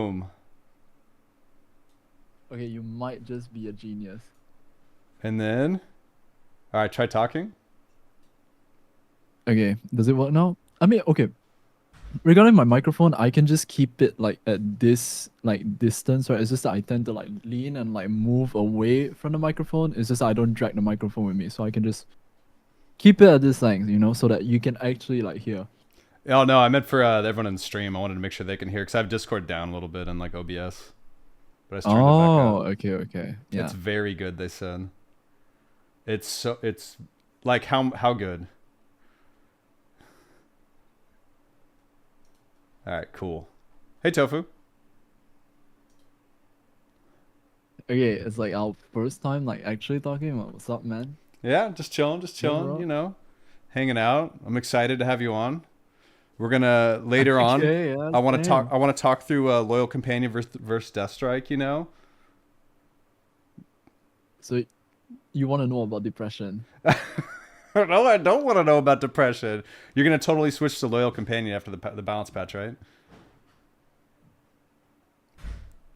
Boom. Okay, you might just be a genius. And then, all right, try talking. Okay, does it work now? I mean, okay. Regarding my microphone, I can just keep it like at this like distance, right? It's just that I tend to like lean and like move away from the microphone. It's just I don't drag the microphone with me, so I can just keep it at this length, so that you can actually like hear. Oh no, I meant for everyone in the stream. I wanted to make sure they can hear because I have Discord down a little bit and like OBS, but I just turned it back up. Oh, okay. It's Yeah. very good. They said it's like how good. All right, cool. Hey Tofu. Okay, it's like our first time like actually talking about what's up, man? Yeah, just chilling, Yeah, bro. hanging out. I'm excited to have you on. We're gonna later on. Okay, yeah, I want to talk. same. I want to talk through Loyal Companion versus Death Strike. So you want to know about depression? No, I don't want to know about depression. You're gonna totally switch to Loyal Companion after the balance patch, right?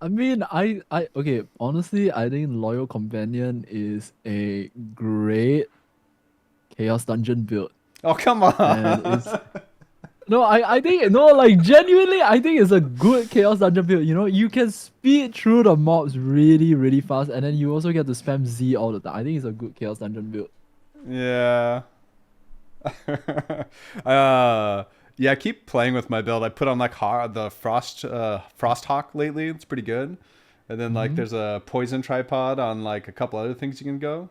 I mean, okay, honestly, I think Loyal Companion is a great Chaos Dungeon build. Oh come And it's on. no, I think no, like genuinely, I think it's a good Chaos Dungeon build. You can speed through the mobs really, really fast, and then you also get to spam Z all the time. I think it's a good Chaos Dungeon build. Yeah. uh, yeah. I keep playing with my build. I put on like the Frost Hawk lately. It's pretty good. And then like Hmm. there's a poison tripod on like a couple other things you can go.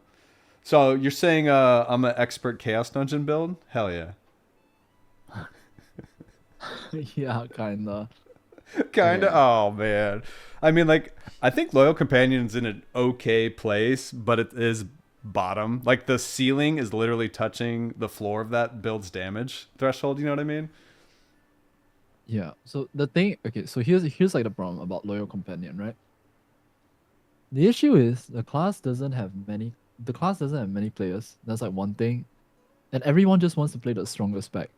So you're saying I'm an expert chaos dungeon build? Hell yeah. Yeah, kinda. Kinda. Okay. Oh man. I mean like I think Loyal Companion's in an okay place, but it is bottom. Like the ceiling is literally touching the floor of that build's damage threshold, you know what I mean? Yeah. So the thing, okay, so here's like the problem about Loyal Companion, right? The issue is the class doesn't have many players. That's like one thing. And everyone just wants to play the strongest spec.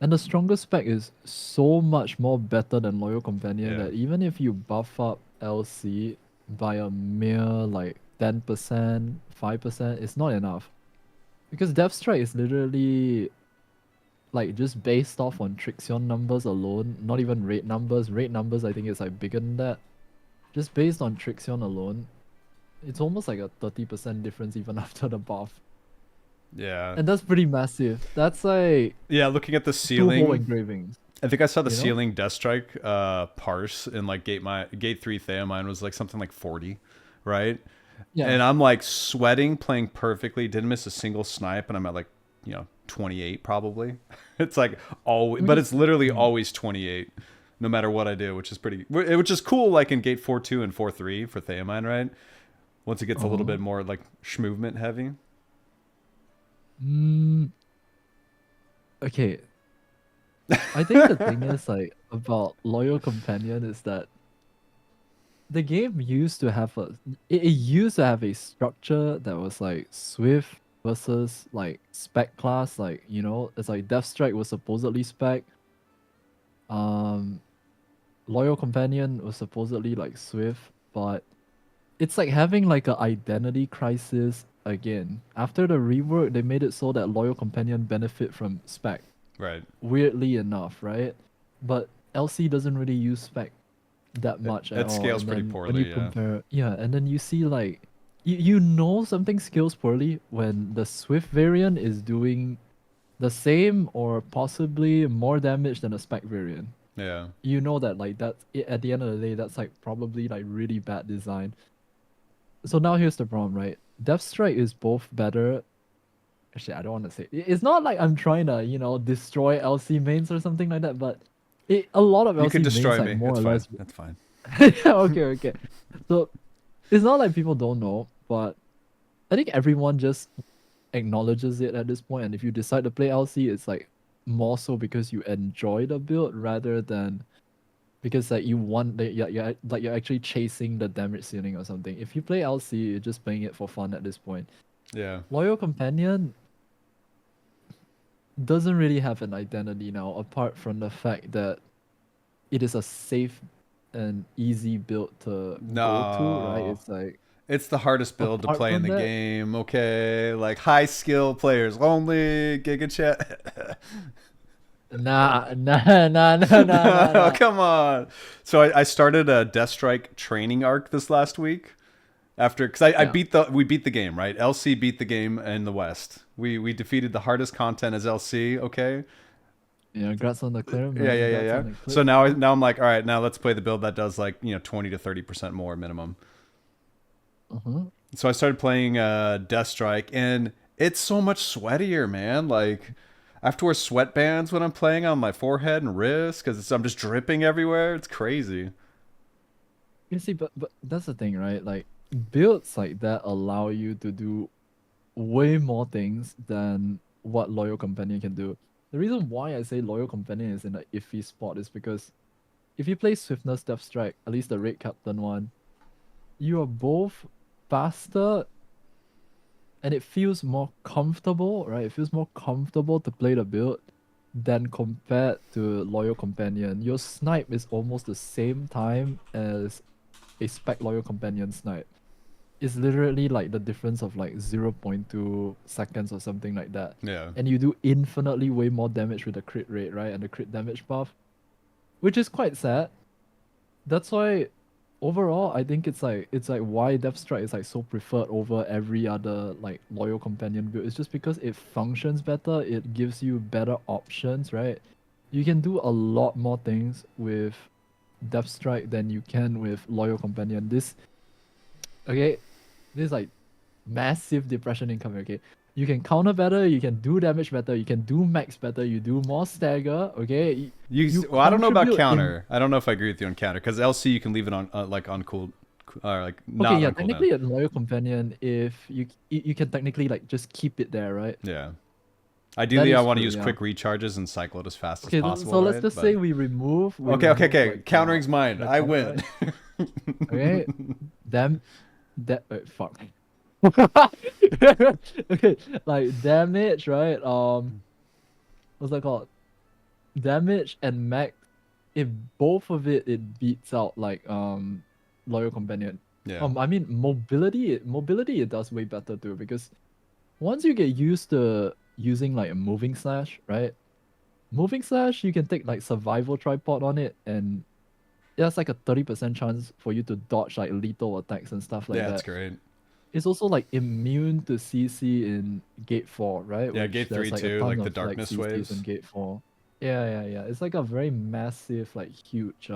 And the strongest spec is so much more better than Loyal Companion Yeah. that even if you buff up LC by a mere like 10%, 5%, it's not enough. Because Depth Strike is literally like just based off on Trixion numbers alone, not even raid numbers. Raid numbers I think is like bigger than that. Just based on Trixion alone, it's almost like a 30% difference even after the buff. Yeah. And that's pretty massive. That's like Yeah, looking at the two whole ceiling, engravings, I think I saw the you know? ceiling Death Strike parse in like gate 3 Thaemine was like something like 40, right? Yeah. And I'm like sweating, playing perfectly, didn't miss a single snipe, and I'm at like 28 probably. It's like always, I but mean, it's literally mm, always 28, no matter what I do, which is cool. Like in gate 4-2 and 4-3 for Thaemine, right? Once it gets a little uh-huh. bit more like schmovement heavy. Mm, okay. I think the thing is like about Loyal Companion is that the game used to have it used to have a structure that was like Swift versus like spec class, like it's like Death Strike was supposedly spec. Um Loyal Companion was supposedly like Swift, but it's like having like a identity crisis again. After the rework, they made it so that Loyal Companion benefit from spec. Right. Weirdly enough, right? But LC doesn't really use spec that much at It all. scales And pretty then when you poorly, yeah. compare, yeah, and then you see like you know something scales poorly when the Swift variant is doing the same or possibly more damage than the spec variant. Yeah. You know that like at the end of the day, that's like probably like really bad design. So now here's the problem, right? Death Strike is both better. Actually, I don't want to say it's not like I'm trying to, destroy LC mains or something like that, but a lot of You could LC mains destroy like me. more It's or fine. less. That's fine. Yeah, okay. So it's not like people don't know, but I think everyone just acknowledges it at this point. And if you decide to play LC, it's like more so because you enjoy the build rather than because like you want that you're actually chasing the damage ceiling or something. If you play LC, you're just playing it for fun at this point. Yeah. Loyal Companion doesn't really have an identity now, apart from the fact that it is a safe an easy build to go to, right? No. It's like It's the hardest build to apart play in from the that, game, okay? Like high skill players only, Giga Chat. nah. Come on. So I started a Death Strike training arc this last week after because I Yeah, beat we beat the game, right? LC beat the game in the West. We defeated the hardest content as LC, okay? yeah. Congrats on the clear, Yeah, man. yeah, yeah, Congrats yeah. on the clear. So now I'm like, all right, now let's play the build that does like, 20 to 30% more minimum. Uh-huh. So I started playing Death Strike, and it's so much sweatier, man. Like I have to wear sweatbands when I'm playing on my forehead and wrist because I'm just dripping everywhere. It's crazy. You see, but that's the thing, right? Like builds like that allow you to do way more things than what Loyal Companion can do. The reason why I say Loyal Companion is in an iffy spot is because if you play Swiftness Death Strike, at least the Red Captain one, you are both faster and it feels more comfortable, right? It feels more comfortable to play the build than compared to Loyal Companion. Your snipe is almost the same time as a spec Loyal Companion snipe. It's literally like the difference of like 0.2 seconds or something like that. Yeah. And you do infinitely way more damage with the crit rate, right? And the crit damage buff, which is quite sad. That's why overall I think it's like why Death Strike is like so preferred over every other like Loyal Companion build. It's just because it functions better, it gives you better options, right? You can do a lot more things with Death Strike than you can with Loyal Companion. Okay, this is like massive depression incoming, okay? You can counter better, you can do damage better, you can do max better, you do more stagger, okay? You Well, I don't know about contribute in. counter. I don't know if I agree with you on counter because LC you can leave it on like on cool, like Okay, not yeah, on cooldown. technically a Loyal Companion, if you can technically like just keep it there, right? Yeah. That Ideally, I is want to true, use yeah. quick recharges and cycle it as fast as Okay, so possible, let's right? just But say we remove okay. like Countering's mine. the I counter, win. right? Okay, damn that fuck. Okay, like damage, right? What's that called? Damage and max. If both of it beats out like Loyal Companion. Yeah. I mean mobility it does way better too because once you get used to using like a moving slash, right? Moving slash you can take like survival tripod on it and there's like a 30% chance for you to dodge like lethal attacks and stuff like Yeah, it's that. great. It's also like immune to CC in Gate 4, right? Yeah, Which gate three there's like a too, ton like the of like darkness CCs in waves. Gate 4. Yeah. It's like a very massive, like huge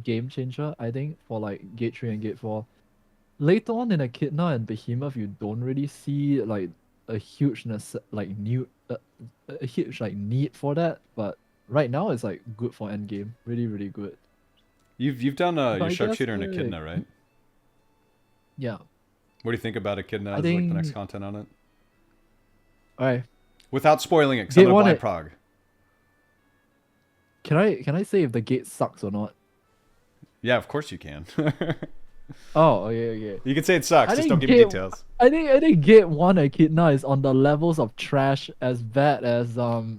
game changer, I think, for like Gate 3 and Gate 4. Later on in Echidna and Behemoth, you don't really see like a huge a huge like need for that, but right now it's like good for endgame. Really, really good. You've done But your I guess sharpshooter and like Echidna, right? yeah, What do you think about Echidna I as like the next think content on it? alright. Without spoiling it, because I'm Gate gonna one blind prog. can I say if the gate sucks or not? Yeah, of course you can. Oh, okay. You can say it sucks, I just don't think give me gate details. I think Gate 1 Echidna is on the levels of trash as bad as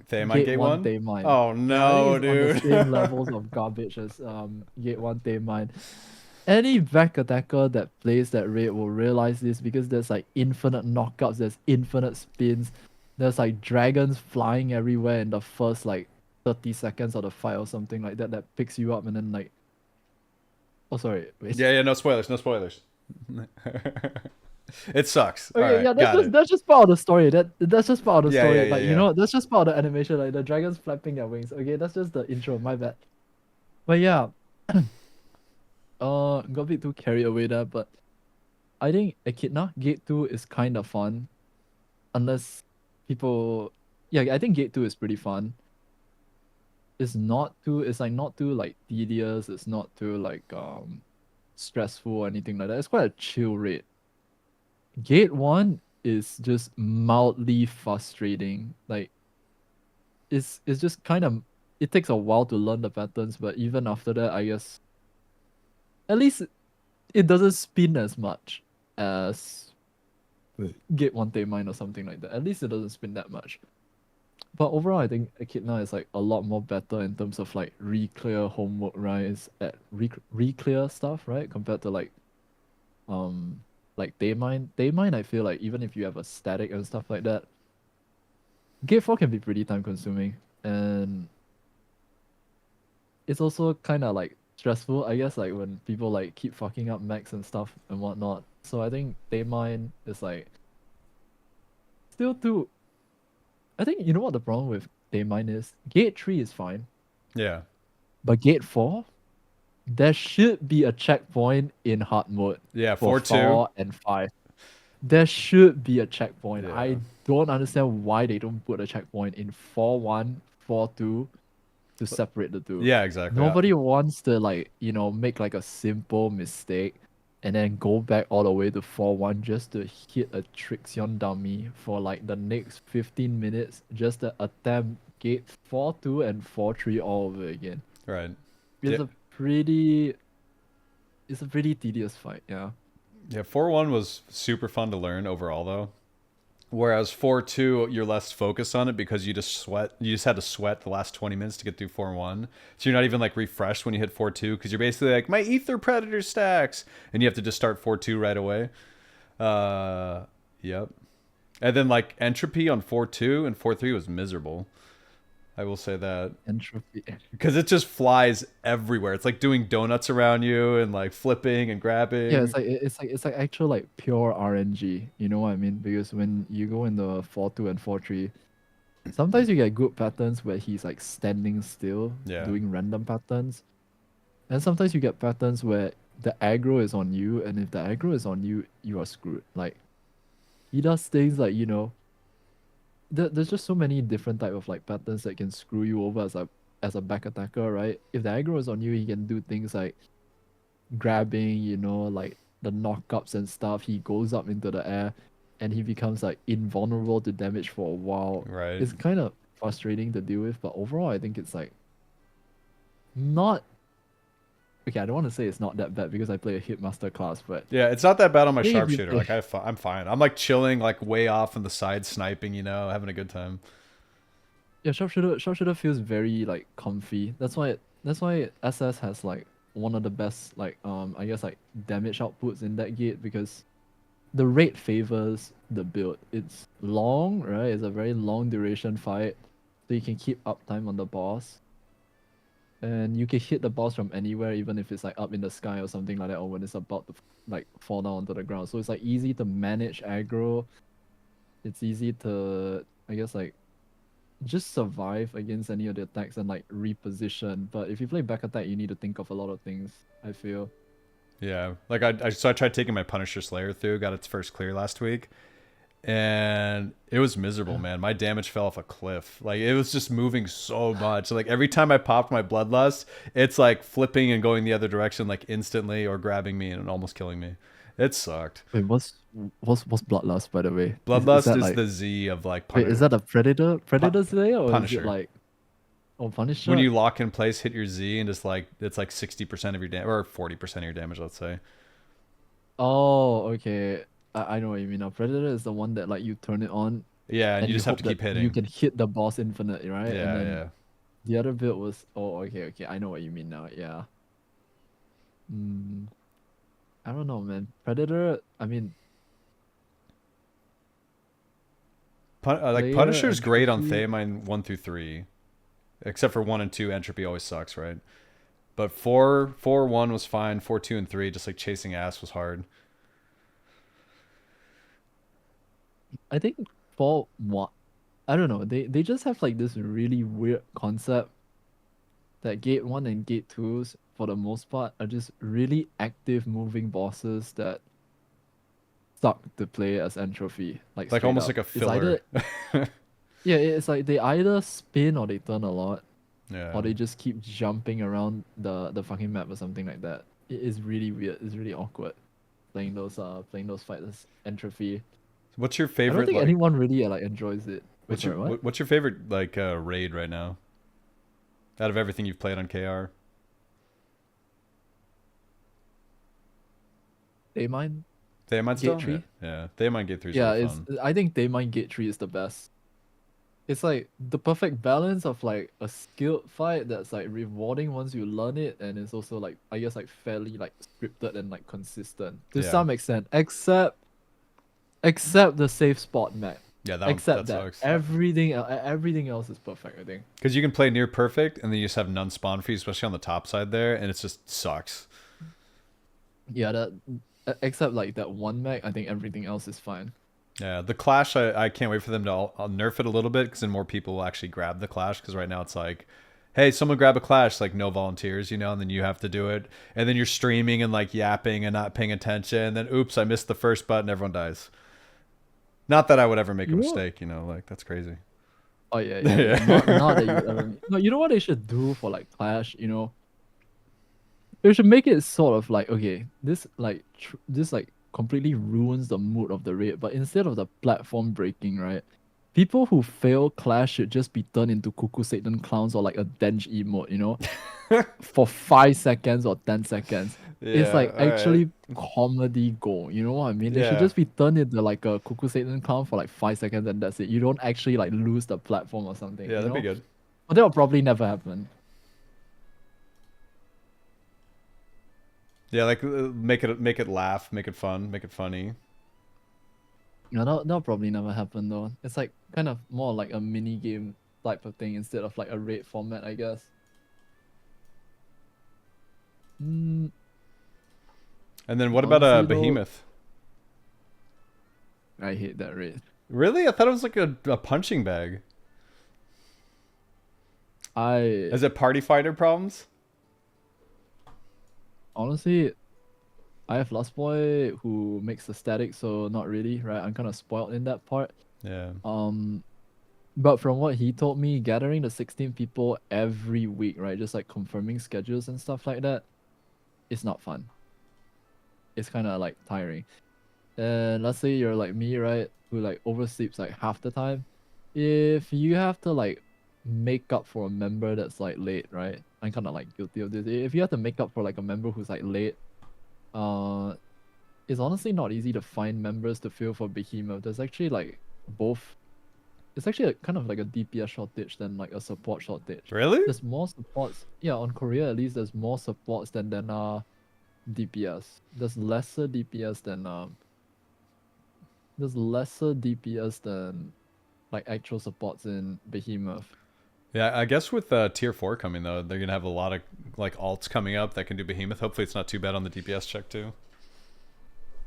Thaemine Gate gate 1 one? Thaemine. Oh Yeah, I think no, it's on the dude. same levels of garbage as Gate 1 Thaemine. Any back attacker that plays that raid will realize this because there's like infinite knockouts, there's infinite spins, there's like dragons flying everywhere in the first like 30 seconds of the fight or something like that that picks you up and then like oh sorry, wait. Yeah, no spoilers, no spoilers. It sucks. All Okay, yeah, right, got it. that's just part of the story. That's just part of the Yeah, story. yeah, Like yeah. that's just part of the animation, like the dragons flapping their wings. Okay, that's just the intro. My bad. But yeah, got a bit too carried away there. But I think Echidna Gate 2 is kind of fun, unless people. Yeah, I think Gate 2 is pretty fun. It's like not too like tedious. It's not too like stressful or anything like that. It's quite a chill rate. Gate 1 is just mildly frustrating. Like it's just kind of it takes a while to learn the patterns, but even after that, I guess at least it doesn't spin as much as Gate 1 Mine or something like that. At least it doesn't spin that much. But overall, I think Echidna is like a lot more better in terms of like re-clear homework rise at re-clear stuff, right? Compared to um Thaemine. Thaemine, I feel like even if you have a static and stuff like that, Gate 4 can be pretty time consuming. And it's also kinda like stressful, I guess, like when people like keep fucking up max and stuff and whatnot. So I think Thaemine is like still too I think you know what the problem with Thaemine is? Gate 3 is fine. Yeah. But Gate 4, there should be a checkpoint in hard mode Yeah, for 4-2. 4 and 5. There should be a checkpoint. Yeah. I don't understand why they don't put a checkpoint in 4-1, 4-2 to separate the two. Yeah, exactly. Nobody wants to like, make like a simple mistake and then go back all the way to 4-1 just to hit a Trixion dummy for like the next 15 minutes just to attempt gate 4-2 and 4-3 all over again. Right. It's Yeah. a pretty it's a pretty tedious fight, yeah. Yeah, 4-1 was super fun to learn overall though. Whereas 4-2, you're less focused on it because you just had to sweat the last 20 minutes to get through 4-1. So you're not even like refreshed when you hit 4-2 because you're basically like, my Ether Predator stacks. And you have to just start 4-2 right away. Yep. And then like entropy on 4-2 and 4-3 was miserable. I will say that. Entropy. Because it just flies everywhere. It's like doing donuts around you and like flipping and grabbing. Yeah, it's like actual like pure RNG. You know what I mean? Because when you go in the 4-2 and 4-3, sometimes you get good patterns where he's like standing still, Yeah. doing random patterns. And sometimes you get patterns where the aggro is on you, and if the aggro is on you, you are screwed. Like he does things like, there's just so many different type of like patterns that can screw you over as a back attacker, right? If the aggro is on you, he can do things like grabbing, like the knockups and stuff. He goes up into the air and he becomes like invulnerable to damage for a while. Right. It's kind of frustrating to deal with, but overall I think it's like not okay, I don't want to say it's not that bad because I play a hitmaster class, but Yeah, it's not that bad on my I think if you sharpshooter. Like I'm fine. I'm like chilling, like way off on the side, sniping. Having a good time. yeah, sharpshooter feels very like comfy. That's why SS has like one of the best like I guess like damage outputs in that gate because the rate favors the build. It's long, right? It's a very long duration fight, so you can keep uptime on the boss. And you can hit the boss from anywhere, even if it's like up in the sky or something like that, or when it's about to like fall down onto the ground. So it's like easy to manage aggro. It's easy to, I guess, like just survive against any of the attacks and like reposition. But if you play back attack, you need to think of a lot of things, I feel. Yeah, like so I tried taking my Punisher Slayer through. Got its first clear last week, and it was miserable, man. My damage fell off a cliff. Like it was just moving so much. Like every time I popped my Bloodlust, it's like flipping and going the other direction like instantly, or grabbing me and almost killing me. It sucked. Wait, what's Bloodlust, by the way? Bloodlust that is like the Z of like wait, is that a Predator Slayer or is Punisher. it like Punisher? When you lock in place, hit your Z, and just like it's like 60% of your damage or 40% of your damage, let's say. Oh, okay. I know what you mean now. Predator is the one that like you turn it on Yeah, and and you you just have hope to that keep hitting. you can hit the boss infinitely, right? And Yeah, then yeah. the other build was okay. I know what you mean now. Yeah. Mm, I don't know, man. Predator, I mean, Like player Punisher's great on entropy. Thaemine 1 through 3, except for 1 and 2. Entropy always sucks, right? But 4-1 was fine. 4-2 and 3, just like chasing ass was hard. I think for what I don't know. They just have like this really weird concept that Gate 1 and Gate 2s for the most part are just really active moving bosses that suck to play as entropy. Like Like straight almost up. like a It's filler. either yeah, it's like they either spin or they turn a lot, Yeah. or they just keep jumping around the fucking map or something like that. It is really weird. It's really awkward playing those fights as entropy. What's your I don't favorite think like? anyone really like enjoys it. Wait, sorry, what? What's your favorite like raid right now? Out of everything you've played on KR? Daemine Thaemine Gate still? Yeah. 3? Yeah. Thaemine Gate 3 is Yeah, really it's fun. I think Daemine Gate 3 is the best. it's like the perfect balance of like a skilled fight that's like rewarding once you learn it, and it's also like I guess like fairly like scripted and like consistent to Yeah. some extent, except the safe spot map. Yeah, Except that that sucks. everything else is perfect, I think. Because you can play near perfect, and then you just have none spawn for you, especially on the top side there, and it just sucks. Yeah, that except like that one mech, I think everything else is fine. Yeah, the Clash, I can't wait for them to I'll nerf it a little bit, because then more people will actually grab the Clash, because right now it's like, hey, someone grab a Clash, like no volunteers, and then you have to do it. And then you're streaming and like yapping and not paying attention, and then oops, I missed the first button, everyone dies. Not that I would ever make a You know? mistake, like that's crazy. Oh yeah. Not that you ever. No, you know what they should do for like Clash? They should make it sort of like, okay, this like completely ruins the mood of the raid. But instead of the platform breaking, right? People who fail Clash should just be turned into Cuckoo Satan clowns or like a Denj emote, for 5 seconds or 10 seconds. It's Yeah, like all right. actually comedy gold. You know what I mean? They should Yeah. just be turned into like a Cuckoo Satan clown for like 5 seconds and that's it. You don't actually like lose the platform or something, Yeah, you that'd be know? good. But that will probably never happen. Yeah, like make it laugh, make it fun, make it funny. Yeah, that'll probably never happen though. It's like kind of more like a mini game type of thing instead of like a raid format, I guess. Mm, And then what about a honestly though, Behemoth? I hate that raid. Really? I thought it was like a punching bag. I Is it party fighter problems? honestly I have Last Boy who makes the static, so not really, right? I'm kind of spoiled in that part. Yeah. Um, but from what he told me, gathering the 16 people every week, right? Just like confirming schedules and stuff like that, it's not fun. It's kind of like tiring. And let's say you're like me, right? Who like oversleeps like half the time. If you have to like make up for a member that's like late, right? I'm kind of like guilty of this. If you have to make up for like a member who's like late, uh, it's honestly not easy to find members to fill for Behemoth. There's actually like both. It's actually kind of like a DPS shortage than like a support shortage. Really? There's more supports. Yeah, on Korea at least, there's more supports than DPS. There's lesser DPS than like actual supports in Behemoth. Yeah, I guess with tier 4 coming though, they're gonna have a lot of like alts coming up that can do Behemoth. Hopefully it's not too bad on the DPS check too.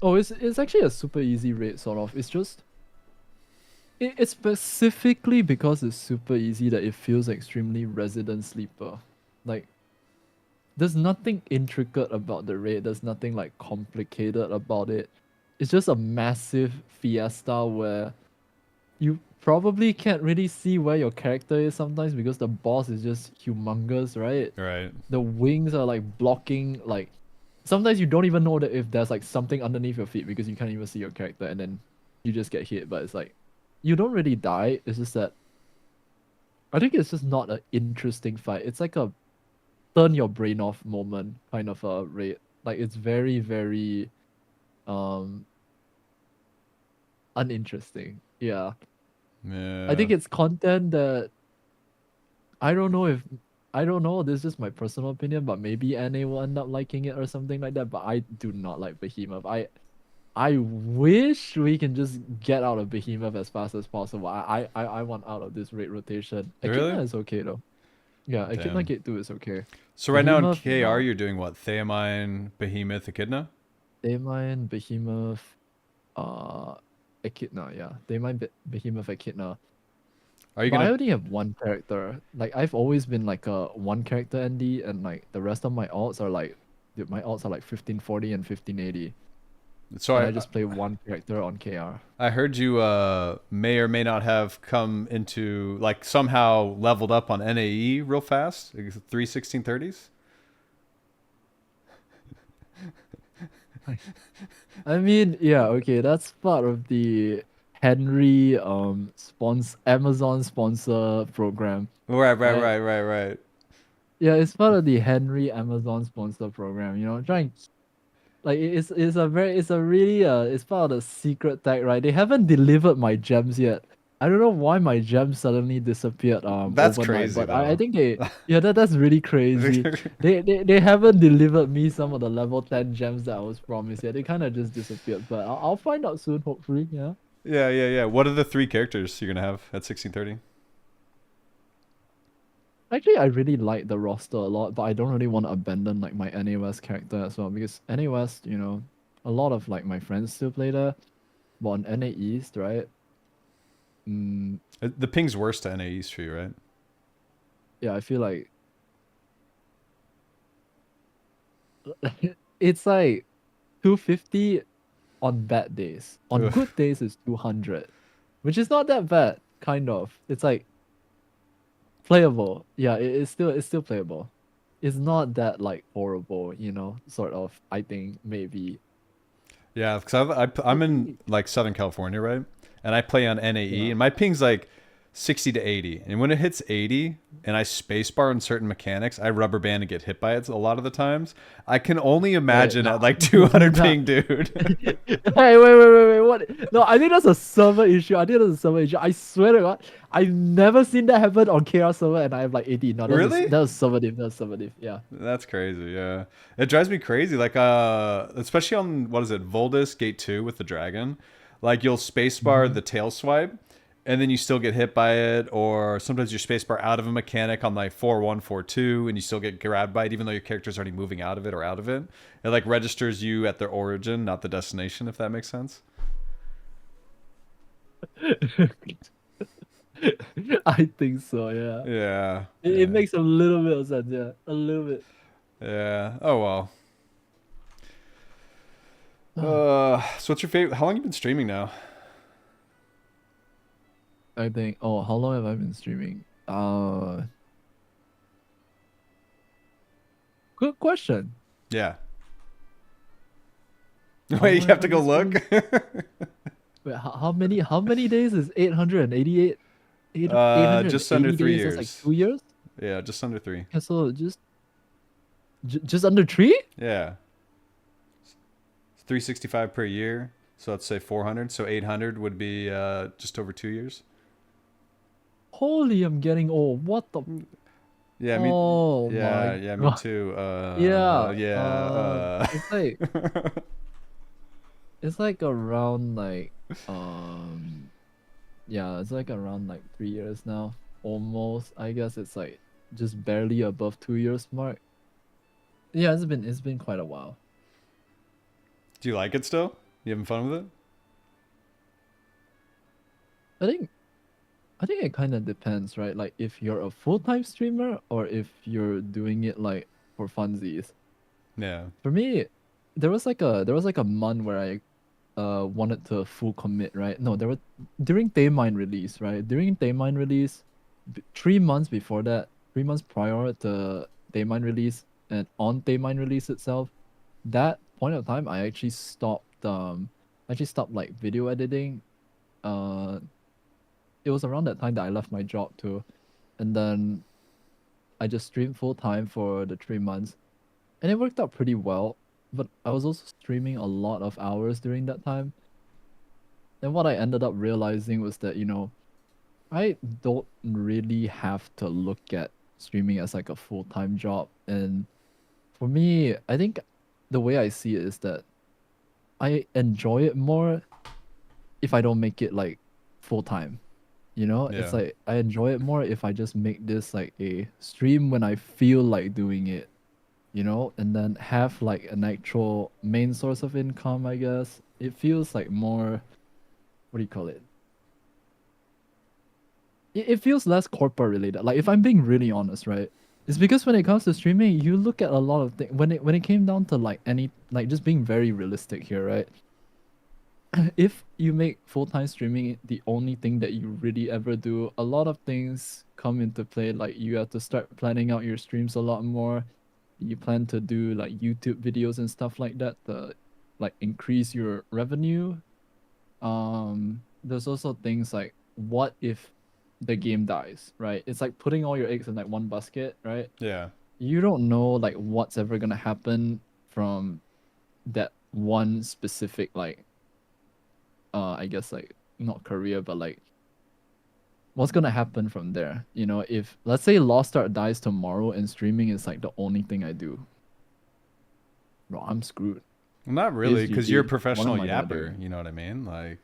Oh, it's actually a super easy raid sort of. It's just it's specifically because it's super easy that it feels extremely resident sleeper. Like there's nothing intricate about the raid. There's nothing like complicated about it. It's just a massive fiesta where you probably can't really see where your character is sometimes because the boss is just humongous, right? Right. The wings are like blocking like sometimes you don't even know that if there's like something underneath your feet because you can't even see your character and then you just get hit, but it's like you don't really die. It's just that I think it's just not an interesting fight. It's like a turn your brain off moment kind of a raid. Like it's very, very um uninteresting. Yeah. I Yeah. think it's content that I don't know if I don't know, this is just my personal opinion, but maybe NA will end up liking it or something like that. But I do not like Behemoth. I wish we can just get out of Behemoth as fast as possible. I want out of this raid rotation. Echidna Really? is okay though. Yeah, Echidna Damn. Gate 2 is okay. So right now in Behemoth, KR no. you're doing what? Thaemine, Behemoth, Echidna? Thaemine, Behemoth, uh, Echidna, yeah. Behemoth, Echidna. Are you But I gonna only have one character. Like I've always been like a one character ND, and like the rest of my alts are like, dude, my alts are like 1540 and 1580, so and I just play one character on KR. I heard you may or may not have come into like somehow leveled up on NAE real fast. 31630s? I mean, yeah, okay, that's part of the Henry Amazon sponsor program. Right, right, Right? right, right, right. Yeah, it's part of the Henry Amazon sponsor program. Trying like it's a really it's part of the secret tag, right? They haven't delivered my gems yet. I don't know why my gems suddenly disappeared That's overnight, crazy but I though. think yeah, that's really crazy. They haven't delivered me some of the level 10 gems that I was promised yet. They kind of just disappeared, but I'll find out soon, hopefully. Yeah. Yeah, yeah, yeah. What are the three characters you're gonna have at 1630? Actually, I really like the roster a lot, but I don't really want to abandon like my NA West character as well because NA West, a lot of like my friends still play there, but on NA East, right? Mm, The ping's worse to NA East for you, right? yeah, I feel like it's like 250 on bad days. On Ugh. good days, it's 200, which is not that bad, kind of. It's like playable. Yeah, it's still playable. It's not that like horrible, sort of. I think maybe. Yeah, because I'm in Maybe- like Southern California, right? And I play on NAE, Yeah. and my ping's like 60 to 80. And when it hits 80, and I spacebar on certain mechanics, I rubber band and get hit by it a lot of the times. I can only Wait, imagine nah. at like 200 Nah. ping, dude. Hey, wait, what? No, I think that's a server issue. I think that's a server issue. I swear to God, I've never seen that happen on KR server, and I have like 80. No, Really? that was server diff. That was server diff. Yeah. That's crazy. Yeah, it drives me crazy. Like, especially on what is it, Voldus Gate 2 with the dragon. Like, you'll spacebar Mhm. the tail swipe, and then you still get hit by it, or sometimes you spacebar out of a mechanic on like 4-1, 4-2, and you still get grabbed by it, even though your character's already moving out of it or out of it. It like registers you at the origin, not the destination, if that makes sense. I think so. Yeah. Yeah, It yeah, makes a little bit of sense. Yeah, a little bit. yeah. Oh well. I So what's your favorite? How long you been streaming now? think. Oh, how long have I been streaming? Good question. Yeah. How Wait, you long have have to I go been look. streaming? Wait, how many days is 888? 880 Just under three days. That's like years. 2 years. Yeah, just under three. Yeah, so just under three. Yeah, it's 365 per year. So let's say 400. So 800 would be just over 2 years. Holy, I'm getting old. What the? Yeah, me. Oh Yeah, my yeah, me God. too. Yeah. Yeah. It's like around like um yeah, it's like around like 3 years now. Almost. I guess it's like just barely above 2 years mark. Yeah, it's been quite a while. Do you like it still? You having fun with it? I think I think it kind of depends, right? Like if you're a full-time streamer or if you're doing it like for funsies. Yeah. For me, there was like a month where I wanted to full commit, right? No, there were during Thaemine release, right? During Thaemine release, 3 months before that, 3 months prior to Thaemine release and on Thaemine release itself, that point of time I actually stopped like video editing. Uh it was around that time that I left my job too. And then I just streamed full time for the 3 months. And it worked out pretty well. But I was also streaming a lot of hours during that time. And what I ended up realizing was that, I don't really have to look at streaming as like a full-time job. And for me, I think the way I see it is that I enjoy it more if I don't make it like full-time. It's Yeah. like I enjoy it more if I just make this like a stream when I feel like doing it, and then have like an actual main source of income, I guess. It feels like more, what do you call it? It feels less corporate related. Like if I'm being really honest, right? It's because when it comes to streaming, you look at a lot of things. When it came down to like just being very realistic here, right? If you make full-time streaming the only thing that you really ever do, a lot of things come into play. Like you have to start planning out your streams a lot more. You plan to do like YouTube videos and stuff like that to like increase your revenue. There's also things like what if the game dies, right? It's like putting all your eggs in like one basket, right? Yeah. You don't know like what's ever gonna happen from that one specific like I guess like not career but like what's gonna happen from there? You know, if let's say Lost Ark dies tomorrow and streaming is like the only thing I do, bro, I'm screwed. Well, not really, Is because you're a GG. What professional am I gonna do? yapper. You know what I mean? Like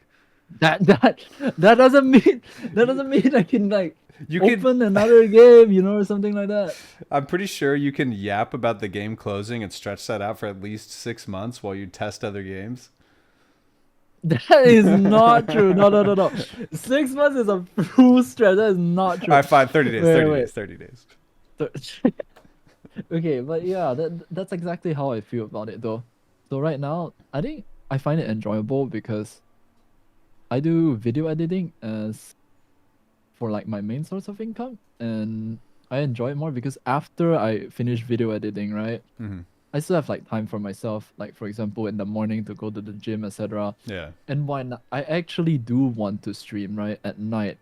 That that that doesn't mean that doesn't mean I can like you could. open another game, you know, or something like that. I'm pretty sure you can yap about the game closing and stretch that out for at least 6 months while you test other games. That is not true. No, no, no, no. 6 months is a full stretch. That is not All true. right, fine. 30 days. Wait, 30 wait. days. 30 days. Okay, but yeah, that's exactly how I feel about it though. So right now, I think I find it enjoyable because I do video editing as for like my main source of income, and I enjoy it more because after I finish video editing, right, Hmm. I still have like time for myself, like for example in the morning to go to the gym, etc. Yeah. And when I actually do want to stream, right, at night,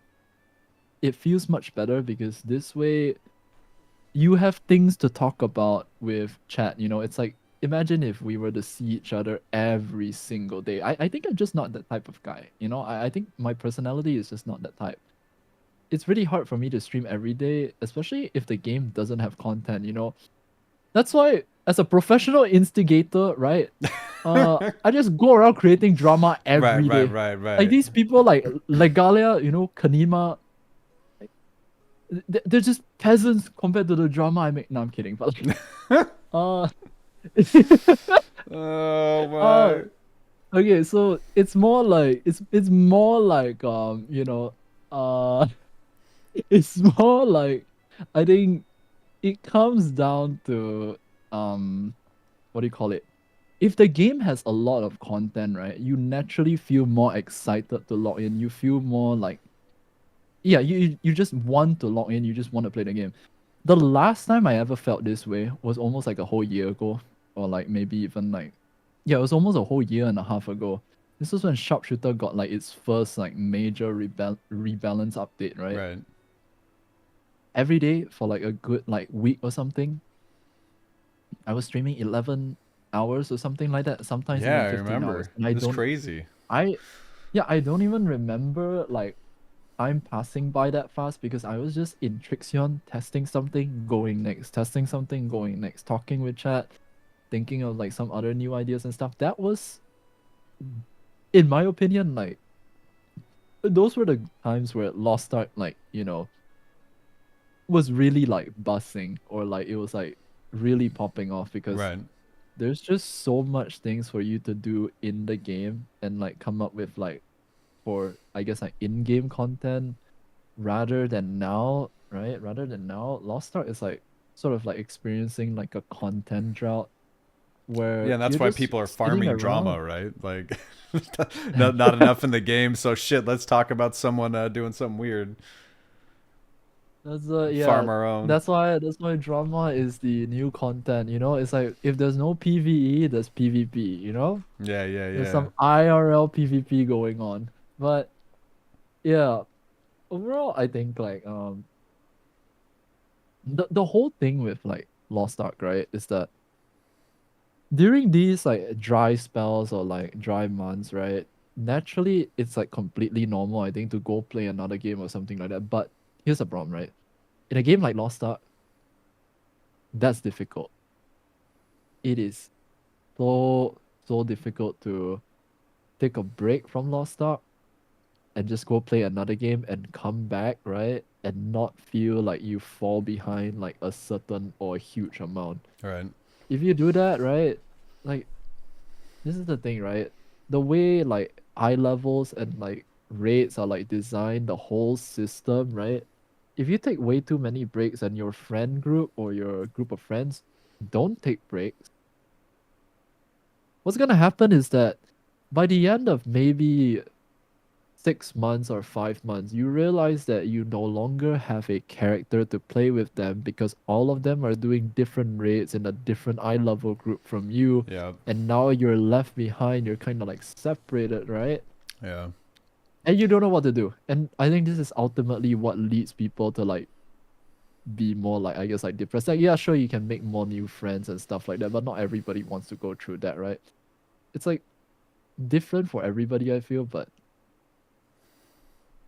it feels much better because this way you have things to talk about with chat. You know, it's like imagine if we were to see each other every single day. I think I'm just not that type of guy. You know, I think my personality is just not that type. It's really hard for me to stream every day, especially if the game doesn't have content, you know. That's why as a professional instigator, right? I just go around creating drama Right, every right, day. right, Like right. these people like Legalia, you know, Kanima, they're just peasants compared to the drama I make. No, I'm kidding, but like, uh, Oh uh, my. okay, so it's more like it's more like you know, it's more like I think it comes down to what do you call it? If the game has a lot of content, right, you naturally feel more excited to log in. You feel more like yeah, you just want to log in, you just want to play the game. The last time I ever felt this way was almost like a whole year ago, or like maybe even like, yeah, it was almost a whole year and a half ago. This was when Sharpshooter got like its first like major rebalance update, right? Right. Every day for like a good like week or something, I was streaming 11 hours or something like that, sometimes Yeah, even I 15 hours. remember. And It was crazy. I, yeah, I don't even remember like time passing by that fast because I was just in Trixion testing something, going next, testing something, going next, talking with chat, thinking of like some other new ideas and stuff. That was, in my opinion, like those were the times where Lost Ark, like, you know, was really like buzzing or like it was like really popping off because Right. there's just so much things for you to do in the game and like come up with like for I guess like in-game content rather than now, right? Rather than now, Lost Ark is like sort of like experiencing like a content drought Yeah, where and that's you're why just people are sitting farming around. drama, right? Like, not enough in the game. So shit, let's talk about someone doing something weird. That's yeah. Farm our own. That's why drama is the new content. You know, it's like if there's no PVE, there's PvP. You know, Yeah, yeah, there's yeah. some IRL PvP going on. But yeah, overall, I think like the whole thing with like Lost Ark, right, is that during these like dry spells or like dry months, right? Naturally, it's like completely normal, I think, to go play another game or something like that. But here's the problem, right? In a game like Lost Ark, that's difficult. It is so difficult to take a break from Lost Ark and just go play another game and come back, right? And not feel like you fall behind like a certain or a huge amount. Right. If you do that, right? Like this is the thing, right? The way like eye levels and like rates are like designed, the whole system, right? If you take way too many breaks and your friend group or your group of friends don't take breaks, what's gonna happen is that by the end of maybe 6 months or 5 months, you realize that you no longer have a character to play with them because all of them are doing different raids in a different eye level group from you. Yeah. And now you're left behind, you're kind of like separated, right? Yeah. And you don't know what to do. And I think this is ultimately what leads people to like be more like, I guess, like depressed. Like, yeah, sure, you can make more new friends and stuff like that, but not everybody wants to go through that, right? It's like different for everybody, I feel, but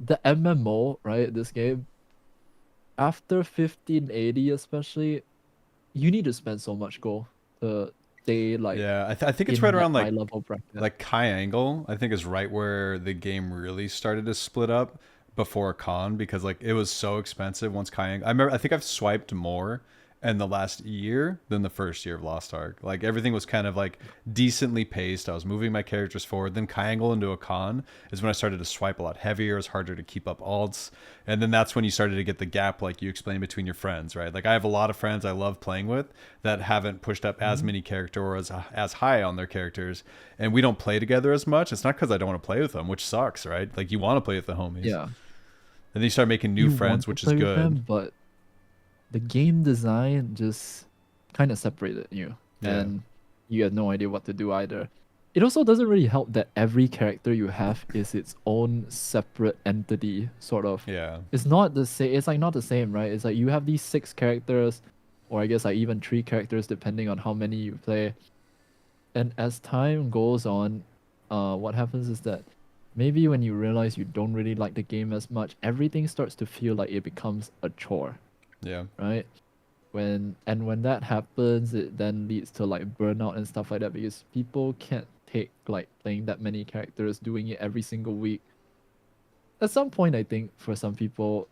the MMO, right? This game, after 1580 especially, you need to spend so much gold to stay like Yeah, I think it's in right that around high level bracket. like Kai Angle. I think is right where the game really started to split up before Con because like it was so expensive once Kai Angle. I remember I think I've swiped more in the last year than the first year of Lost Ark. Like everything was kind of like decently paced. I was moving my characters forward. Then Kai Angle into a Con is when I started to swipe a lot heavier. It was harder to keep up alts, and then that's when you started to get the gap, like you explained, between your friends, right? Like I have a lot of friends I love playing with that haven't pushed up as Mhm. many character or as high on their characters, and we don't play together as much. It's not because I don't want to play with them, which sucks, right? Like you want to play with the homies, Yeah, and then you start making new you friends, want to which is play with good. them, but the game design just kind of separated you, Yeah, and you have no idea what to do either. It also doesn't really help that every character you have is its own separate entity, sort of. yeah, It's not the same. It's like not the same, right? It's like you have these 6 characters, or I guess like even 3 characters, depending on how many you play. And as time goes on, what happens is that maybe when you realize you don't really like the game as much, everything starts to feel like it becomes a chore, yeah. right? When that happens, it then leads to like burnout and stuff like that because people can't take like playing that many characters, doing it every single week. At some point, I think for some people,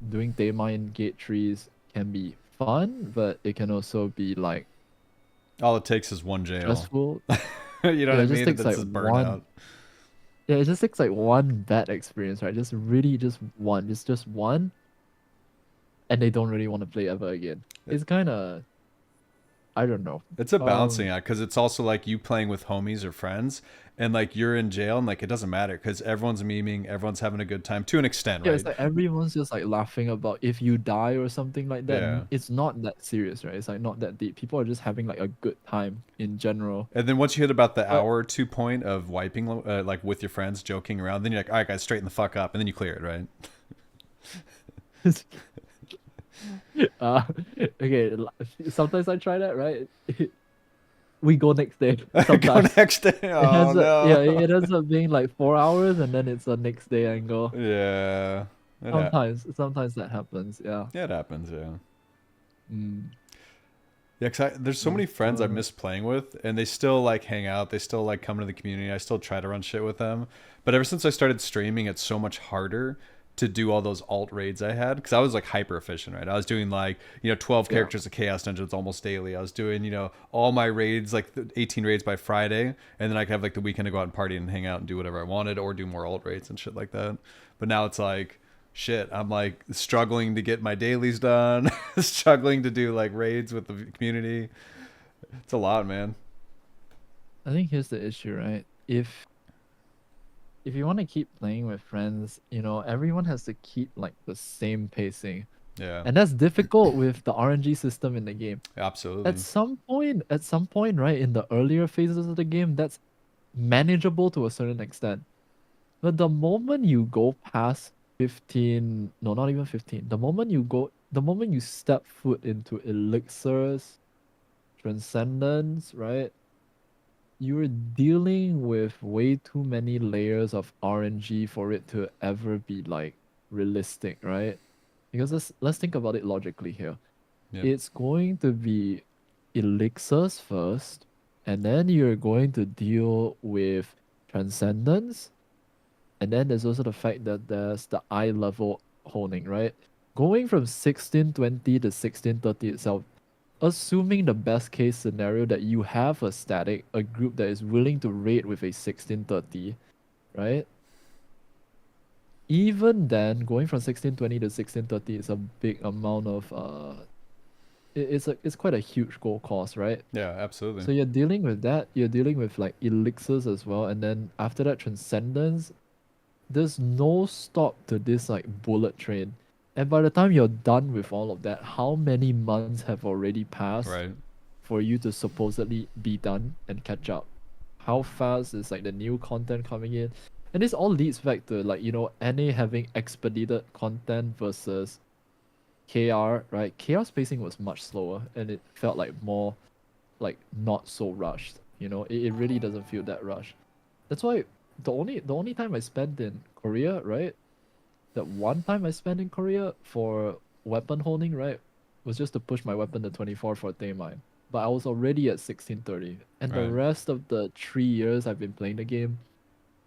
doing Thaemine gate trees can be fun, but it can also be like All it takes is one jail. stressful. You know what Yeah, I it just mean? And takes that's like just one. burnout. Yeah, it just takes like one bad experience, right? Just really just one, just one, and they don't really want to play ever again. It's kind of, I don't know. It's a balancing Um, act because it's also like you playing with homies or friends, and like you're in jail, and like it doesn't matter because everyone's memeing, everyone's having a good time to an extent, yeah, it's right? like everyone's just like laughing about if you die or something like that. Yeah. It's not that serious, right? It's like not that deep. People are just having like a good time in general. And then once you hit about the But hour or 2 point of wiping, like with your friends, joking around, then you're like, all right, guys, straighten the fuck up, and then you clear it, right? uh, okay, sometimes I try that, right? We go next day. Go Sometimes next day. it Oh has a yeah, no. it ends up being like 4 hours, and then it's a next day angle. Yeah. Sometimes that happens. Yeah. Yeah, it happens. Yeah. Mm. Yeah, there's so Yeah. many friends I miss playing with, and they still like hang out. They still like come into the community. I still try to run shit with them. But ever since I started streaming, it's so much harder to do all those alt raids I had because I was like hyper efficient, right? I was doing like 12 Yeah. characters of Chaos Dungeons almost daily. I was doing all my raids like 18 raids by Friday, and then I could have like the weekend to go out and party and hang out and do whatever I wanted or do more alt raids and shit like that. But now it's like shit, I'm like struggling to get my dailies done, struggling to do like raids with the community. It's a lot, man. I think here's the issue, right? If you want to keep playing with friends, everyone has to keep like the same pacing. Yeah, And that's difficult with the RNG system in the game. At absolutely. some point, right, in the earlier phases of the game, that's manageable to a certain extent. But the moment you go past 15, no, not even 15, the moment you step foot into Elixirs, Transcendence, right? You're dealing with way too many layers of RNG for it to ever be like realistic, right? Because let's think about it logically here. Yep. It's going to be Elixirs first, and then you're going to deal with Transcendence, and then there's also the fact that there's the eye level honing, right? Going from 1620 to 1630 itself, assuming the best case scenario that you have a group that is willing to raid with a 1630, right? Even then, going from 1620 to 1630 is a big amount of it's quite a huge goal cost, right? Yeah, absolutely. So you're dealing with that, you're dealing with like elixirs as well, and then after that transcendence, there's no stop to this like bullet train. And by the time you're done with all of that, how many months have already passed Right. for you to supposedly be done and catch up? How fast is like the new content coming in? And this all leads back to like, NA having expedited content versus KR, right? KR spacing was much slower and it felt like more like not so rushed. It really doesn't feel that rushed. That's why the only time I spent in Korea, right? that one time I spent in Korea for weapon holding, right, was just to push my weapon to 24 for Thaemine. But I was already at 1630. And the Right. rest of the 3 years I've been playing the game,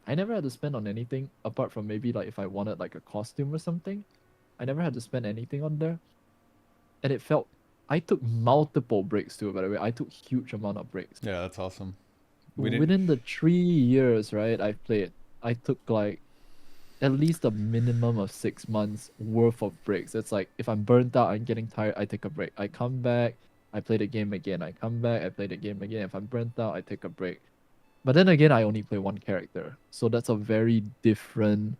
I never had to spend on anything apart from maybe like if I wanted like a costume or something. I never had to spend anything on there. And it felt I took multiple breaks too, by the way. I took huge amount of breaks. Yeah, that's awesome. We didn't. Within the 3 years, right, I've played, I took like at least a minimum of 6 months worth of breaks. It's like if I'm burnt out, I'm getting tired, I take a break. I come back, I play the game again. I come back, I play the game again. If I'm burnt out, I take a break. But then again, I only play one character. So that's a very different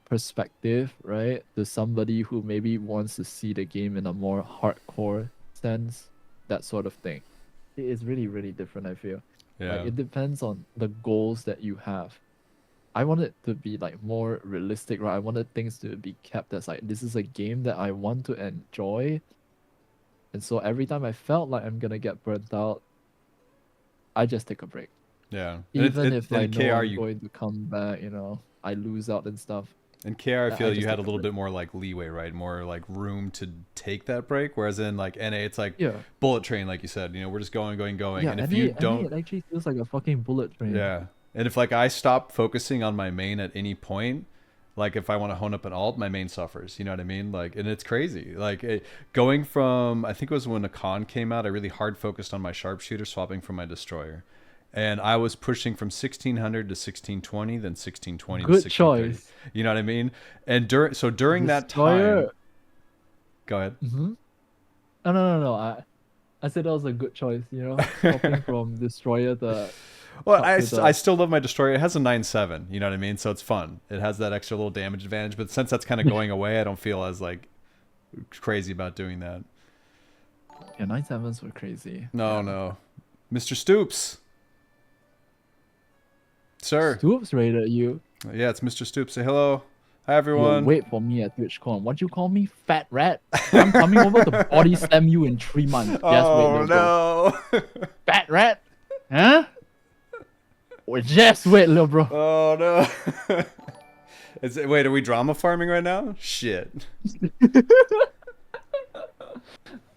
perspective, right? To somebody who maybe wants to see the game in a more hardcore sense, that sort of thing. It is really, really different, I feel. Yeah. Like it depends on the goals that you have. I want it to be like more realistic, right? I wanted things to be kept as like this is a game that I want to enjoy. And so every time I felt like I'm gonna get burnt out, I just take a break. Yeah. Even if I in know KR, I'm going to come back, I lose out and stuff. in KR, I I feel you just had a take a little break. bit more like leeway, right? More like room to take that break. Whereas in like NA, it's like Yeah. bullet train, like you said. We're just going. Yeah, And if you don't, it actually feels like a fucking bullet train. yeah. And if like I stop focusing on my main at any point, like if I want to hone up an alt, my main suffers. You know what I mean? Like, and it's crazy. Like going from, I think it was when a con came out, I really hard focused on my sharpshooter, swapping from my destroyer. And I was pushing from 1600 to 1620, then 1620 to Good 1630. choice. You know what I mean? And during that Destroyer. time, go ahead. Mm-hmm. No. I said that was a good choice, swapping from destroyer to Well, up to the I still love my destroyer. It has a 9/7. You know what I mean? So it's fun. It has that extra little damage advantage. But since that's kind of going away, I don't feel as like crazy about doing that. yeah, 9/7s were crazy. No, Yeah. no, Mr. Stoops, sir. Stoops raided you. Yeah, it's Mr. Stoops. Say hello. Hi, You'll everyone. wait for me at TwitchCon. What you call me? Fat rat? I'm coming over to body slam you in 3 months. Just wait, Oh little bro. no. Fat rat? Huh? Well, just wait, little bro. Oh no. Wait, are we drama farming right now? Shit.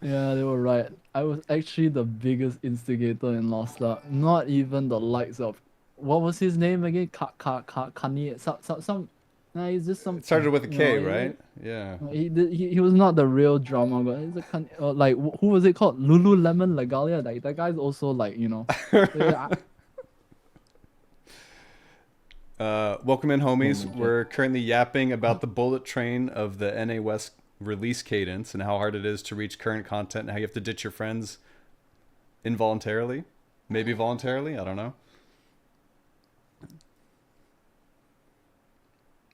Yeah, they were right. I was actually the biggest instigator in Lost Ark. Not even the likes of, what was his name again? Kani. Some. Nah, he's just some. It started with a K, know, right? Yeah. He was not the real drama guy. He's like who was it called? Lululemon Legalia. Like that guy's also like yeah, Welcome in, homies. Oh my We're currently yapping about the bullet train of the NA West release cadence and how hard it is to reach current content and how you have to ditch your friends involuntarily, maybe voluntarily. I don't know.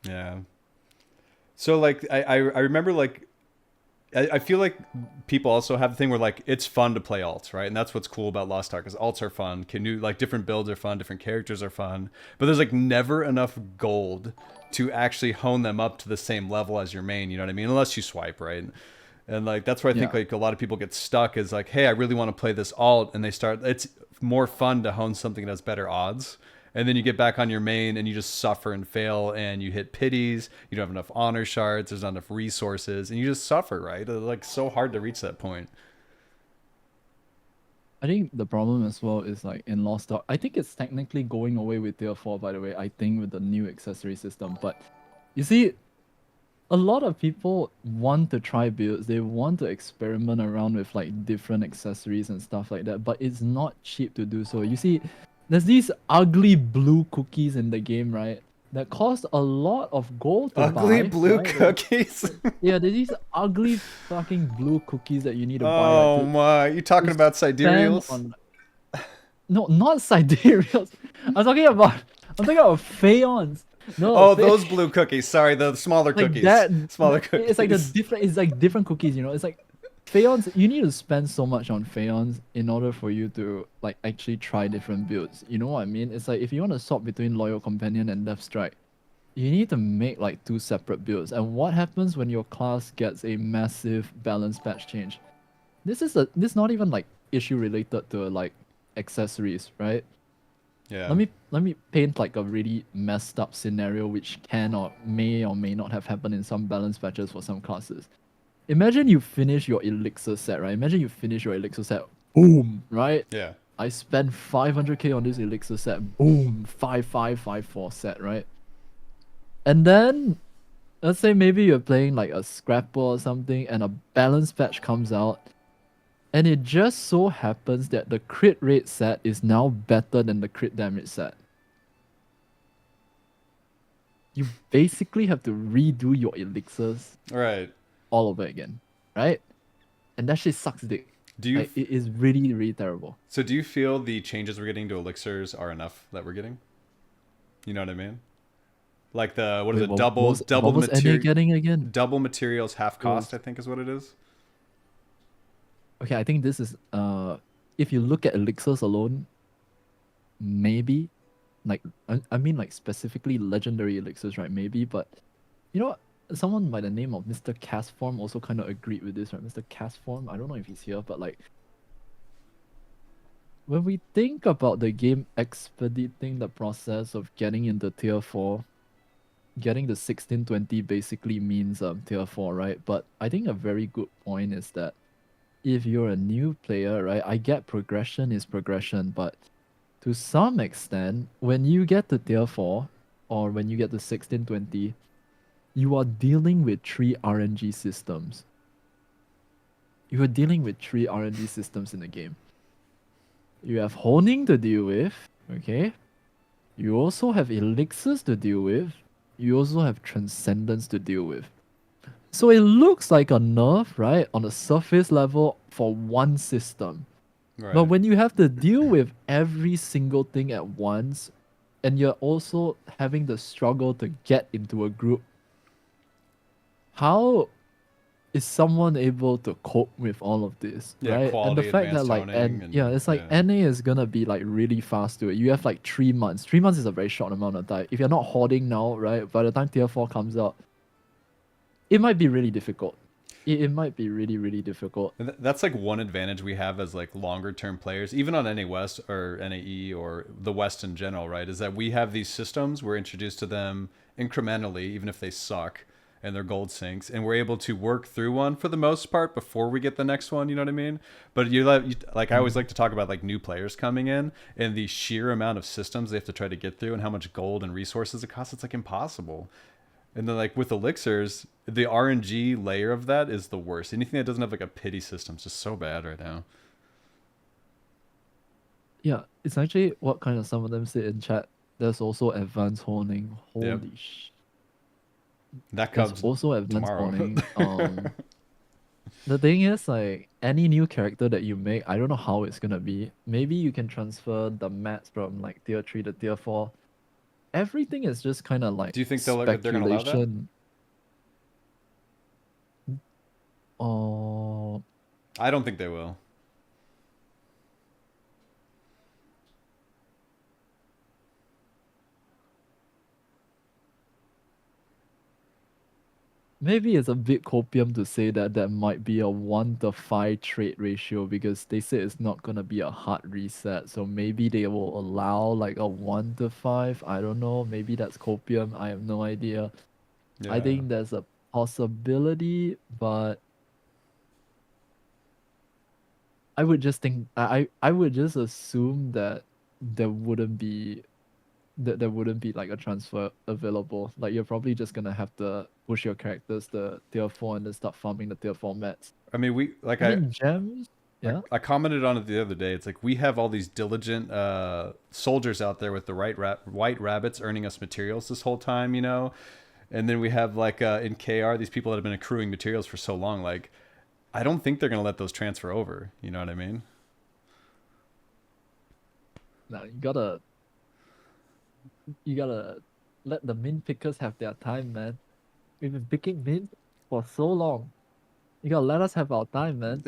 Yeah. So like I remember like I feel like people also have the thing where like it's fun to play alts, right? And that's what's cool about Lost Ark is alts are fun. Like different builds are fun, different characters are fun, but there's like never enough gold to actually hone them up to the same level as your main. You know what I mean? Unless you swipe, right? And like that's where I think Yeah. like a lot of people get stuck is like, hey, I really want to play this alt, and they start. It's more fun to hone something that has better odds. And then you get back on your main and you just suffer and fail and you hit pities. You don't have enough honor shards. There's not enough resources and you just suffer, right? It's like so hard to reach that point. I think the problem as well is like in Lost Ark. I think it's technically going away with Tier 4, by the way. I think with the new accessory system. But you see, a lot of people want to try builds. They want to experiment around with like different accessories and stuff like that. But it's not cheap to do so. You see, there's these ugly blue cookies in the game, right? That cost a lot of gold to Ugly buy. blue right? cookies. Yeah, there's these ugly fucking blue cookies that you need to buy. Oh Right, my! You talking to about spend sidereals? on- No, not sidereals. I'm talking about Pheons. No, Oh, those blue cookies. Sorry, the smaller like cookies. that. Smaller cookies. It's like it's like different cookies. It's like Pheons. You need to spend so much on Pheons in order for you to like actually try different builds. You know what I mean? It's like if you want to swap between Loyal Companion and Left Strike, you need to make like 2 separate builds. And what happens when your class gets a massive balance patch change? This not even like issue related to like accessories, right? Yeah. Let me paint like a really messed up scenario which can or may not have happened in some balance patches for some classes. Imagine you finish your elixir set, right? Imagine you finish your elixir set, boom, right? Yeah. I spent 500k on this elixir set, boom, 5554 set, right? And then let's say maybe you're playing like a scrapper or something and a balance patch comes out, and it just so happens that the crit rate set is now better than the crit damage set. You basically have to redo your elixirs Right. all over again, right? And that shit sucks dick. Do you Like, it is really, really terrible. so do you feel the changes we're getting to elixirs are enough that we're getting? You know what I mean? Like the what is Wait, it? Double what double was NA material getting again? double materials half It was cost, I think is what it is. okay. I think this is if you look at elixirs alone, maybe, like I mean like specifically legendary elixirs, right? Maybe, but you know what? Someone by the name of Mr. Castform also kind of agreed with this, right? Mr. Castform, I don't know if he's here, but like when we think about the game expediting the process of getting into tier 4, getting the 1620 basically means tier 4, right? But I think a very good point is that if you're a new player, right, I get progression is progression, but to some extent, when you get to tier 4 or when you get to 1620, you are dealing with 3 RNG systems. You are dealing with 3 RNG systems in the game. You have honing to deal with, okay? You also have elixirs to deal with. You also have transcendence to deal with. So it looks like a nerf, right, on the surface level for one system. But Right. when you have to deal with every single thing at once, and you're also having the struggle to get into a group, how is someone able to cope with all of this, Yeah, right? And the quality fact that advanced like toning yeah, and it's like yeah. NA is gonna be like really fast to it. You have like 3 months. 3 months is a very short amount of time. If you're not hoarding now, right, by the time tier 4 comes out, it might be really difficult. It might be really, really difficult. And that's like one advantage we have as like longer term players, even on NA West or NAE or the West in general, right? Is that we have these systems, we're introduced to them incrementally, even if they suck and they're gold sinks, and we're able to work through one for the most part before we get the next one. You know what I mean? But like I always Mm. like to talk about like new players coming in and the sheer amount of systems they have to try to get through and how much gold and resources it costs. It's like impossible. And then like with elixirs, the RNG layer of that is the worst. Anything that doesn't have like a pity system is just so bad right now. Yeah, it's actually what kind of some of them say in chat. There's also advanced honing. Yep. Holy sh! That There's comes also advanced tomorrow. honing. The thing is, like any new character that you make, I don't know how it's gonna be. Maybe you can transfer the mats from like tier 3 to tier 4. Everything is just kind of like Do you think they're gonna allow that? speculation. Oh, I don't think they will. maybe it's a bit copium to say that that might be a 1 to 5 trait ratio because they say it's not gonna be a hard reset. So maybe they will allow like a 1 to 5. I don't know. Maybe that's copium. I have no idea. I Yeah. think there's a possibility, but I would just think I would just assume that there wouldn't be there wouldn't be like a transfer available. Like you're probably just gonna have to push your characters to tier 4 and then start farming the tier 4 mats. I mean, we like I mean gems, yeah. I commented on it the other day. It's like we have all these diligent soldiers out there with the white rabbits earning us materials this whole time, you know. And then we have like in KR these people that have been accruing materials for so long. Like, I don't think they're gonna let those transfer over. You know what I mean? Now you gotta let the mint pickers have their time, man. We've been picking mint for so long. You gotta let us have our time, man.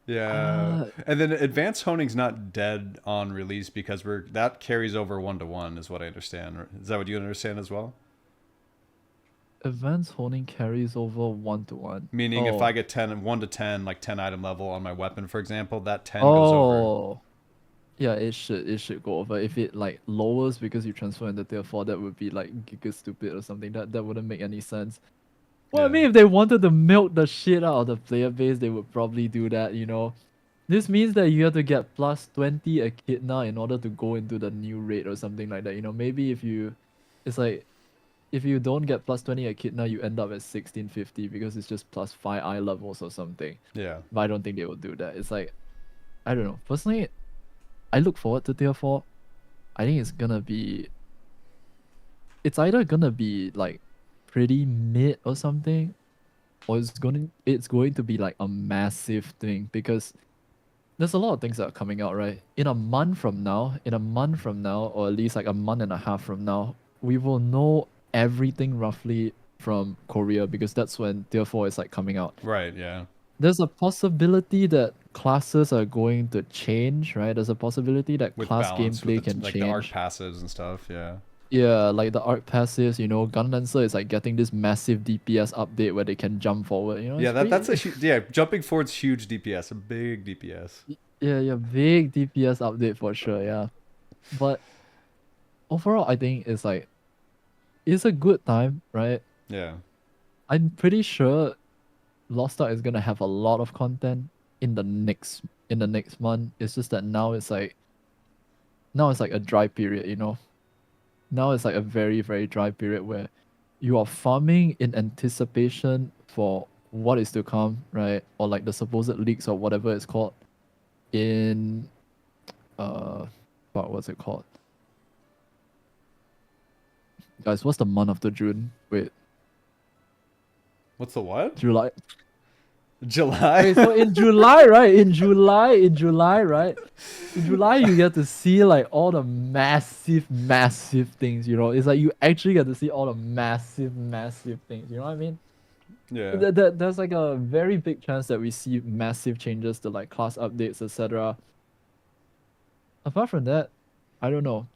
Yeah, Uh and then advanced honing's not dead on release because that carries over 1 to 1 is what I understand. Is that what you understand as well? Advanced honing carries over 1-to-1. Meaning if I Oh. get 10, 1 to 10, like 10 item level on my weapon, for example, that 10 goes over. Oh. Yeah, it should go over. If it like lowers because you transfer into tier 4, that would be like giga stupid or something. That wouldn't make any sense. Well, I Yeah. mean, if they wanted to milk the shit out of the player base, they would probably do that, you know. This means that you have to get plus 20 Echidna in order to go into the new raid or something like that. You know, maybe it's like, if you don't get plus 20 Echidna, you end up at 1650 because it's just plus 5 eye levels or something. Yeah. But I don't think they will do that. It's like, I don't know. Personally, I look forward to tier 4. I think it's either gonna be like pretty mid or something, or it's going to be like a massive thing because there's a lot of things that are coming out, right? In a month from now, or at least like a month and a half from now, we will know everything roughly from Korea because that's when tier 4 is like coming out. Right. Yeah. There's a possibility that classes are going to change, right? There's a possibility that With class balance, with gameplay can like the arc change. passives and stuff. Yeah. Yeah, like the arc passives, you know, Gunlancer is like getting this massive DPS update where they can jump forward. You know, Yeah. it's That's a pretty. yeah. Jumping forward's huge DPS, a big DPS. Yeah, yeah, big DPS update for sure. Yeah, but overall, I think it's a good time, right? Yeah. I'm pretty sure Lost Ark is gonna have a lot of content in the next month. It's just that now it's like a dry period, you know. Now it's like a very, very dry period where you are farming in anticipation for what is to come, right? Or like the supposed leaks or whatever it's called in what's it called? Guys, what's the month after June? Wait, What's the what? July. July. Wait, so in July, right? In July, right? In July, you get to see like all the massive, massive things. You know, it's like you actually get to see all the massive, massive things. You know what I mean? Yeah. There's like a very big chance that we see massive changes to like class updates, etc. Apart from that, I don't know.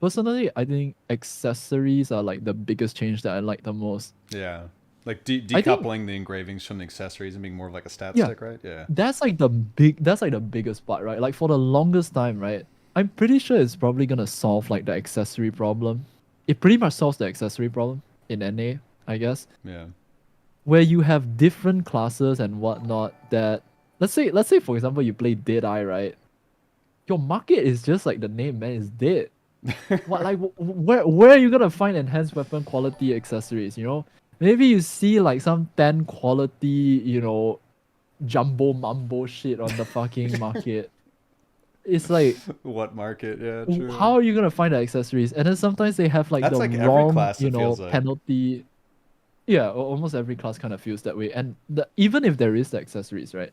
Personally, I think accessories are like the biggest change that I like the most. Yeah. Like I think, decoupling the engravings from the accessories and being more of like a stat yeah, stick, right? Yeah. that's like the biggest part, right? Like for the longest time, right? I'm pretty sure it's probably gonna solve like the accessory problem. It pretty much solves the accessory problem in NA, I guess, Yeah. where you have different classes and whatnot that let's say for example you play Deadeye, right? Your market is just like the name, man, is dead. What like where are you gonna find enhanced weapon quality accessories? You know, maybe you see like some 10 quality, you know, jumbo mumbo shit on the fucking market. It's like, What market? Yeah, true. how are you gonna find the accessories? And then sometimes they have like That's the like every wrong, class, it feels like. penalty. Yeah, almost every class kind of feels that way. And even if there is the accessories, right,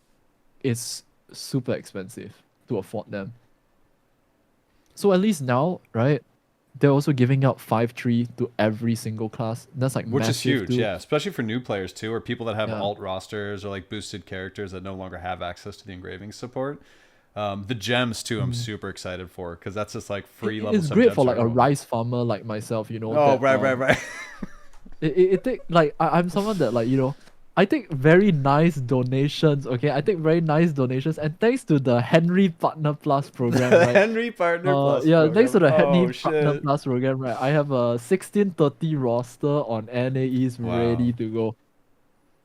it's super expensive to afford them. So at least now, right, they're also giving out 5-3 to every single class. That's like Which is massive huge, too. yeah. Especially for new players too, or people that have Yeah. alt rosters or like boosted characters that no longer have access to the engraving support. The gems too, I'm Mm. super excited for because that's just like It, free level it's sub great gems for for like a everyone. rice farmer like myself, you know, Oh, that right. it take like I'm someone that like, you know, I take very nice donations, okay? I take very nice donations and thanks to the Henry Partner Plus program, The right? Henry Partner Plus Yeah, thanks to program. the Henry Oh Partner shit! Plus program, right? I have a 1630 roster on NAEs Wow. ready to go.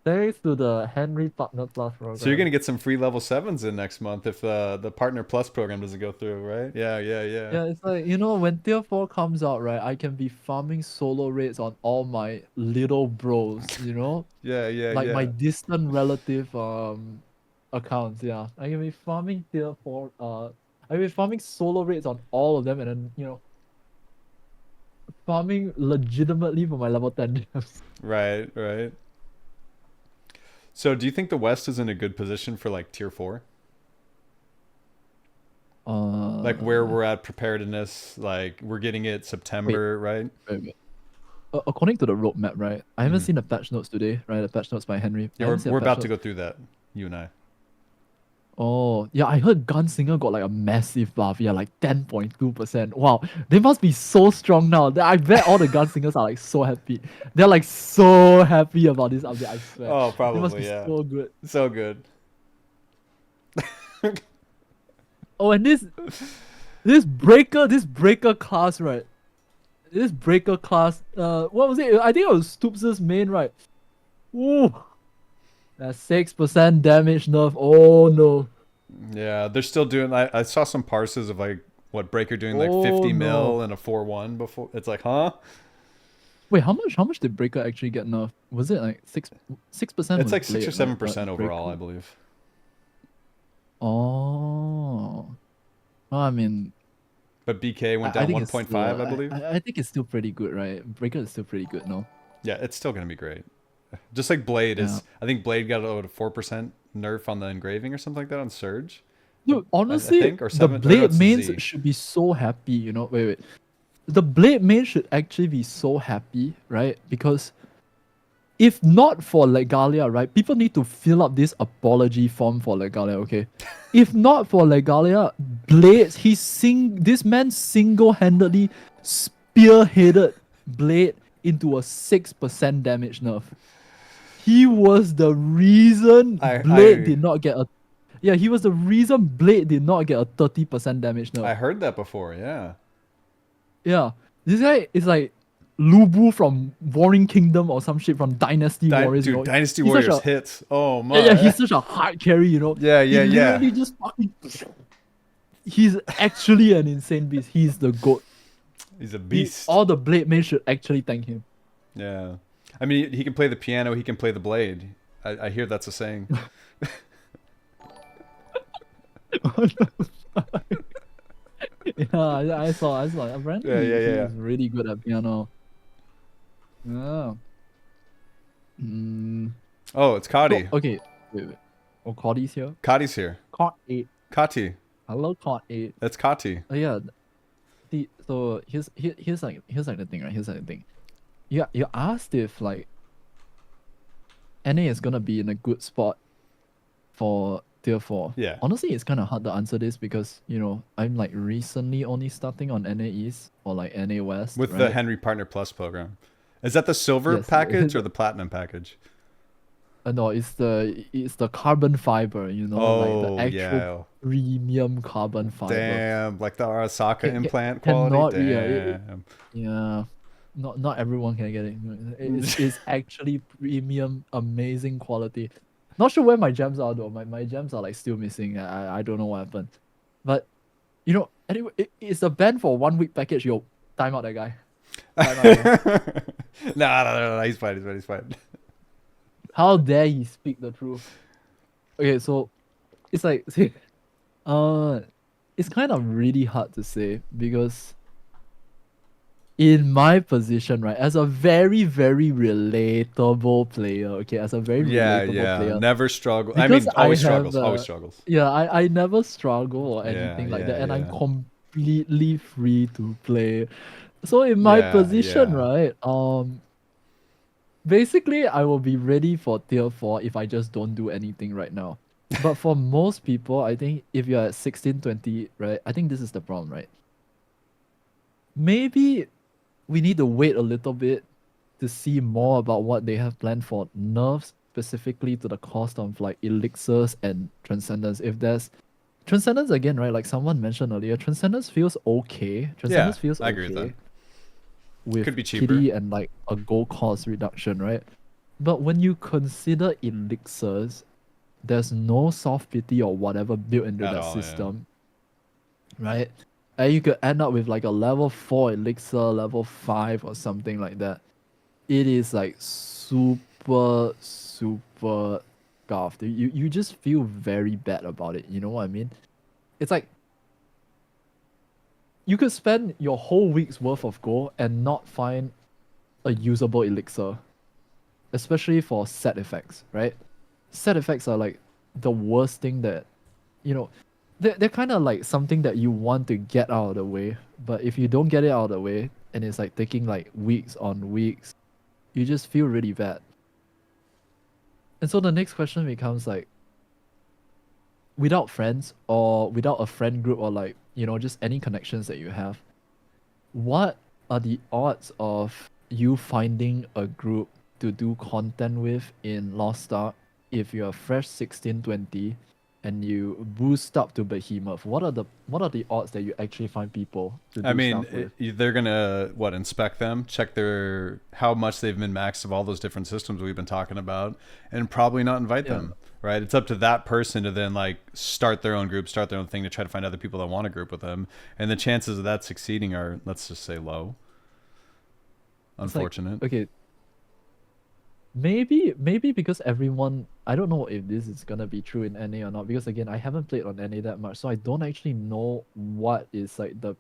Thanks to the Henry Partner Plus So you're program. gonna get some free level sevens in next month if the Partner Plus program doesn't go through, right? Yeah. Yeah, it's like, you know, when Tier 4 comes out, right, I can be farming solo raids on all my little bros, you know? Like my Yeah. distant relative accounts, yeah. I can be farming Tier 4, I can be farming solo raids on all of them and then, you know, farming legitimately for my level 10 gems. Right. So do you think the West is in a good position for like tier four? Like where Uh, we're at preparedness, like we're getting it wait, September, right? wait. According to the roadmap, right? I haven't Hmm. seen the patch notes today, right? The patch notes by Henry. I Yeah, haven't seen a we're patch about to notes. go through that, you and I. Oh, yeah, I heard Gunslinger got like a massive buff. Yeah, like 10.2%. Wow, they must be so strong now. I bet all the Gunslingers are like so happy. They're like so happy about this update, I swear. Oh, They must be probably, yeah. so good. So good. Oh, and this breaker class, right? This breaker class, what was it? I think it was Stoops' main, right? Ooh, that 6% damage nerf. Oh no. Yeah, they're still doing. I saw some parses of like what Breaker doing like Oh 50 no. mil and a 4-1 before. It's like, huh? Wait, how much did Breaker actually get nerfed? Was it like 6% It's was like 6 or Blade, right? 7% But overall, Breaker. I believe. Oh. Well, I mean, But BK went I down think it's still 1.5, I believe. I think it's still pretty good, right? Breaker is still pretty good, no? Yeah, it's still gonna be great. Just like Blade Yeah. is. I think Blade got a 4% nerf on the engraving or something like that on Surge. Dude, I honestly, think or the 7. Or no, Blade it's mains Z. should be so happy, you know? Wait. The Blade main should actually be so happy, right? Because if not for Legalia, right, people need to fill up this apology form for Legalia, okay? If not for Legalia, Blades, this man single-handedly spearheaded Blade into a 6% damage nerf. He was the reason Blade I did not get a yeah, he was the reason Blade did not get a 30% damage nerf. I heard that before. Yeah. Yeah. This guy is like Lubu from Warring Kingdom or some shit from Dynasty Warriors, you Dude, know. Dynasty He's such Warriors a hits. Oh yeah, my. he's such a hard carry, you know. Yeah, He yeah, yeah. literally just fucking he's actually an insane beast. He's the goat. He's a beast. All the blade men should actually thank him. Yeah. I mean, he can play the piano, he can play the blade. I hear that's a saying. Yeah, I saw. Apparently, Yeah, yeah, yeah. he's really good at piano. Yeah. Mm. Oh, it's So, Kati. okay. Wait. Oh, Cody's here. Kati's here. Cod 8. Kati. Hello, Cod 8. That's Kati. Oh, yeah. So here's like the thing, right? Here's like the thing. You asked if like NA is gonna be in a good spot for tier 4. Yeah. Honestly, it's kind of hard to answer this because, you know, I'm like recently only starting on NA East or like NA West. With right? the Henry Partner Plus program. Is that the silver Yes. package or the platinum package? No, it's the carbon fiber, you know, like Oh, the actual yeah. premium carbon fiber. Damn. Like the Arasaka Can- implant cannot- quality? yeah, Damn. Yeah. Not everyone can get it. It's actually premium, amazing quality. Not sure where my gems are though. My gems are like still missing. I don't know what happened. But you know, anyway, it's a ban for 1 week package. Yo, time out that guy. Time out. No. He's fine. How dare he speak the truth? Okay, so it's like it's kind of really hard to say because in my position, right, as a very, very relatable player, okay, as a very relatable player, Never struggle. I because mean, I always have, struggles. Always struggles. yeah, I never struggle or Yeah, anything like yeah, that, and I'm yeah. completely free to play. So in my Yeah, position, yeah. right, basically I will be ready for tier 4 if I just don't do anything right now. But for most people, I think if you're at 16, 20, right, I think this is the problem, right? Maybe we need to wait a little bit to see more about what they have planned for nerfs specifically to the cost of like elixirs and transcendence. If there's transcendence again, right? Like someone mentioned earlier, transcendence feels okay. Transcendence feels I agree with okay that. with Could be cheaper. kitty and like a gold cost reduction, right? But when you consider elixirs, there's no soft pity or whatever built into At that all, yeah. system, right? And you could end up with like a level 4 elixir, level 5 or something like that. It is like super, super scuffed. You just feel very bad about it. You know what I mean? It's like you could spend your whole week's worth of gold and not find a usable elixir. Especially for set effects, right? Set effects are like the worst thing that, you know, they're kind of like something that you want to get out of the way. But if you don't get it out of the way, and it's like taking like weeks on weeks, you just feel really bad. And so the next question becomes like, without friends or without a friend group or like, just any connections that you have, what are the odds of you finding a group to do content with in Lost Ark if you're fresh 1620 and you boost up to Behemoth? What are the odds that you actually find people to I do mean, stuff with? they're gonna inspect them, check their how much they've been maxed of all those different systems we've been talking about, and probably not invite Yeah. them. Right? It's up to that person to then like start their own group, start their own thing to try to find other people that want to group with them, and the chances of that succeeding are, let's just say, low. It's like, Unfortunate. okay, maybe because everyone, I don't know if this is gonna be true in NA or not, because again, I haven't played on NA that much, so I don't actually know what is like the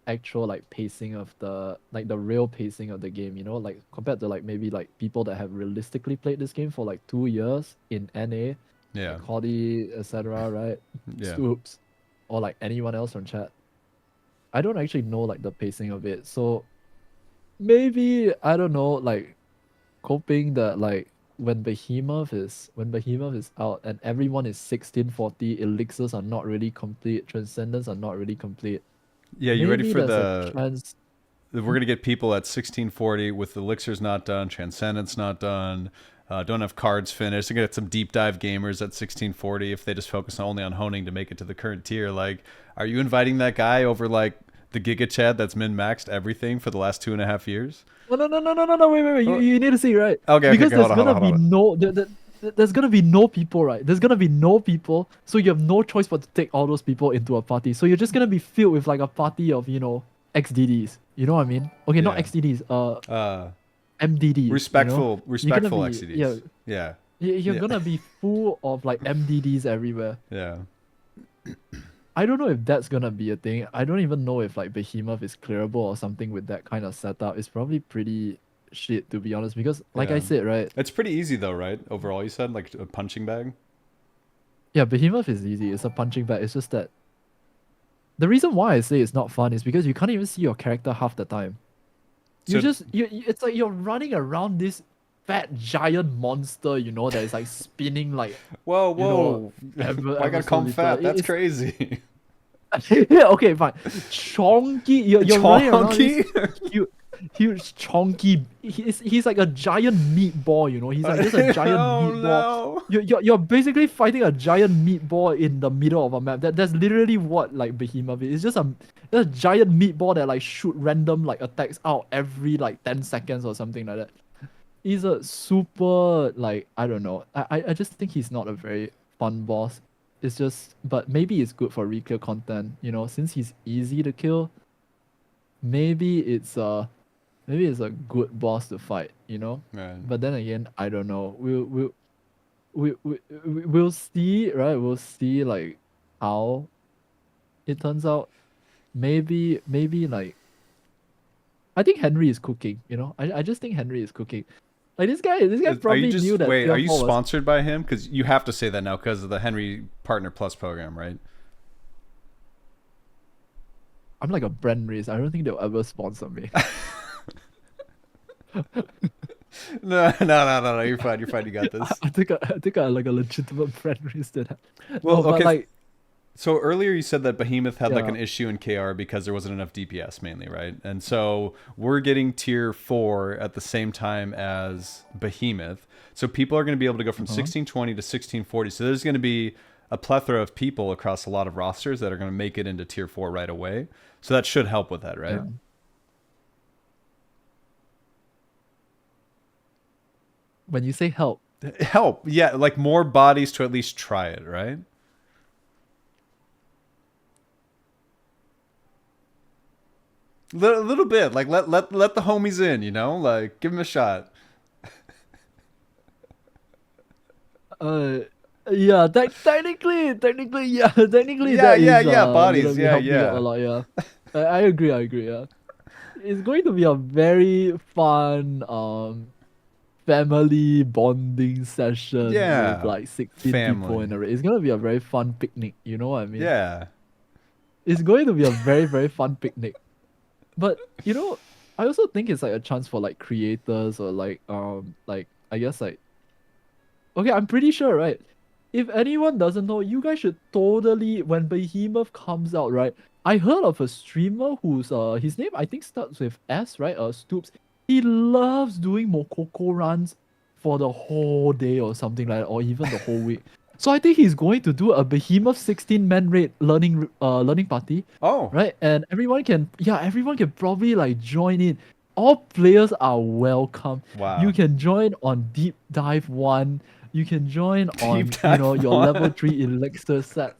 actual like pacing of the real pacing of the game, like compared to like maybe like people that have realistically played this game for like 2 years in NA, Yeah. like Cody, etc., right? Yeah. Stoops, or like anyone else from chat. I don't actually know like the pacing of it. So maybe I don't know, like hoping that like when Behemoth is out and everyone is 1640, Elixirs are not really complete, Transcendence are not really complete. Yeah. You ready Maybe for there's a the? chance. We're gonna get people at 1640 with Elixirs not done, Transcendence not done. Don't have cards finished. They're gonna get some deep dive gamers at 1640 if they just focus only on honing to make it to the current tier. Like, are you inviting that guy over like the Giga Chad that's min maxed everything for the last 2.5 years? No, no, no, no, no, no, no, wait. You, Oh, you need to see, right? okay, Because hold there's on, hold on, gonna hold be on. there's gonna be no people, right? There's gonna be no people, so you have no choice but to take all those people into a party. So you're just gonna be filled with like a party of, XDDs. You know what I mean? Okay, not Yeah. XDDs, Uh, MDDs. You're gonna respectful be, yeah, XCDs. Yeah. you're Yeah. gonna be full of like MDDs everywhere. Yeah. I don't know if that's gonna be a thing. I don't even know if like Behemoth is clearable or something with that kind of setup. It's probably pretty shit, to be honest, because like I Yeah. said, right? It's pretty easy though, right? Overall, you said like a punching bag. Yeah, Behemoth is easy. It's a punching bag. It's just that the reason why I say it's not fun is because you can't even see your character half the time. So It's like you're running around this fat giant monster, that is like spinning like, whoa, you know, whoa! ever Why ever gotta so call him little. fat? That's It's crazy. yeah, okay, fine. Chonky, you're running around this Chonky. huge chonky. He's like a giant meatball. He's like just a giant Oh meatball. no! You're basically fighting a giant meatball in the middle of a map. That's literally what like Behemoth is. It's just a giant meatball that like shoot random like attacks out every like 10 seconds or something like that. He's a super like, I don't know. I just think he's not a very fun boss. It's just, but maybe it's good for reclear content. Since he's easy to kill, maybe it's a good boss to fight. Right. But then again, I don't know. We'll see, right? We'll see like how it turns out. Maybe like, I think Henry is cooking. I just think Henry is cooking. Like this guy Are probably you just knew that wait? Are you Tier 4 was. sponsored by him? Because you have to say that now because of the Henry Partner Plus program, right? I'm like a brand race. I don't think they'll ever sponsor me. No. You're fine. You're fine. You got this. I think I like a legitimate brand race that. Well, No, but okay. like, So earlier you said that Behemoth had like yeah. an issue in KR because there wasn't enough DPS mainly, right? And so we're getting tier 4 at the same time as Behemoth. So people are going to be able to go from Uh-huh. 1620 to 1640. So there's going to be a plethora of people across a lot of rosters that are going to make it into tier 4 right away. So that should help with that, right? Yeah. When you say help, Help. Yeah, like more bodies to at least try it, right? A little bit. Like let the homies in, Like give them a shot. uh, yeah, technically, yeah, technically Yeah, that yeah, is yeah, gonna bodies. be Yeah, helping out a yeah. lot. Yeah, I agree. Yeah, it's going to be a very fun family bonding session with Yeah. like 16 people in Family. a race. It's gonna be a very fun picnic. You know what I mean? Yeah. It's going to be a very very fun picnic. But I also think it's like a chance for like creators or like I guess like, okay, I'm pretty sure, right? if anyone doesn't know, you guys should totally, when Behemoth comes out, right? I heard of a streamer who's his name I think starts with S, right? Stoops. He loves doing Mokoko runs for the whole day or something like that, or even the whole week. So I think he's going to do a Behemoth 16-man raid learning party, Oh, right? And everyone can probably like join in. All players are welcome. wow. You can join on Deep Dive 1. You can join on Deep Dive your 1. level 3 Elixir set.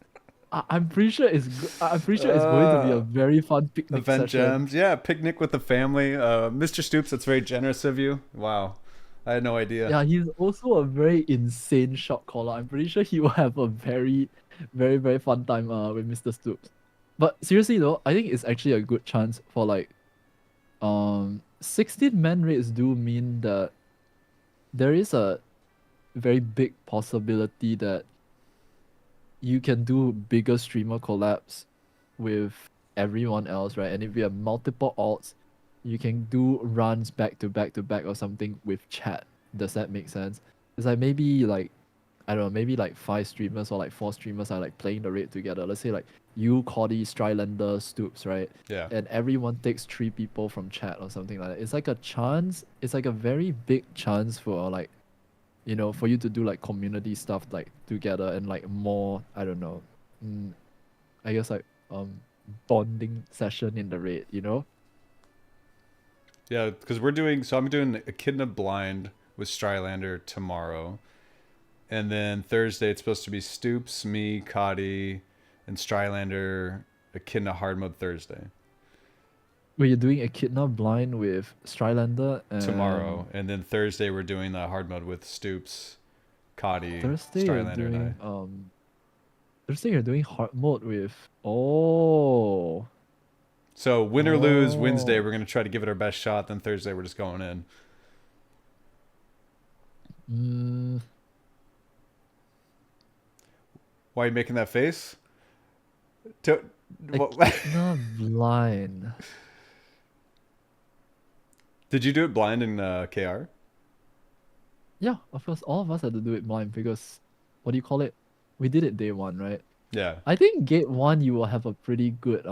I'm pretty sure I'm pretty sure it's going to be a very fun picnic Event session. gems. Yeah, picnic with the family. Mr. Stoops, that's very generous of you. Wow. I had no idea. Yeah, he's also a very insane shot caller. I'm pretty sure he will have a very, very, very fun time with Mr. Stoops. But seriously though, I think it's actually a good chance for like 16 man raids do mean that there is a very big possibility that you can do bigger streamer collabs with everyone else, right? And if you have multiple alts, you can do runs back to back to back or something with chat. Does that make sense? It's like maybe like I don't know, maybe like 5 streamers or like 4 streamers are like playing the raid together. Let's say like you, Cody, Strylander, Stoops, right? Yeah. And everyone takes 3 people from chat or something like that. It's like a chance. It's like a very big chance for like, for you to do like community stuff like together and like more, I don't know, I guess like bonding session in the raid, Yeah, because I'm doing Echidna blind with Strylander tomorrow. And then Thursday it's supposed to be Stoops, me, Cody, and Strylander, Echidna hard mode Thursday. Where you're doing Echidna blind with Strylander and Tomorrow. And then Thursday we're doing the hard mode with Stoops, Cody, Thursday you're Strylander, and I. doing Thursday you're doing hard mode with oh. So win or lose, Wednesday we're gonna try to give it our best shot. Then Thursday we're just going in. Why are you making that face? Echidna blind. Did you do it blind in KR? Yeah, of course, all of us had to do it blind because, what do you call it? We did it day 1, right? Yeah. I think gate 1 you will have a pretty good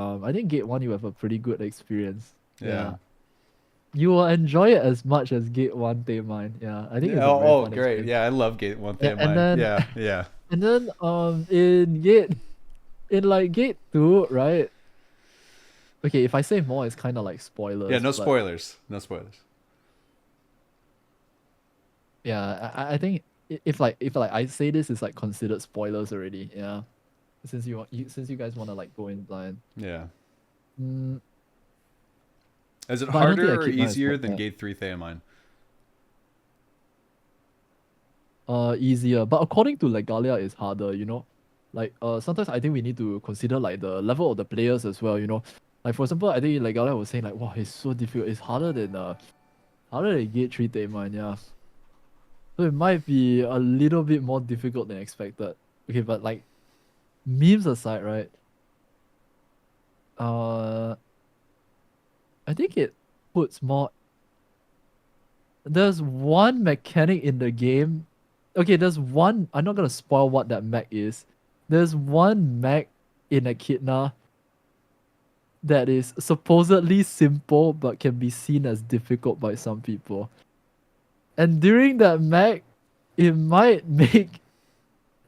experience. Yeah. You will enjoy it as much as gate 1 Thaemine. Yeah, I think it's a very fun great. experience. Yeah, I love gate 1 Thaemine. And then, yeah. And then in gate 2, right? Okay, if I say more, it's kind of like spoilers. Yeah, no but spoilers. No spoilers. Yeah, I think if I say this, it's like considered spoilers already. Yeah, since you guys want to like go in blind. Yeah. Is it But I don't think harder or Echidna is easier like than that. gate 3 Thaemine? Easier, but according to Legalia, it's harder. Like sometimes I think we need to consider like the level of the players as well. Like for example, I think Legalia was saying like, wow, it's so difficult. It's harder than gate 3 Thaemine. Yeah. So it might be a little bit more difficult than expected. Okay, but like memes aside, right? I think it puts more. There's one mechanic in the game. Okay, there's one. I'm not gonna spoil what that mech is. There's one mech in Echidna that is supposedly simple but can be seen as difficult by some people. And during that mech, it might make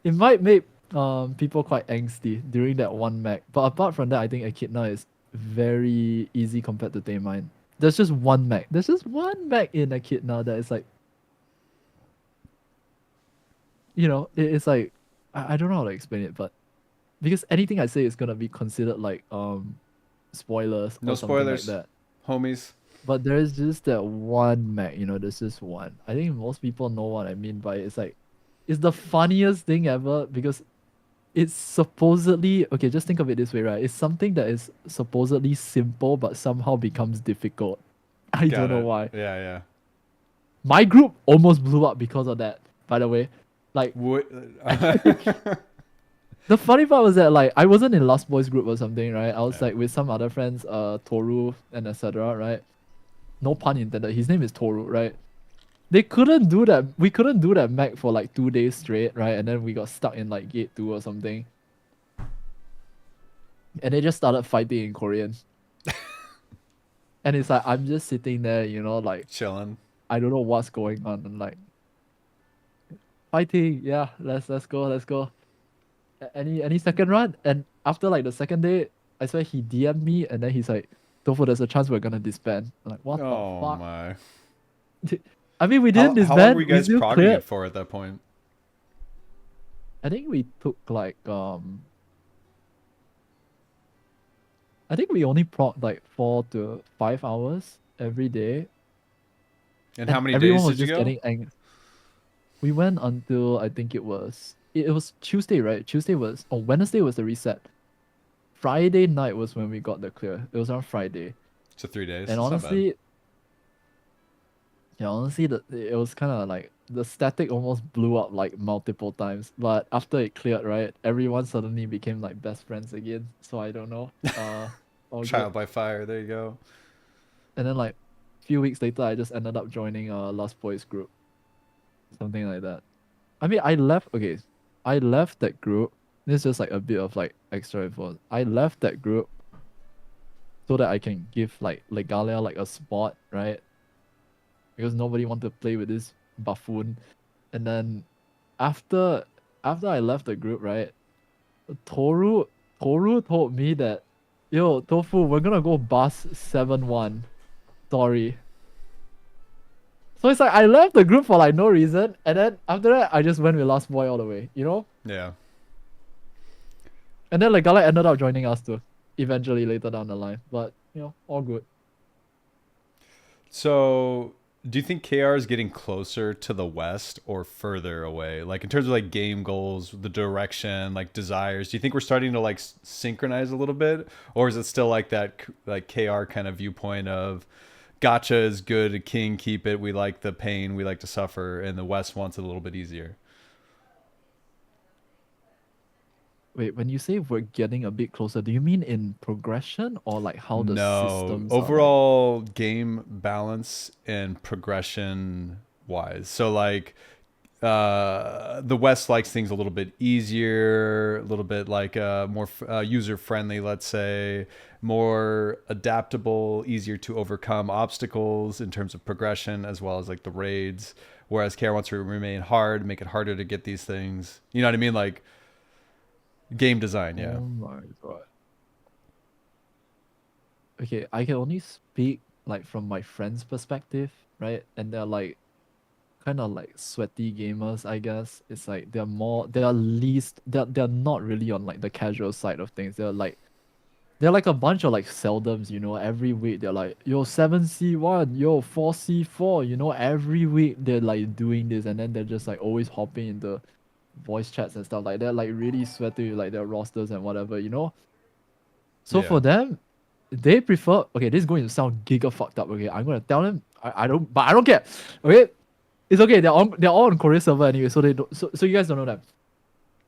people quite angsty during that one mech. But apart from that, I think Echidna is very easy compared to Thaemine. There's just one mech. There's just one mech in Echidna that is like, it's like I don't know how to explain it, but because anything I say is gonna be considered like spoilers No or something like spoilers, that. homies. But there's just that one mech, there's just one. I think most people know what I mean by it. It's like, it's the funniest thing ever because it's supposedly, okay, just think of it this way, right? It's something that is supposedly simple but somehow becomes difficult. I don't know why. Yeah. My group almost blew up because of that, by the way. Like, the funny part was that like I wasn't in Lost Boys group or something, right? I was like with some other friends, Toru and etc., right? No pun intended. His name is Toru, right? they couldn't do that. We couldn't do that mech for like 2 days straight, right? And then we got stuck in like gate 2 or something. And they just started fighting in Korean. And it's like I'm just sitting there, like Chilling. I don't know what's going on. And like fighting, yeah, let's go, let's go. Any second run? And after like the second day, I swear he DM'd me and then he's like, Tofu, there's a chance we're gonna disband. I'm like, what the Oh fuck? my. I mean, we didn't How long were disband. you We guys still progging cleared. it for at that point? I think we took like I think we only proc like 4 to 5 hours every day, And how and many everyone days was did you just go? getting angry. We went until I think it was Tuesday, right? Wednesday was the reset. Friday night was when we got the clear. It was on Friday, So 3 days. and That's not bad. honestly, it was kind of like the static almost blew up like multiple times. But after it cleared, right, everyone suddenly became like best friends again. So I don't know. All good. Trial by fire. There you go. And then like a few weeks later, I just ended up joining Lost Boys group, something like that. I mean, I left. Okay, I left that group. This is just like a bit of like extra info. I left that group so that I can give like Legalia like a spot, right? Because nobody wanted to play with this buffoon. And then after I left the group, right? Toru Toru told me that, yo, Tofu, we're gonna go bus 7-1. Sorry. So it's like I left the group for like no reason, and then after that I just went with Last Boy all the way, Yeah. And then like Gala ended up joining us too, eventually later down the line. But all good. So, do you think KR is getting closer to the West or further away? Like in terms of like game goals, the direction, like desires. Do you think we're starting to like synchronize a little bit, or is it still like that like KR kind of viewpoint of gotcha is good, king keep it. We like the pain, we like to suffer, and the West wants it a little bit easier. Wait, when you say we're getting a bit closer, do you mean in progression or like how the No, systems are like? overall game balance and progression wise. So like the West likes things a little bit easier, a little bit like more user friendly, let's say, more adaptable, easier to overcome obstacles in terms of progression as well as like the raids. Whereas KR wants to remain hard, make it harder to get these things. You know what I mean? Like game design, yeah. Oh my god. Okay, I can only speak like from my friends' perspective, right? And they're like kind of like sweaty gamers, I guess. It's like they're not really on like the casual side of things. They're like a bunch of like seldoms, every week they're like, yo, 7C1, yo, 4C4, every week they're like doing this, and then they're just like always hopping into voice chats and stuff. Like they're like really sweaty with like their rosters and whatever. So Yeah. for them, they prefer, okay, this is going to sound giga fucked up, okay? I'm gonna tell them I don't care. Okay? It's okay, they're all on Korea server anyway, so they don't so you guys don't know them.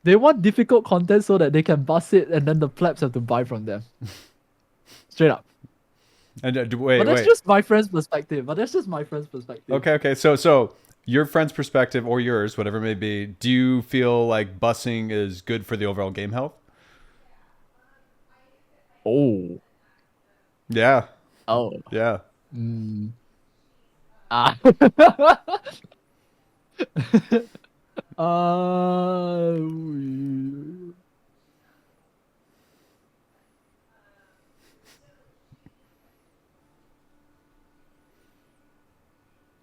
They want difficult content so that they can bust it and then the plebs have to buy from them. Straight up. And But wait, that's wait. just my friend's perspective. But that's just my friend's perspective. Okay. So your friend's perspective or yours, whatever it may be, do you feel like busing is good for the overall game health? Oh. Yeah. Oh. Yeah. Mm. Ah. uh,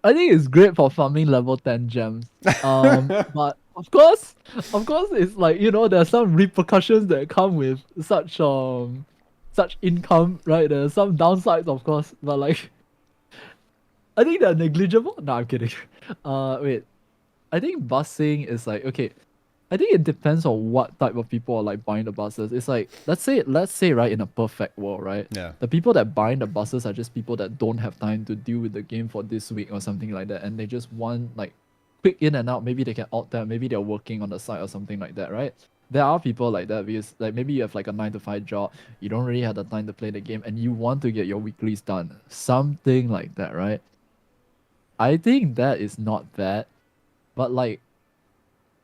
I think it's great for farming level 10 gems. But of course, it's like there's some repercussions that come with such income, right? There's some downsides, of course, but like I think they're negligible. No, I'm kidding. Wait, I think busing is like okay. I think it depends on what type of people are like buying the buses. It's like let's say right in a perfect world, right? Yeah. The people that buying the buses are just people that don't have time to deal with the game for this week or something like that, and they just want like quick in and out. Maybe they can alt tab, maybe they're working on the side or something like that, right? There are people like that because like maybe you have like a 9 to 5 job, you don't really have the time to play the game, and you want to get your weeklies done, something like that, right? I think that is not bad, but like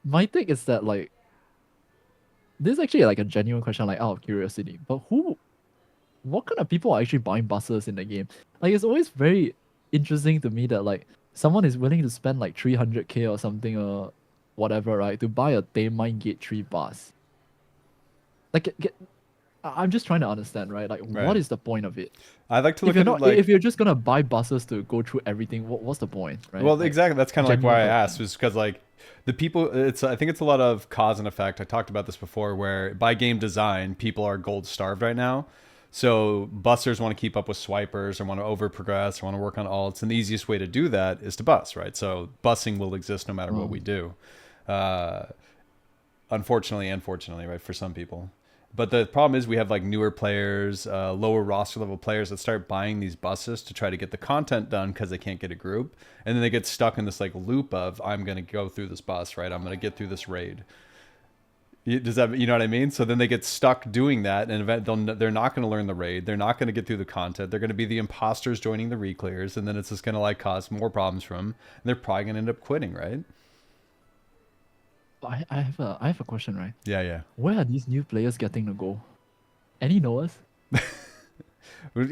my take is that like this is actually like a genuine question, like out of curiosity. But what kind of people are actually buying buses in the game? Like it's always very interesting to me that like someone is willing to spend like 300k or something or whatever, right, to buy a Thaemine Gate 3 bus. Like I'm just trying to understand, right? Like what Right. is the point of it? I like to If look you're at it not like, if you're just gonna buy buses to go through everything, what's the point, right? well, Like exactly. That's kind of like genuine why I asked, question. was because like the people. I think it's a lot of cause and effect. I talked about this before, where by game design, people are gold starved right now. So busters want to keep up with swipers or want to over progress or want to work on alts, and the easiest way to do that is to bus, right? So busing will exist no matter what we do. Uh, Unfortunately and fortunately, right, for some people. But the problem is we have like newer players, lower roster level players that start buying these buses to try to get the content done because they can't get a group, and then they get stuck in this like loop of I'm gonna go through this bus, right? I'm gonna get through this raid. Does that, you know what I mean? So then they get stuck doing that, and they're not going to learn the raid. They're not going to get through the content. They're going to be the imposters joining the reclears, and then it's just going to like cause more problems for them. And they're probably going to end up quitting, right? I have a question, right? Yeah, yeah. Where are these new players getting to go? Any knowers?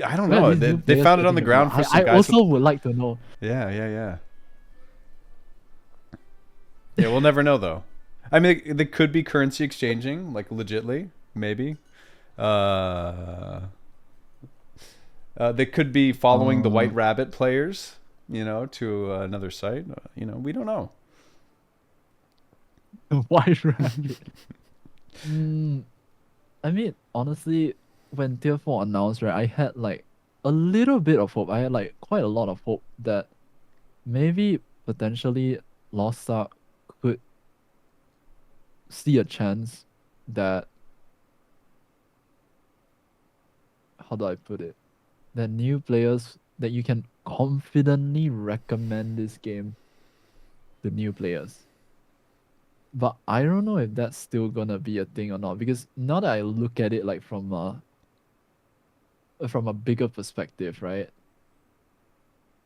I don't Where are know. these They, new they players found it on getting the to go? ground for some I guys with. also would like to know. Yeah, yeah, yeah. Yeah, we'll never know though. I mean, they could be currency exchanging, like legitly, maybe. Uh, they could be following the Uh, White Rabbit players, to another site. We don't know. White Rabbit. Mm, I mean, honestly, when Tier 4 announced, right, I had like a little bit of hope. I had like quite a lot of hope that maybe potentially Lost Ark could see a chance that, how do I put it? That new players, that you can confidently recommend this game to new players. But I don't know if that's still gonna be a thing or not, because now that I look at it like from a bigger perspective, right?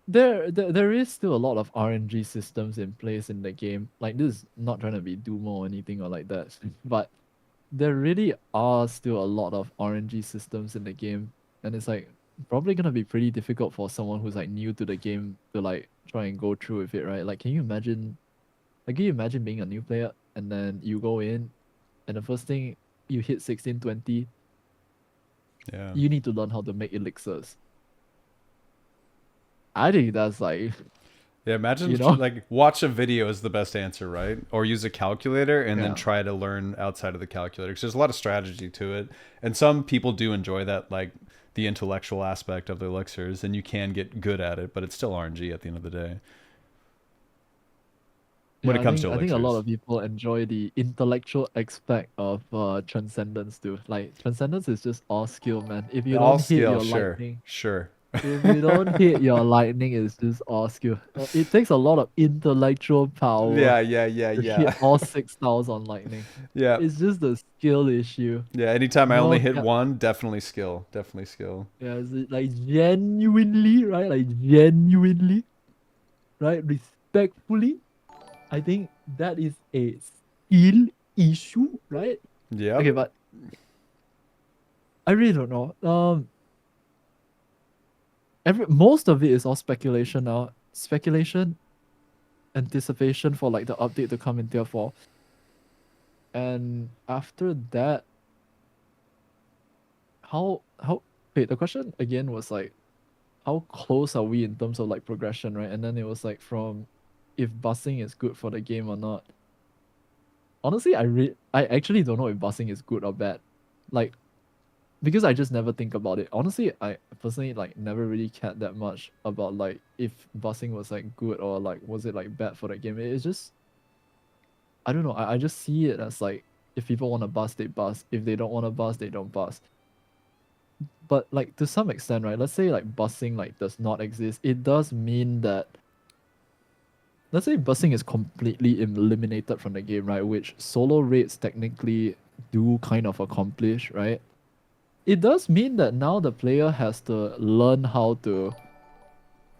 There is still a lot of RNG systems in place in the game. Like this is not trying to be Doom or anything or like that, but there really are still a lot of RNG systems in the game, and it's like probably gonna be pretty difficult for someone who's like new to the game to like try and go through with it, right? Like, can you imagine? Like, can you imagine being a new player and then you go in, and the first thing you hit 1620, Yeah. you need to learn how to make elixirs. I think that's like, Yeah, imagine you know, like watch a video is the best answer, right? Or use a calculator and then yeah. try to learn outside of the calculator. Because there's a lot of strategy to it, and some people do enjoy that, like the intellectual aspect of the elixirs, and you can get good at it, but it's still RNG at the end of the day when Yeah, it comes to I think a lot elixirs. of people enjoy the intellectual aspect of Transcendence too. Like Transcendence is just all skill, man. If you All don't hit skill, your sure, lightning, sure. if you don't hit your lightning, it's just all skill. It takes a lot of intellectual power Yeah, yeah, yeah, to hit yeah, all 6 tiles on lightning. yeah, It's just the skill issue. yeah. Anytime I only No hit cap. one, definitely skill, definitely skill. Yeah, like genuinely, right? Like genuinely, right? Respectfully, I think that is a skill issue, right? Okay, Yep. but I really don't know. Most of it is all speculation now. Speculation, anticipation for like the update to come in Tier 4. And after that, how wait, the question again was like how close are we in terms of like progression, right? And then it was like from if busing is good for the game or not. Honestly, I actually don't know if busing is good or bad. Like because I just never think about it. Honestly, I personally like never really cared that much about like if busing was like good or like was it like bad for the game. It's just I don't know. I just see it as like if people want to bust, they bust. If they don't want to bust, they don't bust. But like to some extent, right? Let's say like busing like does not exist. It does mean that let's say busing is completely eliminated from the game, right? Which solo raids technically do kind of accomplish, right? It does mean that now the player has to learn how to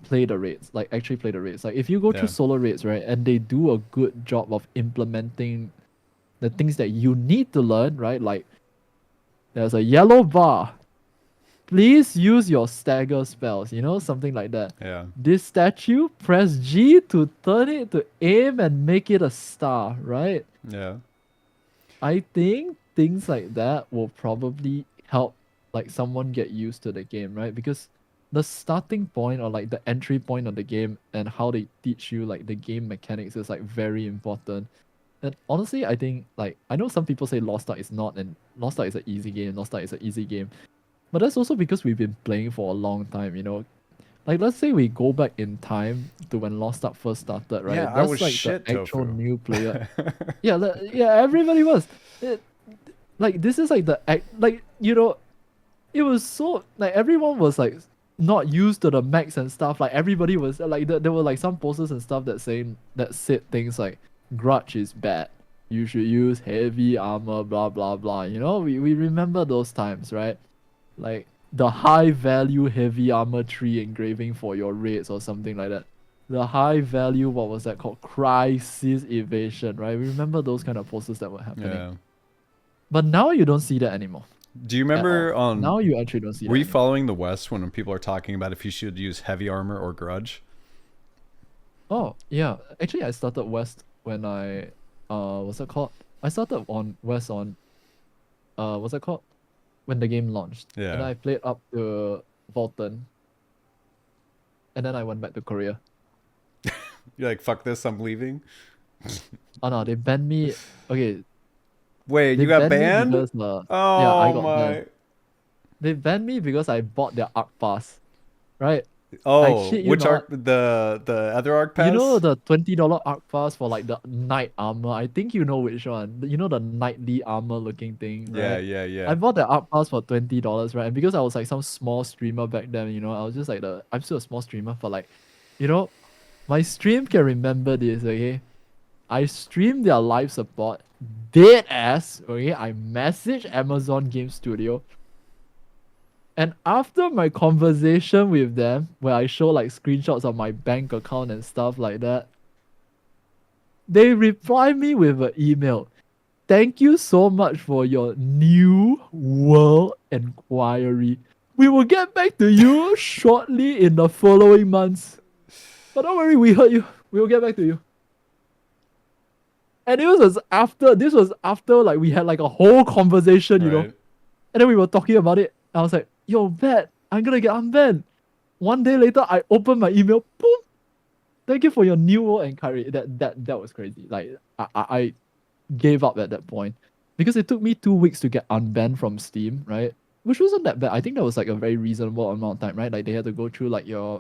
play the raids, like actually play the raids. Like if you go through Yeah. solo raids, right, and they do a good job of implementing the things that you need to learn, right? Like there's a yellow bar. Please use your stagger spells, something like that. Yeah. This statue, press G to turn it to aim and make it a star, right? Yeah. I think things like that will probably help like someone get used to the game, right? Because the starting point or like the entry point of the game and how they teach you like the game mechanics is like very important. And honestly, I think like I know some people say Lost Ark is not, and Lost Ark is an easy game. Lost Ark is an easy game, but that's also because we've been playing for a long time. Like let's say we go back in time to when Lost Ark first started, Yeah, right? I That's was like the shit actual Tofu. new player. Yeah, yeah, everybody was. It, like this is like the act, like it was so like everyone was like not used to the max and stuff. Like everybody was like there were like some posters and stuff that said things like grudge is bad. You should use heavy armor, blah blah blah. We remember those times, right? Like the high value heavy armor tree engraving for your raids or something like that. The high value, what was that called? Crisis evasion, right? We remember those kind of posters that were happening. Yeah. But now you don't see that anymore Do you at all. remember Now you actually don't see were that you anymore. following the West when people are talking about if you should use heavy armor or grudge? Oh, yeah. Actually, I started West when what's it called? I started on West on, what's it called? When the game launched. And Yeah. I played up to Volton. And then I went back to Korea. You're like, fuck this, I'm leaving. Oh no, they banned me. Okay, Wait, they you got banned me banned? because, yeah, I Oh got banned. my. They banned me because I bought their Arc Pass. Right? I Oh, shit you which not. arc? The other arc You know pass? the $20 Arc Pass for like the night armor? I think you know which one. You know the nightly armor looking thing, Yeah, right? yeah, I yeah. bought the Arc Pass for $20, right? And because I was like some small streamer back then, I was just like I'm still a small streamer, but like, you know, my stream can remember this, okay? I streamed their live support, dead ass, okay? I messaged Amazon Game Studio. And after my conversation with them, where I show like screenshots of my bank account and stuff like that, they reply me with an email. Thank you so much for your new world inquiry. We will get back to you shortly in the following months. But don't worry, we heard you. We will get back to you. And this was after like we had like a whole conversation. Right. And then we were talking about it. I was like, yo, bet, I'm gonna get unbanned. One day later, I opened my email. Boom. Thank you for your new world inquiry. That was crazy. Like I gave up at that point because it took me 2 weeks to get unbanned from Steam, right? Which wasn't that bad. I think that was like a very reasonable amount of time, right? Like they had to go through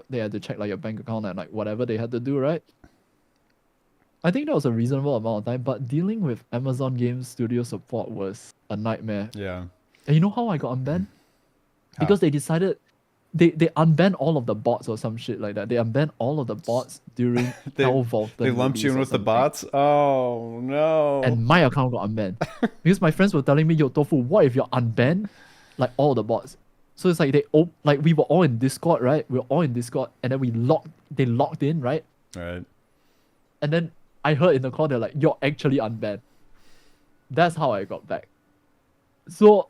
they had to check like your bank account and like whatever they had to do, right? I think that was a reasonable amount of time, but dealing with Amazon Game Studio support was a nightmare. Yeah. And you know how I got unbanned? How? Because they decided they unbanned all of the bots or some shit like that. They unbanned all of the bots during Hell Vaulton They lumped you release in or with the something. bots? Oh no. And my account got unbanned. Because my friends were telling me, yo, Tofu, what if you're unbanned? Like all the bots. So it's like like we were all in Discord, right? We were all in Discord, and then they logged in, right? Right. And then I heard in the call they're like, you're actually unbanned. That's how I got back. So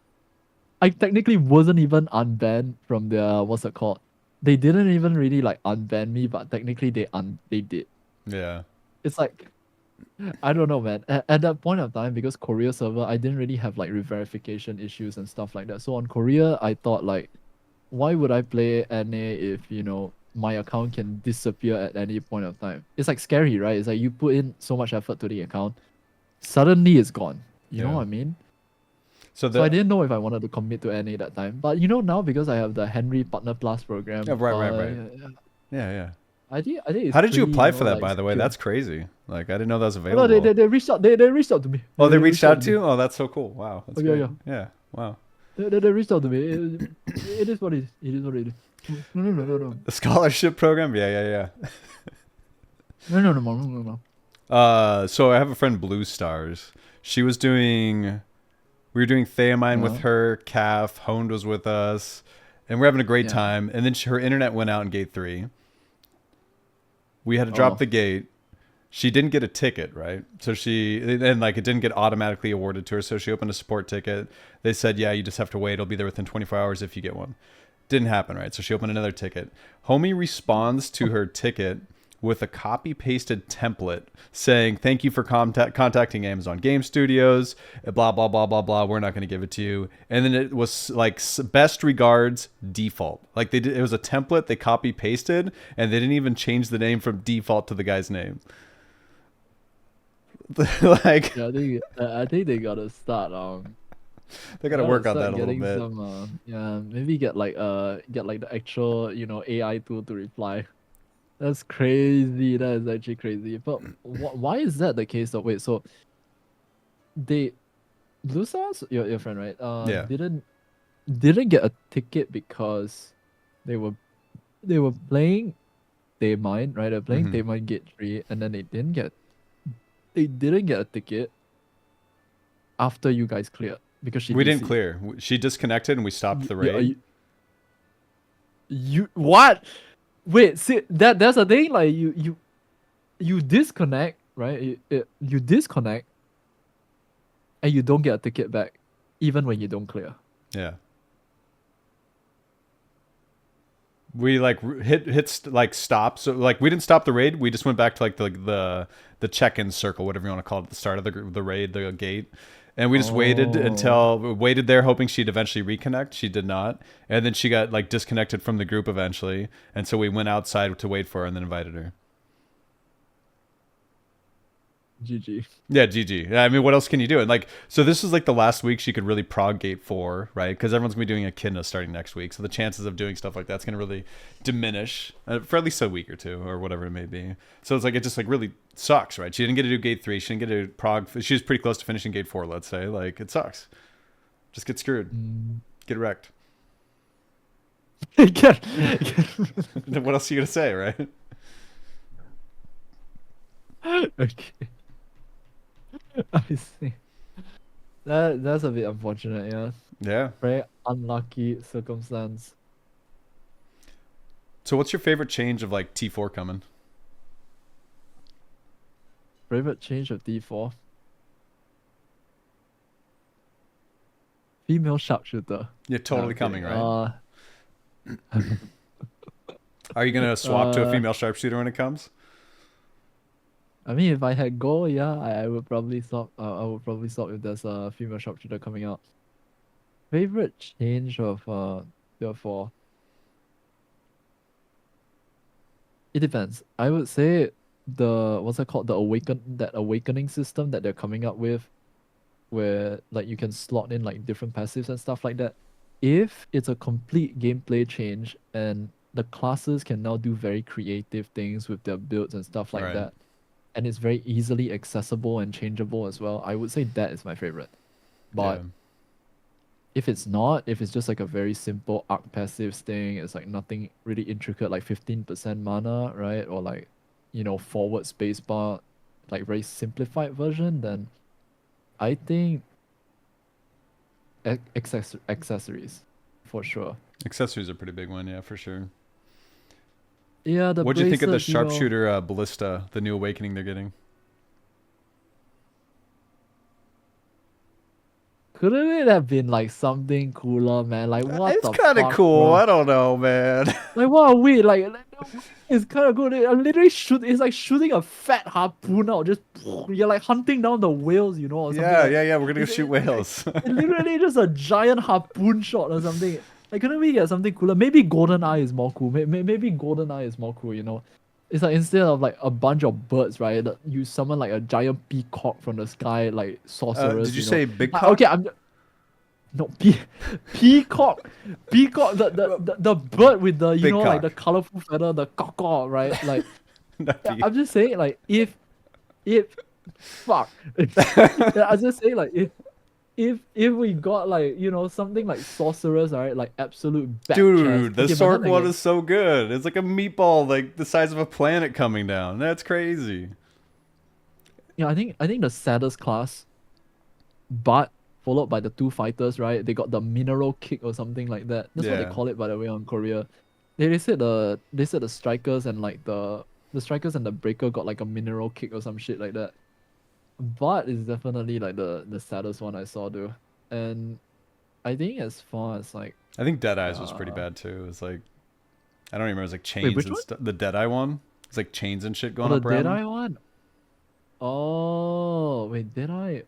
I technically wasn't even unbanned from their what's it called? They didn't even really like unban me, but technically they did. Yeah. It's like I don't know, man. At that point of time, because Korea server, I didn't really have like re-verification issues and stuff like that. So on Korea, I thought like, why would I play NA if my account can disappear at any point of time? It's like scary, right? It's like you put in so much effort to the account, suddenly it's gone. You know Yeah. what I mean? So So I didn't know if I wanted to commit to NA that time. But now because I have the Henry Partner Plus program, Yeah, right. yeah, Yeah, yeah. I think it's How did you pretty, apply for that, like, by the way? secure. That's crazy. Like, I didn't know that was Oh, no, available. they reached out. They reached out to me. Oh, they reached out to me. you? Oh, that's so cool. Wow. That's Oh, yeah, great. yeah. Yeah. Wow. They reached out to me. It is what it is. It is what it is. No. The scholarship program? Yeah. No. So I have a friend, Blue Stars. She was doing... We were doing Thaemine with her. Calf. Honed was with us. And we're having a great Yeah. time. And then her internet went out in Gate 3. We had to drop the gate. She didn't get a ticket, right? So it didn't get automatically awarded to her. So she opened a support ticket. They said, yeah, you just have to wait. It'll be there within 24 hours if you get one. Didn't happen, right? So she opened another ticket. Homie responds to her ticket with a copy pasted template saying, thank you for contacting Amazon Game Studios, blah, blah, blah, blah, blah. We're not going to give it to you. And then it was like best regards default. Like it was a template they copy pasted and they didn't even change the name from default to the guy's name. Like, Yeah, I think they gotta start they got to work on that a little bit. Maybe get like the actual AI tool to reply. That's crazy. That is actually crazy. But why is that the case though? Wait, so they Lusa's your friend, right? Yeah. Didn't get a ticket because they were playing Thaemine, right? They're playing Thaemine Gate 3, and then they didn't get a ticket after you guys cleared because we didn't clear. She disconnected and we stopped the raid. You what? Wait, see that's the thing. Like you disconnect, right? You disconnect, and you don't get a ticket back, even when you don't clear. Yeah. We like hit like stop. So like we didn't stop the raid. We just went back to like the check-in circle, whatever you want to call it, at the start of the raid, the gate. And we just waited there hoping she'd eventually reconnect. She did not. And then she got like disconnected from the group eventually. And so we went outside to wait for her and then invited her. GG. Yeah, GG. I mean, what else can you do? And like, so this is like the last week she could really prog gate 4, right? Because everyone's gonna be doing Echidna starting next week, so the chances of doing stuff like that's gonna really diminish for at least a week or two or whatever it may be. So it's like it just like really sucks, right? She didn't get to do gate 3. She didn't get to prog. She was pretty close to finishing gate 4. Let's say, like, it sucks. Just get screwed. Get wrecked. What else are you gonna say, right? Okay. I see. That's a bit unfortunate, yeah. Yeah. Very unlucky circumstance. So what's your favorite change of like T4 coming? Favorite change of D4? Female sharpshooter. You're totally coming, right? Are you gonna swap to a female sharpshooter when it comes? I mean, if I had gold, yeah, I would probably stop. I would probably stop if there's a female sharpshooter coming out. Favorite change of Tier 4? It depends. I would say what's it called? That awakening system that they're coming up with, where like you can slot in like different passives and stuff like that. If it's a complete gameplay change and the classes can now do very creative things with their builds and stuff like that, and it's very easily accessible and changeable as well, I would say that is my favorite. But if it's not, if it's just like a very simple arc passives thing, it's like nothing really intricate, like 15% mana, right? Or like, forward spacebar, like very simplified version, then I think accessories, for sure. Accessories are a pretty big one, yeah, for sure. Yeah, what do you think of the sharpshooter ballista, the new awakening they're getting? Couldn't it have been like something cooler, man? Like what? It's kind of cool. Bro? I don't know, man. Like what are we like? It's kind of good. I literally it's like shooting a fat harpoon out. Just you're like hunting down the whales, Or something yeah. We're gonna go shoot whales. It's literally just a giant harpoon shot or something. Like, couldn't we get something cooler? Maybe Golden Eye is more cool. Maybe Golden Eye is more cool, It's like instead of like a bunch of birds, right? You summon like a giant peacock from the sky, like sorcerers. Did you say big cock? Okay, no, peacock. Peacock, the bird with the, big like the colorful feather, the caw, right? Like, I'm just saying, like, if fuck. I'm just saying, like, if we got like something like sorcerers, right, like absolute dude, the Sork one is so good. It's like a meatball, like the size of a planet coming down. That's crazy. Yeah, I think the saddest class, but followed by the 2 fighters, right? They got the mineral kick or something like that. That's what they call it, by the way, on Korea. They said the strikers and like the The strikers and the breaker got like a mineral kick or some shit like that. But it's definitely like the saddest one I saw though. And I think as far as like I think Deadeye's was pretty uh bad too. It was like I don't even remember. It was like wait, chains which and one? stuff. The Deadeye one. It's like chains and shit Oh, going the up around them. Deadeye one? Oh wait, Deadeye.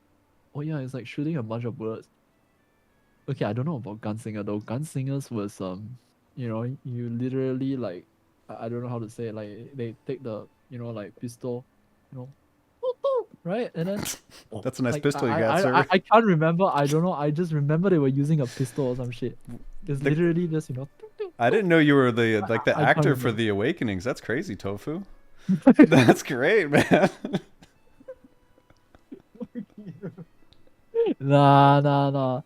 Oh yeah, it's like shooting a bunch of bullets. Okay, I don't know about Gunslinger though. Gunslingers was you literally like I don't know how to say it, like they take the like pistol, you know, right? And then That's a nice like pistol you got, sir. I can't remember. I don't know. I just remember they were using a pistol or some shit. It's The, literally just I didn't know you were the like the I can't actor for remember. the Awakenings. That's crazy, Tofu. That's great, man. Nah.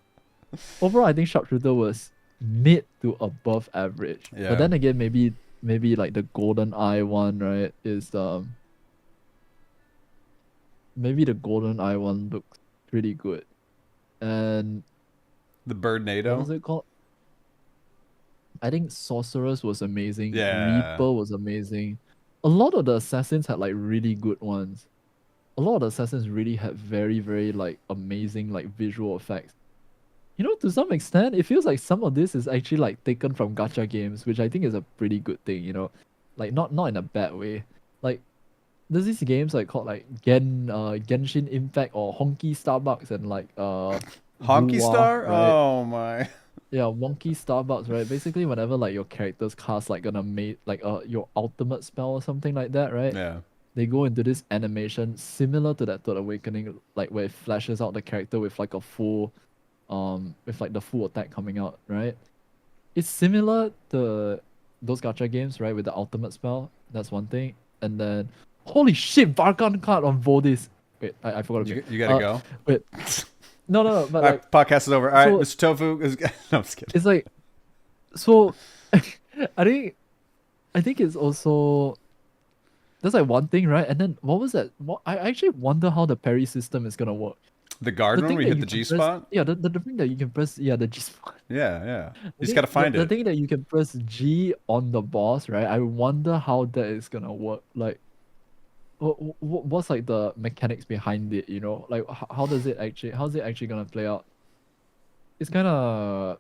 Overall, I think sharpshooter was mid to above average. But Yeah. then again, maybe like the golden eye one, right? Is maybe the golden eye one looks pretty good. And The Bird what NATO. was it called? I think sorceress was amazing. Yeah. Reaper was amazing. A lot of the assassins had like really good ones. A lot of the assassins really had very, very like amazing like visual effects. To some extent, it feels like some of this is actually like taken from gacha games, which I think is a pretty good thing. Like not in a bad way. Like there's these games like called like Genshin Impact or Honky Starbucks and like Honky Wuwa, Star? right? Oh my. Yeah, Wonky Starbucks, right? Basically, whenever like your characters cast like an amazing like your ultimate spell or something like that, right? Yeah. They go into this animation similar to that Third Awakening, like where it flashes out the character with like a full with like the full attack coming out, right? It's similar to those gacha games, right? With the ultimate spell. That's one thing. And then holy shit, Vargan card on Vodis. Wait, I forgot to pick. You gotta go. Wait. No, but All like right, podcast is over. All right, so Mr. Tofu is. No, I'm just kidding. it's like so I think it's also that's like one thing, right? And then what was that? I actually wonder how the parry system is gonna work. The guard The one thing where you that hit you the can G press, spot. yeah, the thing that you can press, yeah, the G spot. Yeah, yeah. You I just think gotta find the it. thing that you can press G on the boss, right? I wonder how that is gonna work. Like, what's like the mechanics behind it? Like how does it actually? How's it actually gonna play out? It's kind of.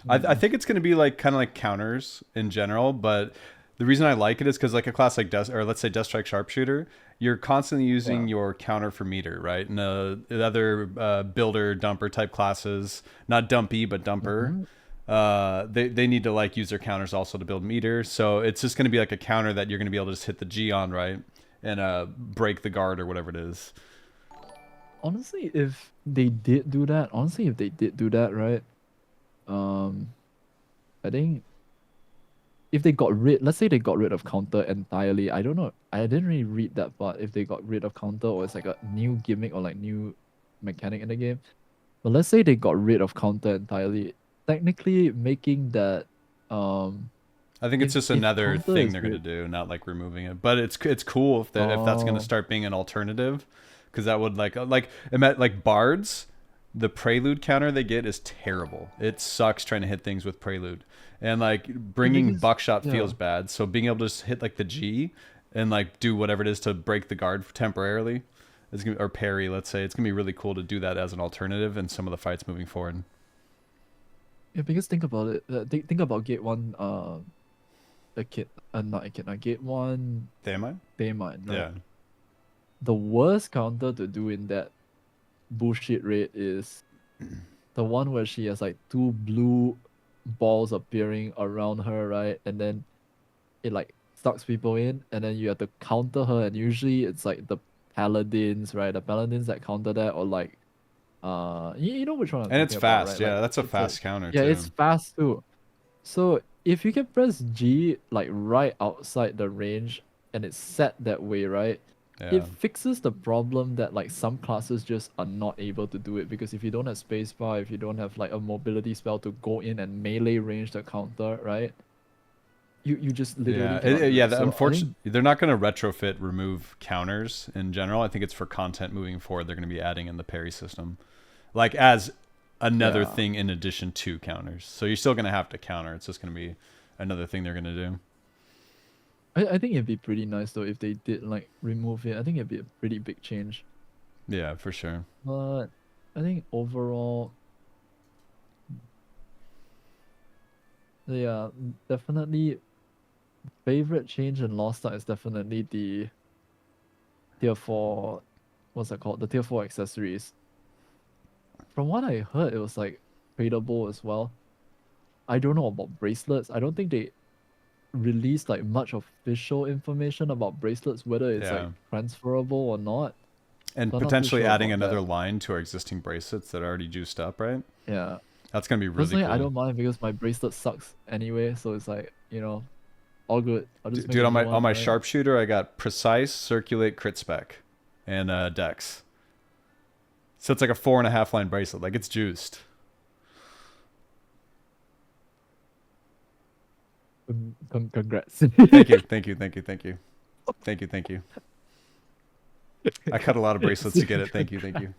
I think it's gonna be like kind of like counters in general, but the reason I like it is because like a class like or let's say Death Strike Sharpshooter, you're constantly Yeah. using your counter for meter, right? And the other builder dumper type classes, not dumpy but dumper, Mm-hmm. they need to like use their counters also to build meter. So it's just gonna be like a counter that you're gonna be able to just hit the G on, right, and break the guard or whatever it is. Honestly, if they did do that, right? Um, I think if they got rid, let's say they got rid of counter entirely. I don't know. I didn't really read that part. If they got rid of counter, or it's like a new gimmick or like new mechanic in the game. But let's say they got rid of counter entirely. Technically, making that I think it's just if another counter thing is they're gonna good. do, not like removing it. But it's cool if that's gonna Oh, start being an alternative, because that would like bards. The prelude counter they get is terrible. It sucks trying to hit things with prelude, and like bringing because buckshot yeah. feels bad. So being able to just hit like the G and like do whatever it is to break the guard temporarily, or parry. Let's say it's gonna be really cool to do that as an alternative in some of the fights moving forward. Yeah, because think about it. Think about Gate One. Not a kid. Gate One. Thaemine? Thaemine, right? Yeah. The worst counter to do in that bullshit raid is the one where she has like two blue balls appearing around her, right? And then it like sucks people in, and then you have to counter her, and usually it's like the paladins, right? The paladins that counter that, or like you know which one I'm And it's talking about, fast. right? Yeah, Like that's a it's like fast counter yeah, too. it's fast too. So if you can press G like right outside the range and it's set that way, right? It Yeah. fixes the problem that like some classes just are not able to do it, because if you don't have spacebar, if you don't have like a mobility spell to go in and melee range the counter, right? You just literally Yeah, cannot do yeah. it. So I think Unfortunately, they're not going to retrofit remove counters in general. I think it's for content moving forward. They're going to be adding in the parry system, like as another yeah. thing in addition to counters. So you're still going to have to counter. It's just going to be another thing they're going to do. I think it'd be pretty nice though if they did like remove it. I think it'd be a pretty big change. Yeah, for sure. But I think overall, yeah, definitely favorite change in Lost Ark is definitely the tier 4, what's that called? The tier 4 accessories. From what I heard, it was like tradable as well. I don't know about bracelets. I don't think they released like much official information about bracelets, whether it's like Yeah. transferable or not. And So I'm not too potentially sure adding about another that. line to our existing bracelets that are already juiced up, right? Yeah. That's gonna be really Personally, I cool. don't mind because my bracelet sucks anyway, so it's like, all good. I'll just make Dude, a on new my one, right? sharpshooter, I got precise, circulate, crit spec, and dex. So it's like a 4.5 line bracelet. Like it's juiced. Congrats. Thank you, thank you, thank you, thank you, thank you, thank you. I cut a lot of bracelets to get it. Thank you, thank you.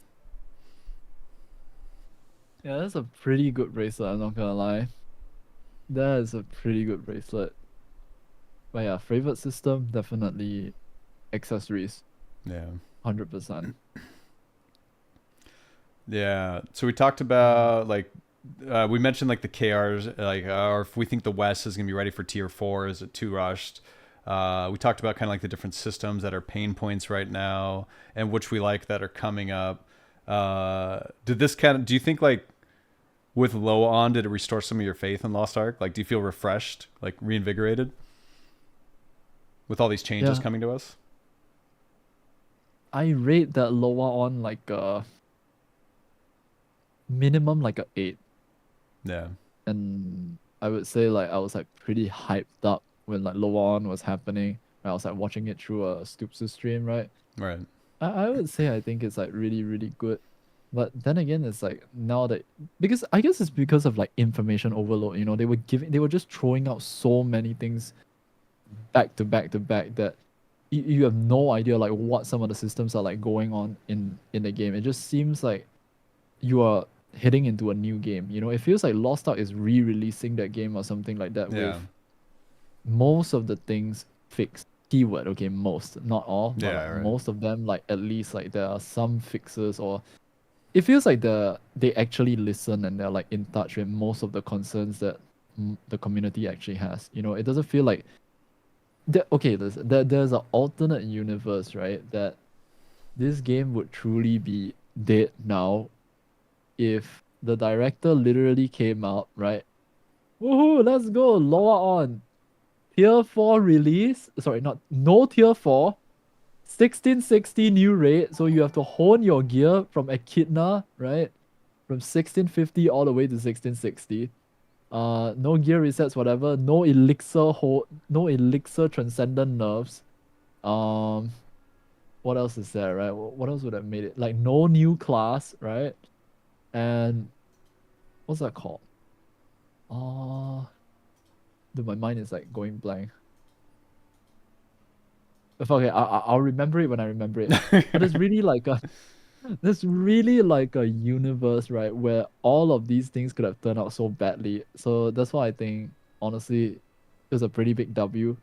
Yeah, that's a pretty good bracelet, I'm not gonna lie. That is a pretty good bracelet. But yeah, favorite system, definitely accessories, Yeah. 100%. Yeah. So we talked about like we mentioned like the KRs, like or if we think the West is gonna be ready for tier 4, is it too rushed? We talked about kind of like the different systems that are pain points right now and which we like that are coming up. Do you think like with low on, did it restore some of your faith in Lost Ark? Like, do you feel refreshed, like reinvigorated with all these changes Yeah, coming to us? I rate that lower on like a minimum like a 8. Yeah. And I would say like I was like pretty hyped up when like lower on was happening. I was like watching it through a Stoops stream, right? Right. I would say I think it's like really, really good. But then again, it's like now that because I guess it's because of like information overload, they were just throwing out so many things back to back to back that you have no idea like what some of the systems are like going on in the game. It just seems like you are heading into a new game. It feels like Lost Ark is re-releasing that game or something like that with Yeah. most of the things fixed. Keyword, okay, most, not all, but Yeah. like Right. most of them, like at least like there are some fixes, or it feels like they actually listen and they're like in touch with most of the concerns that the community actually has. It doesn't feel like okay, there's an alternate universe, right? That this game would truly be dead now if the director literally came out, right? Woohoo, let's go, lower on. Tier 4 release. Sorry, not no tier 4. 1660 new rate. So you have to hone your gear from Echidna, right? From 1650 all the way to 1660. No gear resets, whatever. No elixir transcendent nerfs. Um, what else is there, right? What else would have made it? Like no new class, right? And what's that called? Uh, dude, my mind is like going blank. Okay, I'll remember it when I remember it. But it's really like a there's really like a universe, right, where all of these things could have turned out so badly. So that's why I think honestly it was a pretty big W.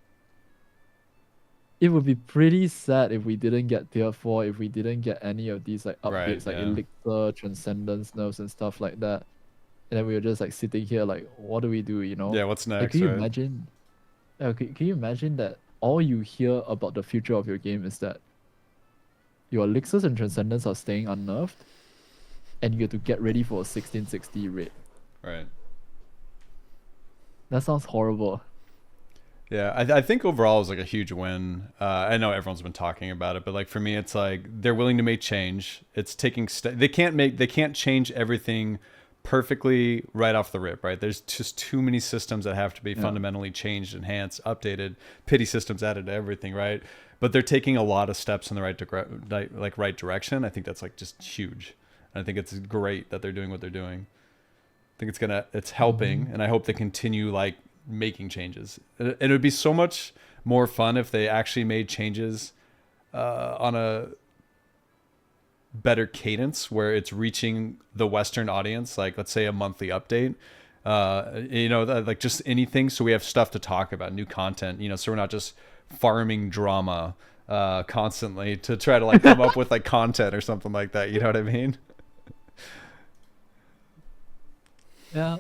It would be pretty sad if we didn't get tier 4, if we didn't get any of these like Right. updates like Yeah. Elixir, Transcendence nerfs and stuff like that. And then we were just like sitting here like, what do we do, Yeah. What's Like next? can you Right. imagine can you imagine that all you hear about the future of your game is that your elixirs and transcendence are staying unnerved, and you have to get ready for a 1660 raid. Right. That sounds horrible. Yeah, I think overall it was like a huge win. I know everyone's been talking about it, but like for me, it's like they're willing to make change. It's taking they can't change everything perfectly right off the rip, right? There's just too many systems that have to be Yeah. fundamentally changed, enhanced, updated, pity systems added to everything, right? But they're taking a lot of steps in the right direction. I think that's like just huge. And I think it's great that they're doing what they're doing. I think it's helping, Hmm. and I hope they continue like making changes. And it would be so much more fun if they actually made changes on a better cadence where it's reaching the Western audience, like let's say a monthly update. Like just anything, so we have stuff to talk about, new content. So we're not just farming drama constantly to try to like come up with like content or something like that. You know what I mean? Yeah.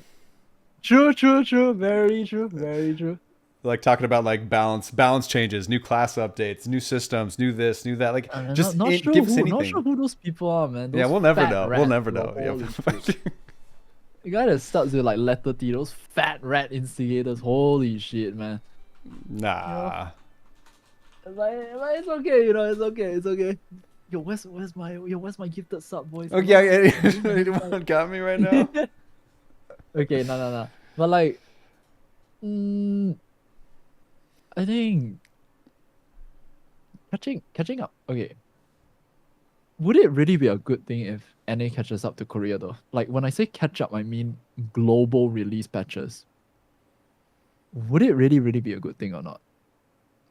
True, true, true. Very true, very true. Like talking about like balance changes, new class updates, new systems, new this, new that. Like just give us Not sure anything. who those people are, man. Yeah, Those we'll never fat know. We'll rats, never bro. know. Holy Yeah. shit. The guy that starts with like letter T, those fat rat instigators. Holy shit, man. You know, Nah. but it's okay. You know, it's okay. It's okay. Where's my gifted sub, boys? Oh Come yeah, on. yeah. Anyone got me right now? Okay, no. But like, mm, I think catching up. Okay, would it really be a good thing if NA catches up to Korea though? Like when I say catch up, I mean global release patches. Would it really be a good thing or not?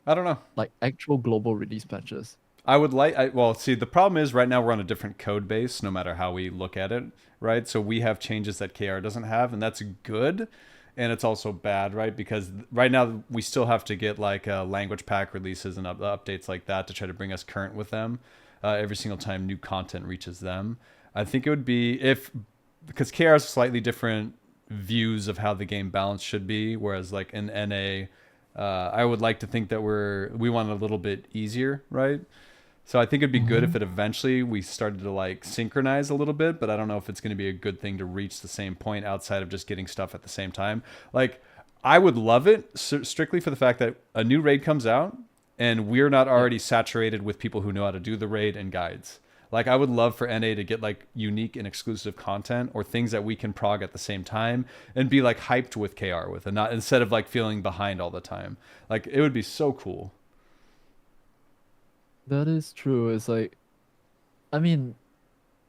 I don't know. Like actual global release patches. I would like. Well, see, the problem is right now we're on a different code base, no matter how we look at it, right? So we have changes that KR doesn't have, and that's good, and it's also bad, right? Because right now we still have to get like language pack releases and updates like that to try to bring us current with them every single time new content reaches them. I think it would be if because KR has slightly different views of how the game balance should be, whereas like in NA. I would like to think that we want it a little bit easier, right? So I think it'd be good if it eventually we started to like synchronize a little bit, but I don't know if it's going to be a good thing to reach the same point outside of just getting stuff at the same time. Like I would love it strictly for the fact that a new raid comes out and we're not already saturated with people who know how to do the raid and guides. Like I would love for NA to get like unique and exclusive content or things that we can prog at the same time and be like hyped with KR with and not instead of like feeling behind all the time. Like it would be so cool. That is true. It's like, I mean,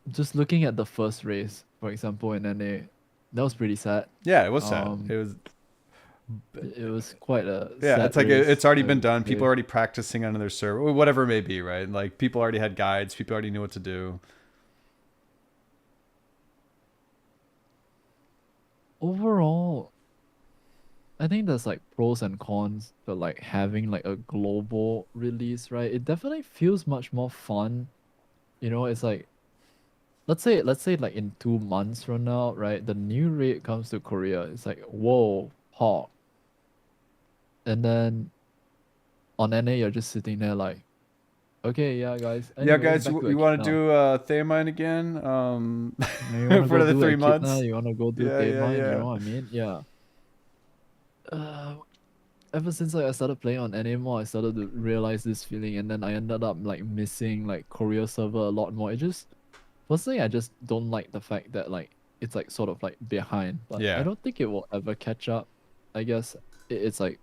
just looking at the first race, for example, in NA, that was pretty sad. Yeah, it was sad. It was quite a yeah, sad it's like race, it's already I been would done. say. People are already practicing on their server, or whatever it may be, right? Like people already had guides. People already knew what to do. Overall, I think there's like pros and cons to like having like a global release, right? It definitely feels much more fun. You know, it's like let's say like in 2 months from now, right? The new raid comes to Korea. It's like, whoa, hawk. And then on NA you're just sitting there like, okay, yeah guys. Yeah, Anyway, guys, back to you want to Echidna. do Thaemine again? You wanna For go the do 3 months. Echidna, you wanna go do Yeah, yeah, Thaemine, you yeah. know what I mean? Yeah. Uh, Ever since like I started playing on NA more, I started to realize this feeling, and then I ended up like missing like Korea server a lot more. It just personally, I just don't like the fact that like it's like sort of like behind, but I Yeah. don't think it will ever catch up. I guess it's like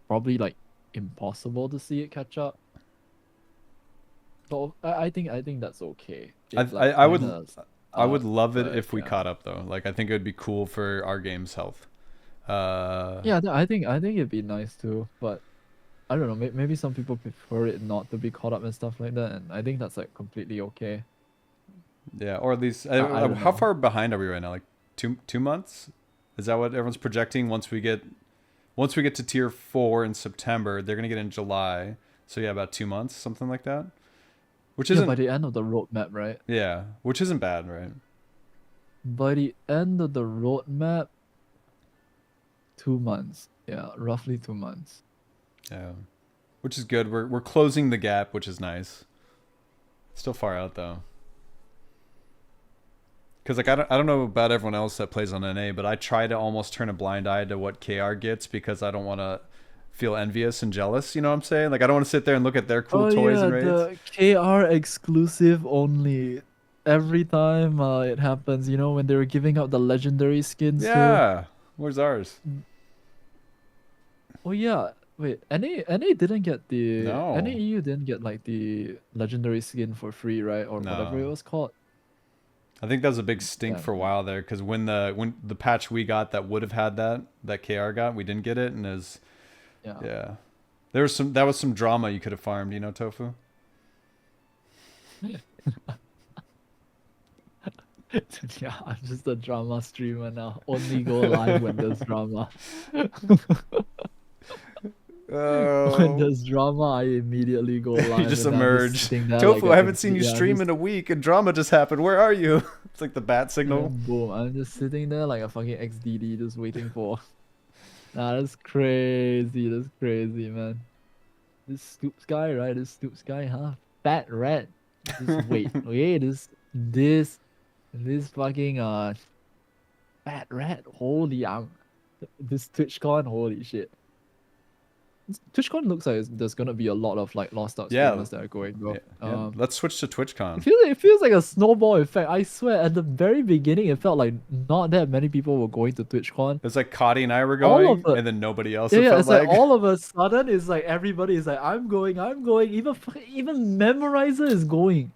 probably like impossible to see it catch up. But I think that's okay. I It like I, I would kind of I would love it but if we yeah. caught up though. Like I think it would be cool for our game's health. Yeah, I think it'd be nice too, but I don't know. Maybe some people prefer it not to be caught up and stuff like that, and I think that's like completely okay. Yeah, or at least I don't how know. far behind are we right now? Like two months? Is that what everyone's projecting? Once we get to tier 4 in September, they're gonna get in July. So yeah, about 2 months, something like that. Which Yeah, by isn't the end of the roadmap, right? yeah, which isn't bad, right? By the end of the roadmap, 2 months. Yeah, roughly 2 months. Yeah, which is good. We're closing the gap, which is nice. Still far out though. Because like I don't know about everyone else that plays on NA, but I try to almost turn a blind eye to what KR gets because I don't want to feel envious and jealous. You know what I'm saying? Like I don't want to sit there and look at their cool Oh toys yeah, and raids. the KR exclusive only. Every time it happens, you know, when they were giving out the legendary skins too. Yeah, where's ours? Oh yeah, wait, NA didn't get the No, NAEU didn't get like the legendary skin for free, right? Or whatever it no. was called. I think that was a big stink Damn. for a while there because when the patch we got that would have had that KR got, we didn't get it, and is Yeah. yeah, that was some drama you could have farmed, Tofu. Yeah, I'm just a drama streamer now. Only go live when there's drama. When Oh. there's drama, I immediately go You live, just and then I'm just emerge. sitting there like Tofu, a I haven't seen empty, you yeah, stream in a week, and drama just happened. Where are you? It's like the bat and signal. then boom, I'm just sitting there like a fucking XDD, just waiting for. Nah, that's crazy. That's crazy, man. This Stoops guy, right? This Stoops guy, huh? Fat rat. Just wait, okay? This fucking fat rat. Holy this TwitchCon, holy shit. TwitchCon looks like there's gonna be a lot of like Lost Ark Yeah, streamers that are going, bro. yeah. Let's switch to TwitchCon. It feels like a snowball effect. I swear, at the very beginning, it felt like not that many people were going to TwitchCon. It's like Cotty and I were All of going, it, and then nobody else. yeah, It yeah. felt It's like like. all of a sudden, it's like everybody is like, I'm going, I'm going. Even Memorizer is going.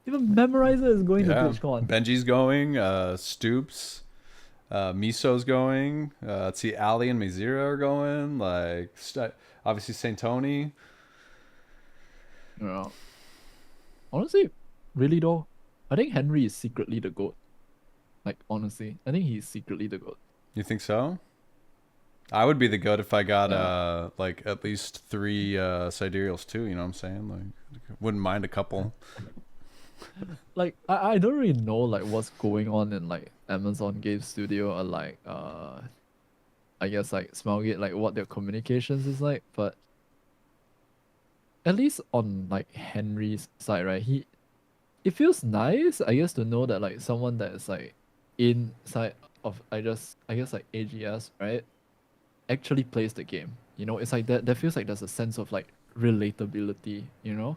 Even Memorizer is going to Yeah, TwitchCon. Benji's going. Stoops. Miso's going. Let's see, Ali and Mizira are going. Like, obviously Saint Tony. Yeah. Honestly, really though, I think Henry is secretly the GOAT. Like, honestly, I think he's secretly the GOAT. You think so? I would be the goat if I got Yeah. like at least 3 sidereals too. You know what I'm saying? Like, wouldn't mind a couple. Like, I don't really know like what's going on in like Amazon Game Studio, or like I guess like Smilegate, like what their communications is like, but at least on like Henry's side, right? It feels nice, I guess, to know that like someone that is like inside of I guess like AGS, right, actually plays the game. You know, it's like that feels like there's a sense of like relatability, you know?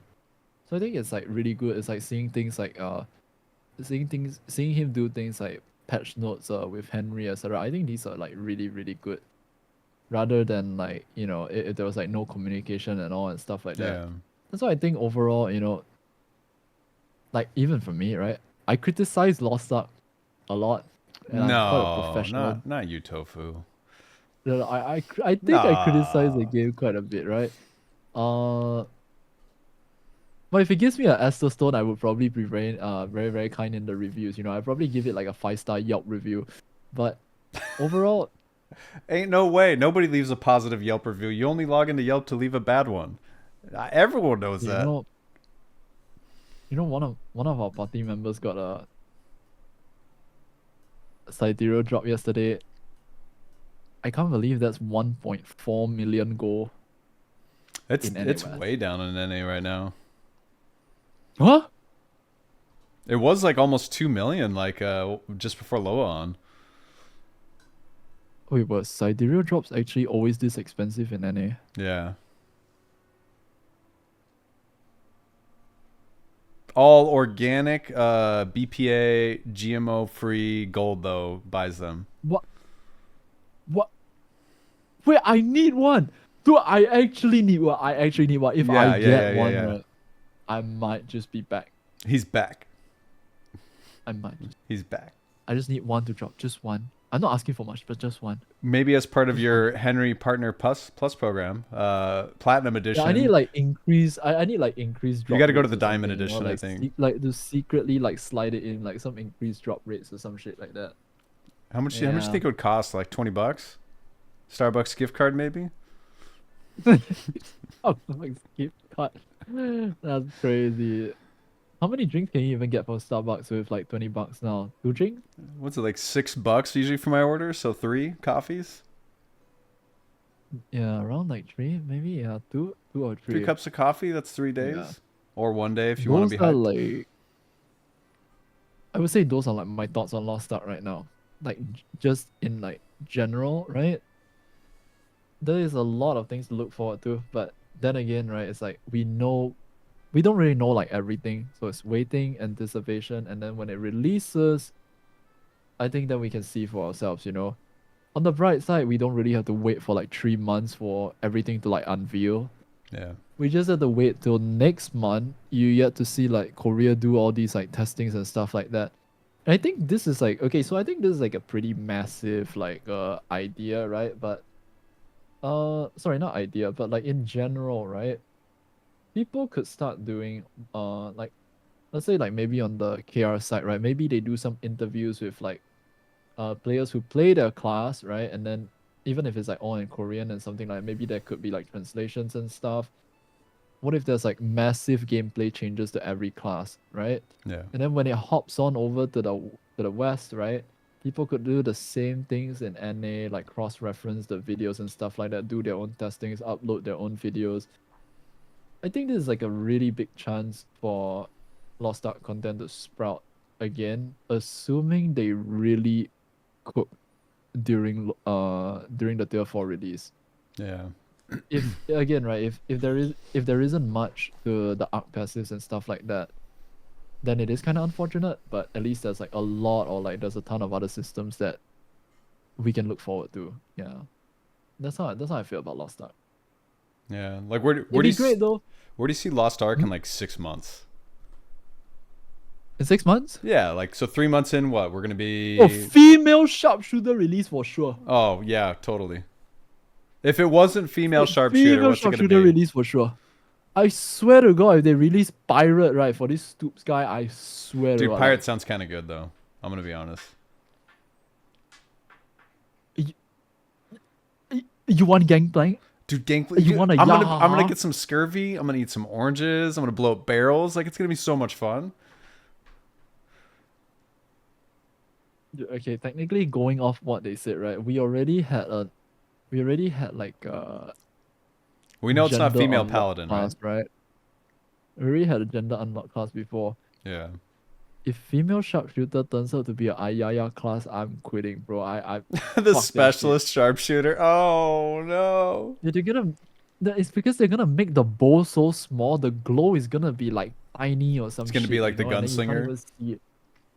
So I think it's like really good. It's like seeing things like seeing him do things like patch notes with Henry, etc. I think these are like really, really good. Rather than like, you know, if there was like no communication and all and stuff like that. Yeah. That's why I think overall, you know, like even for me, right? I criticize Lost Ark a lot, and I'm quite a No, professional. not you, Tofu. I think I criticize the Nah. game quite a bit, right? Uh, but if it gives me an Esther Stone, I would probably be very very kind in the reviews. You know, I'd probably give it like a 5-star Yelp review. But overall, Ain't no way. Nobody leaves a positive Yelp review. You only log into Yelp to leave a bad one. Everyone knows you that. know, one of our party members got a Sidereal drop yesterday. I can't believe that's 1.4 million gold. It's way down in NA right now. Huh? It was like almost 2 million, like just before Loa. Wait, but Sidereal drops actually always this expensive in NA? Yeah. All organic, BPA, GMO free gold though buys them. What? What? Wait, I need one. Dude, I actually need one. I actually need one. If Yeah, I yeah, get yeah, one, yeah. right, I might just be back. He's back. I might. He's back. I just need one to drop. Just one. I'm not asking for much, but just one. Maybe as part of your Henry Partner Plus program, Platinum Edition. Yeah, I need like increase. I need like increased drop. You got to go to rates the or Diamond something, you know, Edition, I like think. like to secretly like slide it in like some increased drop rates or some shit like that. How much do you think it would cost? Like $20? Starbucks gift card maybe? Oh, like gift card. That's crazy. How many drinks can you even get from Starbucks with like $20 now? 2 drinks? What's it, like $6 usually for my order? So 3 coffees? Yeah, around like 3, maybe. Yeah, two or 3. 3 cups of coffee, that's 3 days. Yeah. Or 1 day if you want Those to be are hyped. like, I would say those are like my thoughts on Lost Ark right now. Like just in like general, right? There is a lot of things to look forward to, but then again, right, it's like we don't really know like everything. So it's waiting, anticipation, and then when it releases, I think then we can see for ourselves, you know. On the bright side, we don't really have to wait for like 3 months for everything to like unveil. Yeah. We just have to wait till next month. You get to see like Korea do all these like testings and stuff like that. And I think this is like okay, so I think this is like a pretty massive like idea, right? But sorry, not idea, but like in general, right? People could start doing like let's say like maybe on the KR side, right? Maybe they do some interviews with like players who play their class, right? And then even if it's like all in Korean and something like maybe there could be like translations and stuff. What if there's like massive gameplay changes to every class, right? Yeah. And then when it hops on over to the west, right? People could do the same things in NA, like cross-reference the videos and stuff like that, do their own testings, upload their own videos. I think this is like a really big chance for Lost Ark content to sprout again, assuming they really cook during the tier 4 release. Yeah. If again, right, if there isn't much to the Ark passives and stuff like that, then it is kind of unfortunate, but at least there's like a lot, or like there's a ton of other systems that we can look forward to. Yeah. That's how I feel about Lost Ark. Yeah. Like where do It'd be you great though. where do you see Lost Ark in like 6 months? In 6 months? Yeah, like so 3 months in, what we're gonna be? Oh, female sharpshooter release for sure. Oh yeah, totally. If it wasn't female sharpshooter, Female what's it gonna sharpshooter be? release for sure. I swear to God, if they release Pirate, right, for this Stoops guy, I swear to Dude, God. Pirate sounds kind of good though. I'm gonna be honest. You want Gangplank? Dude, gameplay. You want a I'm Yaha? gonna get some scurvy. I'm gonna eat some oranges. I'm gonna blow up barrels. Like it's gonna be so much fun. Okay, technically going off what they said, right? We already had like We know it's not gender female unlock paladin, right? class, right? We already had a gender unlock class before. Yeah. If female sharpshooter turns out to be a Ayaya class, I'm quitting, bro. I The fuck that specialist sharpshooter. Oh no. shit. It's because they're gonna make the bow so small, the glow is gonna be like tiny or something. It's gonna be like the gunslinger.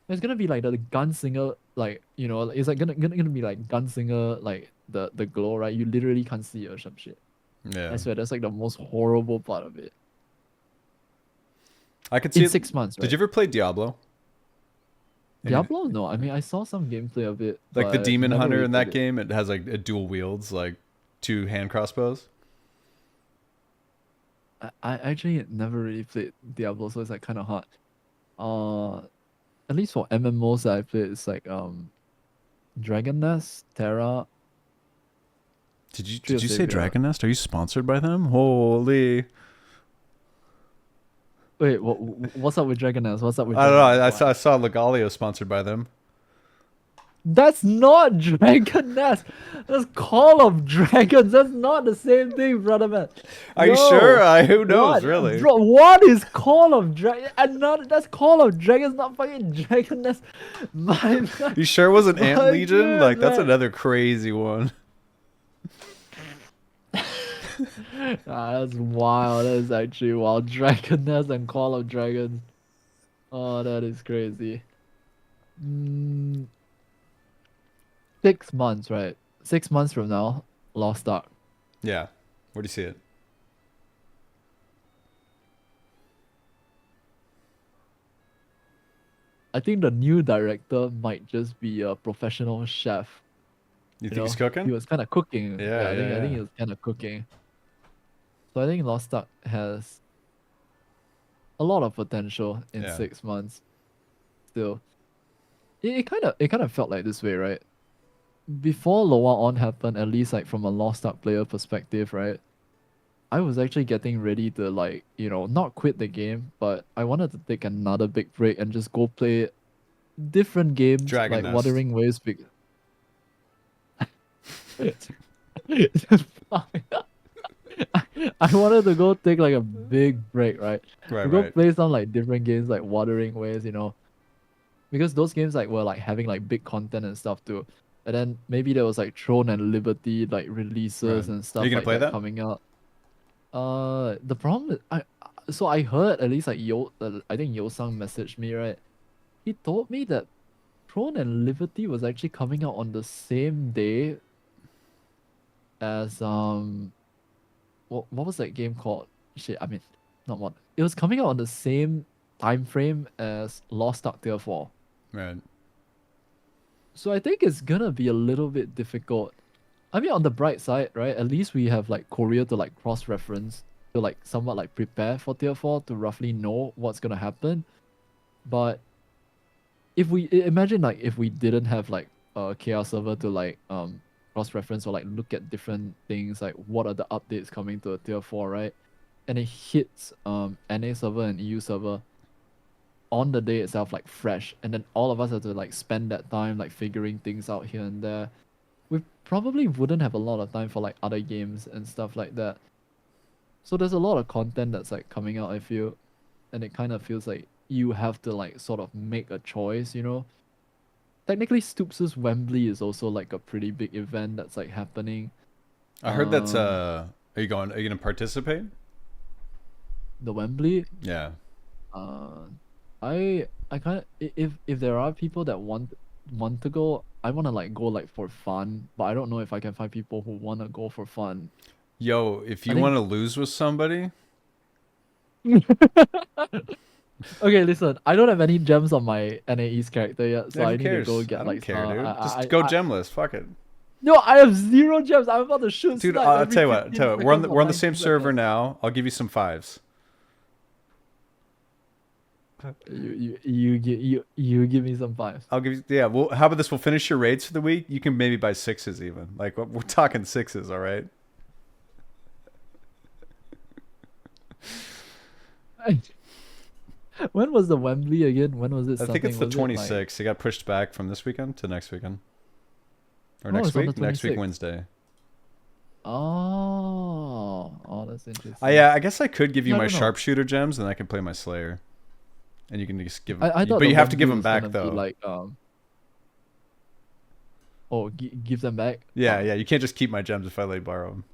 It's gonna be like the gunslinger, like it's like gonna be like gunslinger, like the glow, right? You literally can't see it or some shit. Yeah. I swear that's like the most horrible part of it. I could see In it. 6 months, right? Did you ever play Diablo? Diablo? No, I mean I saw some gameplay of it. Like the but demon never hunter really in that played it. game, it has like a dual wields, like 2 hand crossbows. I actually never really played Diablo, so it's like kind of hard. At least for MMOs that I played, it's like Dragon Nest, Terra. Did you Tree of say Savior. Dragon Nest? Are you sponsored by them? Holy! Wait, what's up with Dragon Nest? What's up with I don't know. Dragon Nest? I saw Legalio sponsored by them. That's not Dragon Nest. That's Call of Dragons. That's not the same thing, brother man. Are you No. sure? Who knows, What? really? Bro, what is Call of Dragons? That's Call of Dragons, not fucking Dragon Nest. My man. You sure it wasn't Ant My Legion? Like that's man. another crazy one. That's wild. That is actually wild. Dragon Nest and Call of Dragons. Oh, that is crazy. 6 months, right? 6 months from now, Lost Ark. Yeah. Where do you see it? I think the new director might just be a professional chef. You think know? he's cooking? He was kind of cooking. Yeah, I think yeah. he was kind of cooking. So I think Lost Ark has a lot of potential in Yeah. 6 months. Still, it kind of felt like this way, right? Before Loa On happened, at least like from a Lost Ark player perspective, right? I was actually getting ready to like, not quit the game, but I wanted to take another big break and just go play different games Dragon like Nest. Wuthering Waves. I wanted to go take like a big break, right? Right, To go right. play some like different games like Wuthering Waves, because those games like were like having like big content and stuff too. And then maybe there was like Throne and Liberty like releases Right. and stuff Are you gonna like play that? coming out. The problem is I heard at least like I think Yosang messaged me, right? He told me that Throne and Liberty was actually coming out on the same day as what was that game called? Shit, I mean, not one. It was coming out on the same time frame as Lost Ark Tier 4. Right. So I think it's gonna be a little bit difficult. I mean, on the bright side, right? At least we have like Korea to like cross-reference to like somewhat like prepare for Tier 4 to roughly know what's gonna happen. But if we imagine like if we didn't have like a KR server to like cross-reference or like look at different things, like what are the updates coming to a tier 4, right? And it hits NA server and EU server on the day itself, like fresh, and then all of us have to like spend that time like figuring things out here and there. We probably wouldn't have a lot of time for like other games and stuff like that. So there's a lot of content that's like coming out, I feel, and it kind of feels like you have to like sort of make a choice, you know. Technically, Stoops' Whambley is also like a pretty big event that's like happening. I heard that's Are you gonna participate? The Whambley. Yeah. I kind of, if there are people that want to go, I want to like go like for fun, but I don't know if I can find people who want to go for fun. Yo, if you I think- want to lose with somebody, Okay, listen, I don't have any gems on my NAE's character yet, so yeah, who I need cares? to go get I don't like care, dude. I- Just go gemless. Fuck it. No, I have 0 gems. I'm about to shoot. Dude, snipe I'll every tell you what. 15 We're on seconds the or same 19 server seconds. now. I'll give you some 5s. You give me some 5s. I'll give you. Yeah. Well, how about this? We'll finish your raids for the week. You can maybe buy 6s even. Like we're talking 6s. All right. When was the Wembley again? When was it? I think it's the Was it, like- 26th. It got pushed back from this weekend to next weekend. Or Oh, next it's on week. the Next week 26th. Wednesday. Oh, that's interesting. Yeah, I guess I could give you I my don't know. sharpshooter gems, and I can play my Slayer. And you can just give. I thought but you the have to give Wembley them was back gonna be though. Like give them back. Yeah, yeah. You can't just keep my gems if I let you borrow them.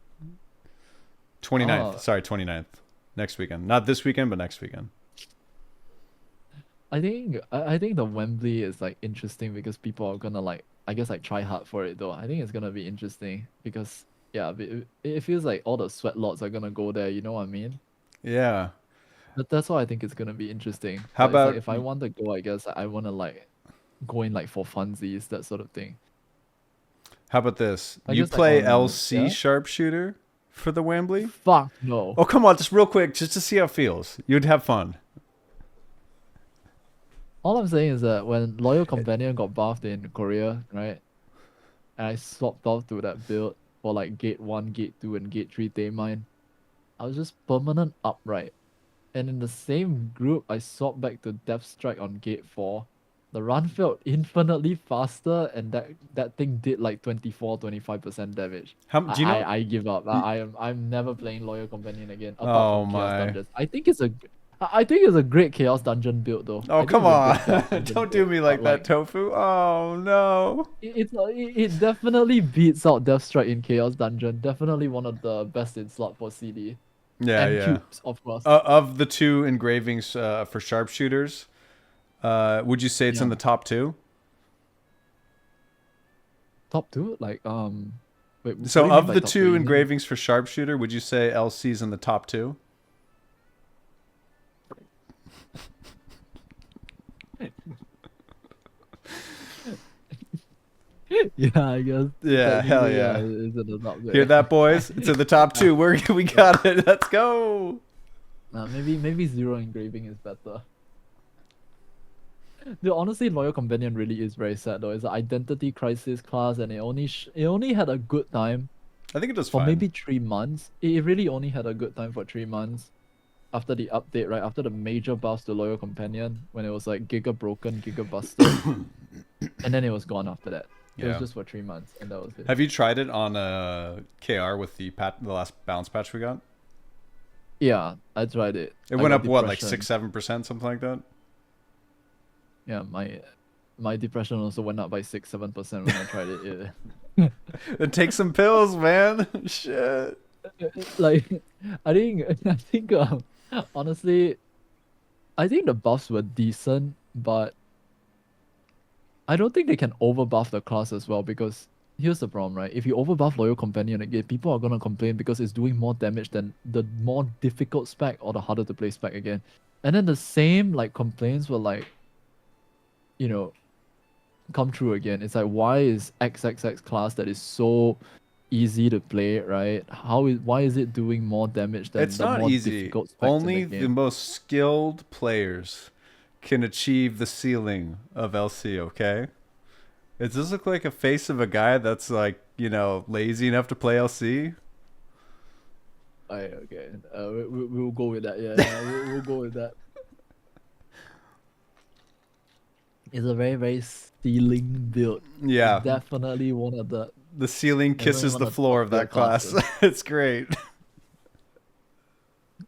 29th. Oh. Sorry, 29th. Next weekend. Not this weekend, but next weekend. I think the Wembley is like interesting because people are gonna like, I guess, like try hard for it though. I think it's gonna be interesting because yeah, it feels like all the sweat lots are gonna go there. You know what I mean? Yeah. But that's why I think it's gonna be interesting. How But it's like, about- if I want to go? I guess I wanna like go in like for funsies, that sort of thing. How about this? I You guess, like, play on- LC yeah? sharpshooter for the Wembley? Fuck no. Oh, come on, just real quick, just to see how it feels. You'd have fun. All I'm saying is that when Loyal Companion got buffed in Korea, right? And I swapped off to that build for like Gate 1, Gate 2, and Gate 3 Thaemine, I was just permanent upright. And in the same group, I swapped back to Death Strike on Gate 4. The run felt infinitely faster, and that thing did like 24-25% damage. How do you know? I give up. I'm never playing Loyal Companion again. Oh Apart from Chaos my. Dungeons. I think it's a great Chaos Dungeon build though. I Oh, think come it's a on. great Chaos Dungeon Don't do build, me but, like that, Tofu. Oh, no. it definitely beats out Death Strike in Chaos Dungeon. Definitely one of the best in slot for CD. Yeah, and yeah. cubes, of course. Of the 2 engravings for sharpshooters, would you say it's in Yeah. the top 2? Top 2? Like, wait, what do So you mean of by the top 2 two? You mean- engravings for sharpshooter, would you say LC's in the top 2? Yeah, I guess. Yeah, hell technically, yeah. It's in the top there. Hear that, boys? It's in the top 2. We got it. Let's go. Maybe 0 engraving is better. Dude, honestly, Loyal Companion really is very sad though. It's an identity crisis class, and it only had a good time I think it does for fine. maybe 3 months. It really only had a good time for 3 months after the update, right? After the major buffs to Loyal Companion, when it was like Giga Broken, Giga Busted, and then it was gone after that. It was Yeah. just for 3 months, and that was it. Have you tried it on KR with the last balance patch we got? Yeah, I tried it. It I went got up what, like depression. 6-7%, something like that? Yeah, my depression also went up by 6-7% when I tried it. Yeah. Then take some pills, man. Shit. Like, I think honestly, I think the buffs were decent, but I don't think they can overbuff the class as well, because here's the problem, right? If you overbuff Loyal Companion again, people are gonna complain because it's doing more damage than the more difficult spec or the harder to play spec again. And then the same like complaints will like, you know, come true again. It's like, why is XXX class that is so easy to play, right? Why is it doing more damage than It's the not more easy. difficult specs Only in the the game? most skilled players can achieve the ceiling of LC, okay? It does look like a face of a guy that's like lazy enough to play LC. Okay. We'll go with that. Yeah, we'll go with that. It's a very, very ceiling build. Yeah, Definitely one of the the ceiling definitely kisses one the of the floor top of tier that class. classes. It's great.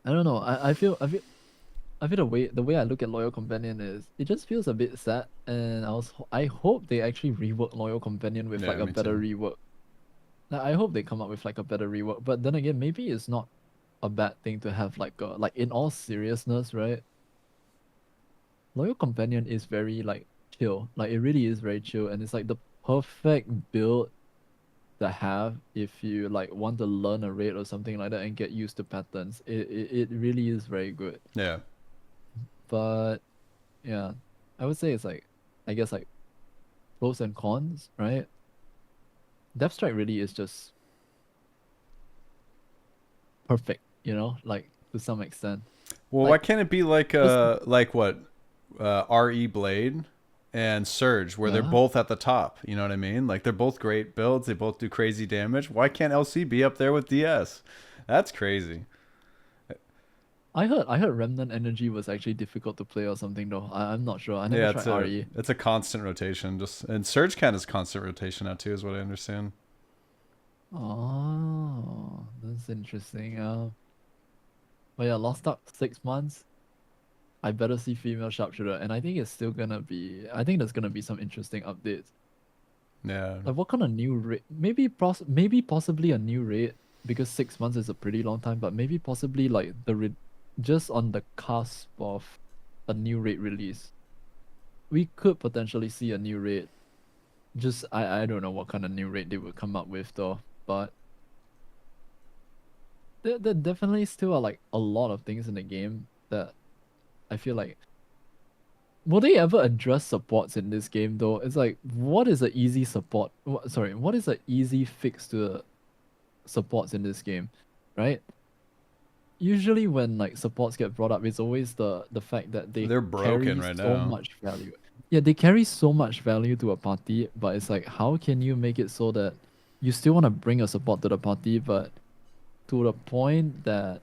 I don't know. I feel the way I look at Loyal Companion is it just feels a bit sad, and I hope they actually rework Loyal Companion with like Yeah, a me better too. rework. Like, I hope they come up with like a better rework. But then again, maybe it's not a bad thing to have like in all seriousness, right? Loyal Companion is very like chill. Like it really is very chill, and it's like the perfect build to have if you like want to learn a raid or something like that and get used to patterns. It really is very good. Yeah. But yeah, I would say it's like I guess like pros and cons, right? Death Strike really is just perfect, like to some extent. Well, why Like can't it be like just like what RE Blade and Surge, where they're yeah. both at the top? You know what I mean? Like they're both great builds. They both do crazy damage. Why can't LC be up there with DS? That's crazy. I heard Remnant Energy was actually difficult to play or something though. I'm not sure. I never Yeah, tried RE. it's a constant rotation. Just and Surge can is constant rotation now too, is what I understand. Oh, that's interesting. But yeah, Lost Ark 6 months. I better see female sharpshooter, and I think it's still gonna be. I think there's gonna be some interesting updates. Yeah. Like what kind of new raid? Maybe possibly a new raid because 6 months is a pretty long time. But maybe possibly like just on the cusp of a new raid release, we could potentially see a new raid. Just I don't know what kind of new raid they would come up with though. But there definitely still are like a lot of things in the game that I feel like. Will they ever address supports in this game though? It's like, what is an easy support? Sorry, what is an easy fix to supports in this game, right? Usually when like supports get brought up, it's always the fact that they They're broken carry right so now. much value. Yeah, they carry so much value to a party, but it's like, how can you make it so that you still want to bring a support to the party, but to the point that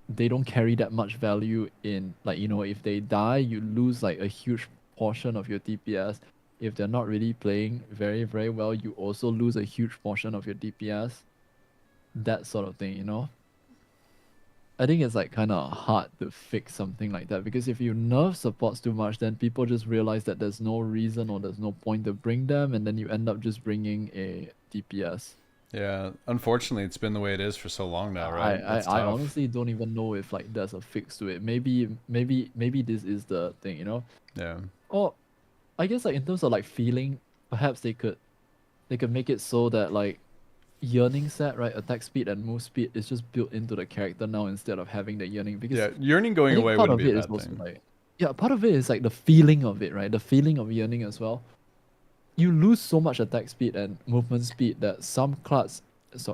they don't carry that much value in like if they die you lose like a huge portion of your DPS. If they're not really playing very very well, you also lose a huge portion of your DPS. That sort of thing. I think it's like kind of hard to fix something like that because if you nerf supports too much, then people just realize that there's no reason or there's no point to bring them, and then you end up just bringing a DPS. Yeah. Unfortunately, it's been the way it is for so long now, right? It's I tough. honestly don't even know if like there's a fix to it. Maybe this is the thing. Yeah. Or I guess like in terms of like feeling, perhaps they could make it so that like yearning set, right? Attack speed and move speed is just built into the character now instead of having the yearning because Yeah. Yearning I going think away part wouldn't of be a it is bad also thing. like yeah, part of it is like the feeling of it, right? The feeling of yearning as well. You lose so much attack speed and movement speed that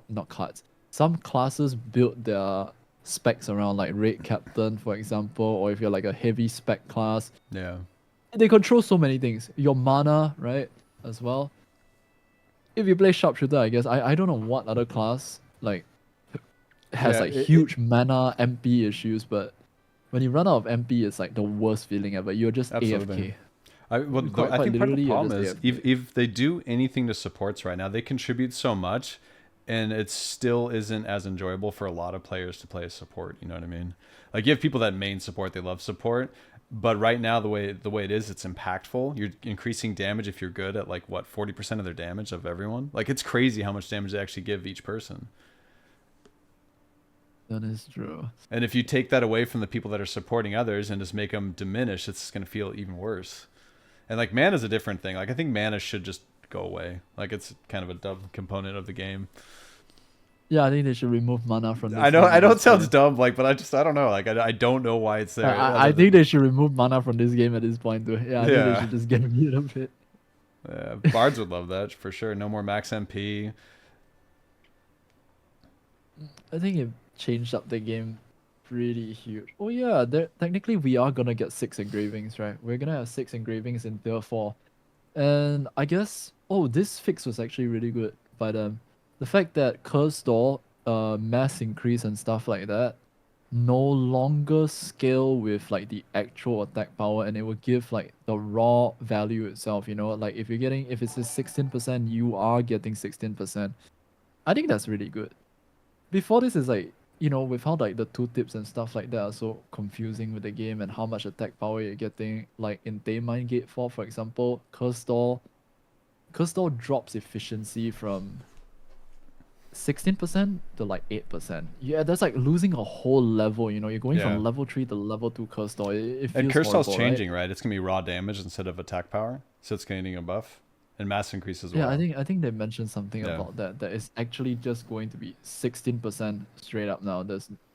not cards, some classes build their specs around like raid captain, for example, or if you're like a heavy spec class, Yeah. they control so many things. Your mana, right, as well. If you play sharpshooter, I guess I don't know what other class like has Yeah. like huge mana MP issues, but when you run out of MP, it's like the worst feeling ever. You're just Absolutely. AFK. I Quite think part of the literally, you're problem just is AFK. if they do anything to supports right now, they contribute so much, and it still isn't as enjoyable for a lot of players to play a support. You know what I mean? Like you have people that main support, they love support, but right now the way it is, it's impactful. You're increasing damage if you're good at like what 40% of their damage of everyone. Like it's crazy how much damage they actually give each person. That is true. And if you take that away from the people that are supporting others and just make them diminish, it's going to feel even worse. And like mana's a different thing. Like I think mana should just go away. Like it's kind of a dumb component of the game. Yeah, I think they should remove mana from I this know game I at know this it sounds point. dumb, like, but I don't know. Like I don't know why it's there. I Other think than they should remove mana from this game at this point too. Yeah, I think they yeah, should just get rid of it. yeah, bards would love that for sure. No more max MP. I think it changed up the game pretty huge. Oh yeah, there technically we are gonna get 6 engravings, right? We're gonna have 6 engravings in tier 4. And I guess this fix was actually really good. by them. The fact that curse store, mass increase and stuff like that, no longer scale with like the actual attack power, and it will give like the raw value itself. You know, like if it's a 16%, you are getting 16%. I think that's really good. Before this is like, with how like the tooltips and stuff like that are so confusing with the game and how much attack power you're getting. Like in Thaemine Gate 4, for example, Curse Door drops efficiency from 16% to like 8%. Yeah, that's like losing a whole level, You're going Yeah. from level 3 to level 2 Curse Door. It feels And Curse Stall's horrible, changing, right? It's gonna be raw damage instead of attack power, so it's gaining a buff and mass increase as Yeah, well. I think they mentioned something Yeah. about that. That is actually just going to be 16% straight up now.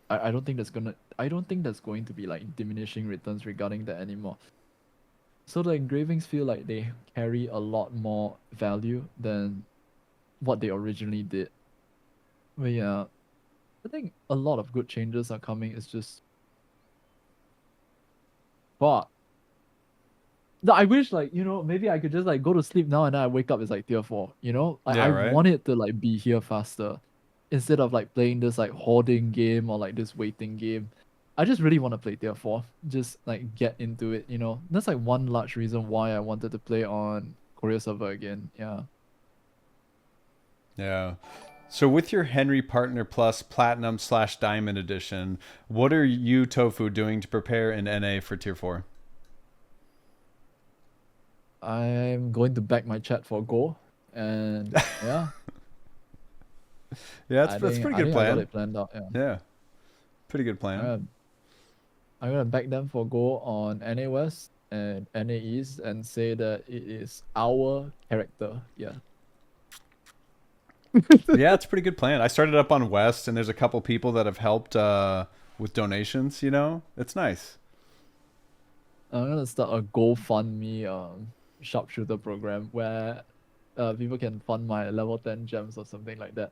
I don't think that's going to be like diminishing returns regarding that anymore. So the engravings feel like they carry a lot more value than what they originally did. But yeah, I think a lot of good changes are coming. It's just, but no, I wish like maybe I could just like go to sleep now and then I wake up it's like tier 4. Yeah, I right? want it to like be here faster instead of like playing this like hoarding game or like this waiting game. I just really want to play tier 4. Just like get into it. That's like one large reason why I wanted to play on Korea server again. Yeah. Yeah. So with your Henry Partner Plus Platinum/Diamond Edition, what are you, Tofu, doing to prepare in NA for Tier 4? I'm going to back my chat for Go, and yeah, Yeah, I that's a think pretty I good think I got plan. it planned out. Yeah, Yeah, pretty good plan. I'm gonna back them for Go on NA West and NA East and say that it is our character. Yeah. Yeah, it's a pretty good plan. I started up on West, and there's a couple people that have helped with donations. It's nice. I'm gonna start a GoFundMe sharpshooter program where people can fund my level 10 gems or something like that.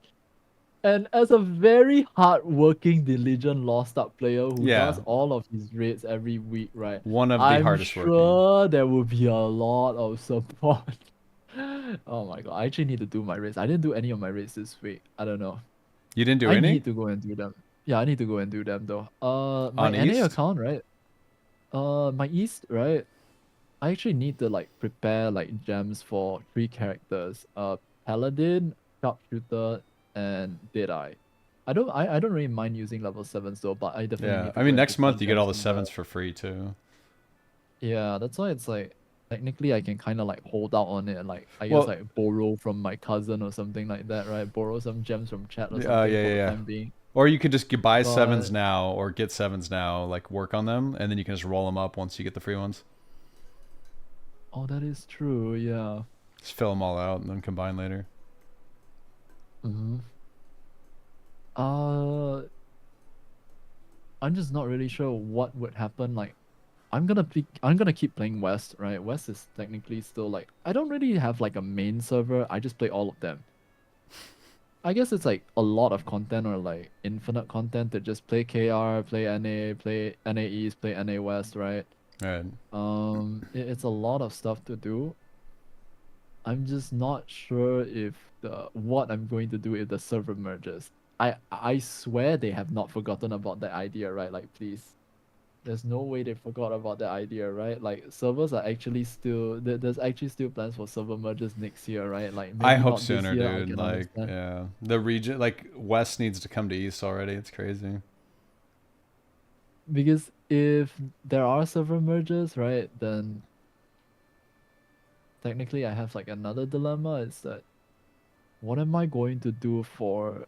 And as a very hardworking, diligent Lost Ark player who Yeah, does all of his raids every week, right? one of the I'm hardest working. sure there will be a lot of support. Oh my god, I actually need to do my raids. I didn't do any of my raids this week. I don't know. You didn't do I any need to go and do them. Yeah, I need to go and do them though. My on NA East? account, right? My East, right? I actually need to like prepare like gems for 3 characters. Paladin, Sharpshooter, and Deadeye. I don't really mind using level 7s though, but I definitely Yeah, need to I go mean and next put some month you get all gems the in sevens for free too. Yeah, that's why it's like technically I can kind of like hold out on it, like I guess Well, like borrow from my cousin or something like that, right? Borrow some gems from chat or yeah, something yeah, for the yeah. time being. Or you could just buy sevens But now or get sevens now, like work on them, and then you can just roll them up once you get the free ones. oh, that is true. Yeah. Just fill them all out and then combine later. Mm-hmm. Uh, I'm just not really sure what would happen. Like, I'm gonna keep playing West, right? West is technically still like I don't really have like a main server. I just play all of them. I guess it's like a lot of content or like infinite content to just play KR, play NA, play NA East, play NA West, right? Right. It's a lot of stuff to do. I'm just not sure if what I'm going to do if the server merges. I swear they have not forgotten about that idea, right? Like please. There's no way they forgot about that idea, right? Like servers are actually still there's actually still plans for server mergers next year, right? Like I maybe hope not this sooner, year, I dude. can Like, understand. yeah, the region, like West needs to come to East already. It's crazy. Because if there are server mergers, right, then technically I have like another dilemma is that what am I going to do for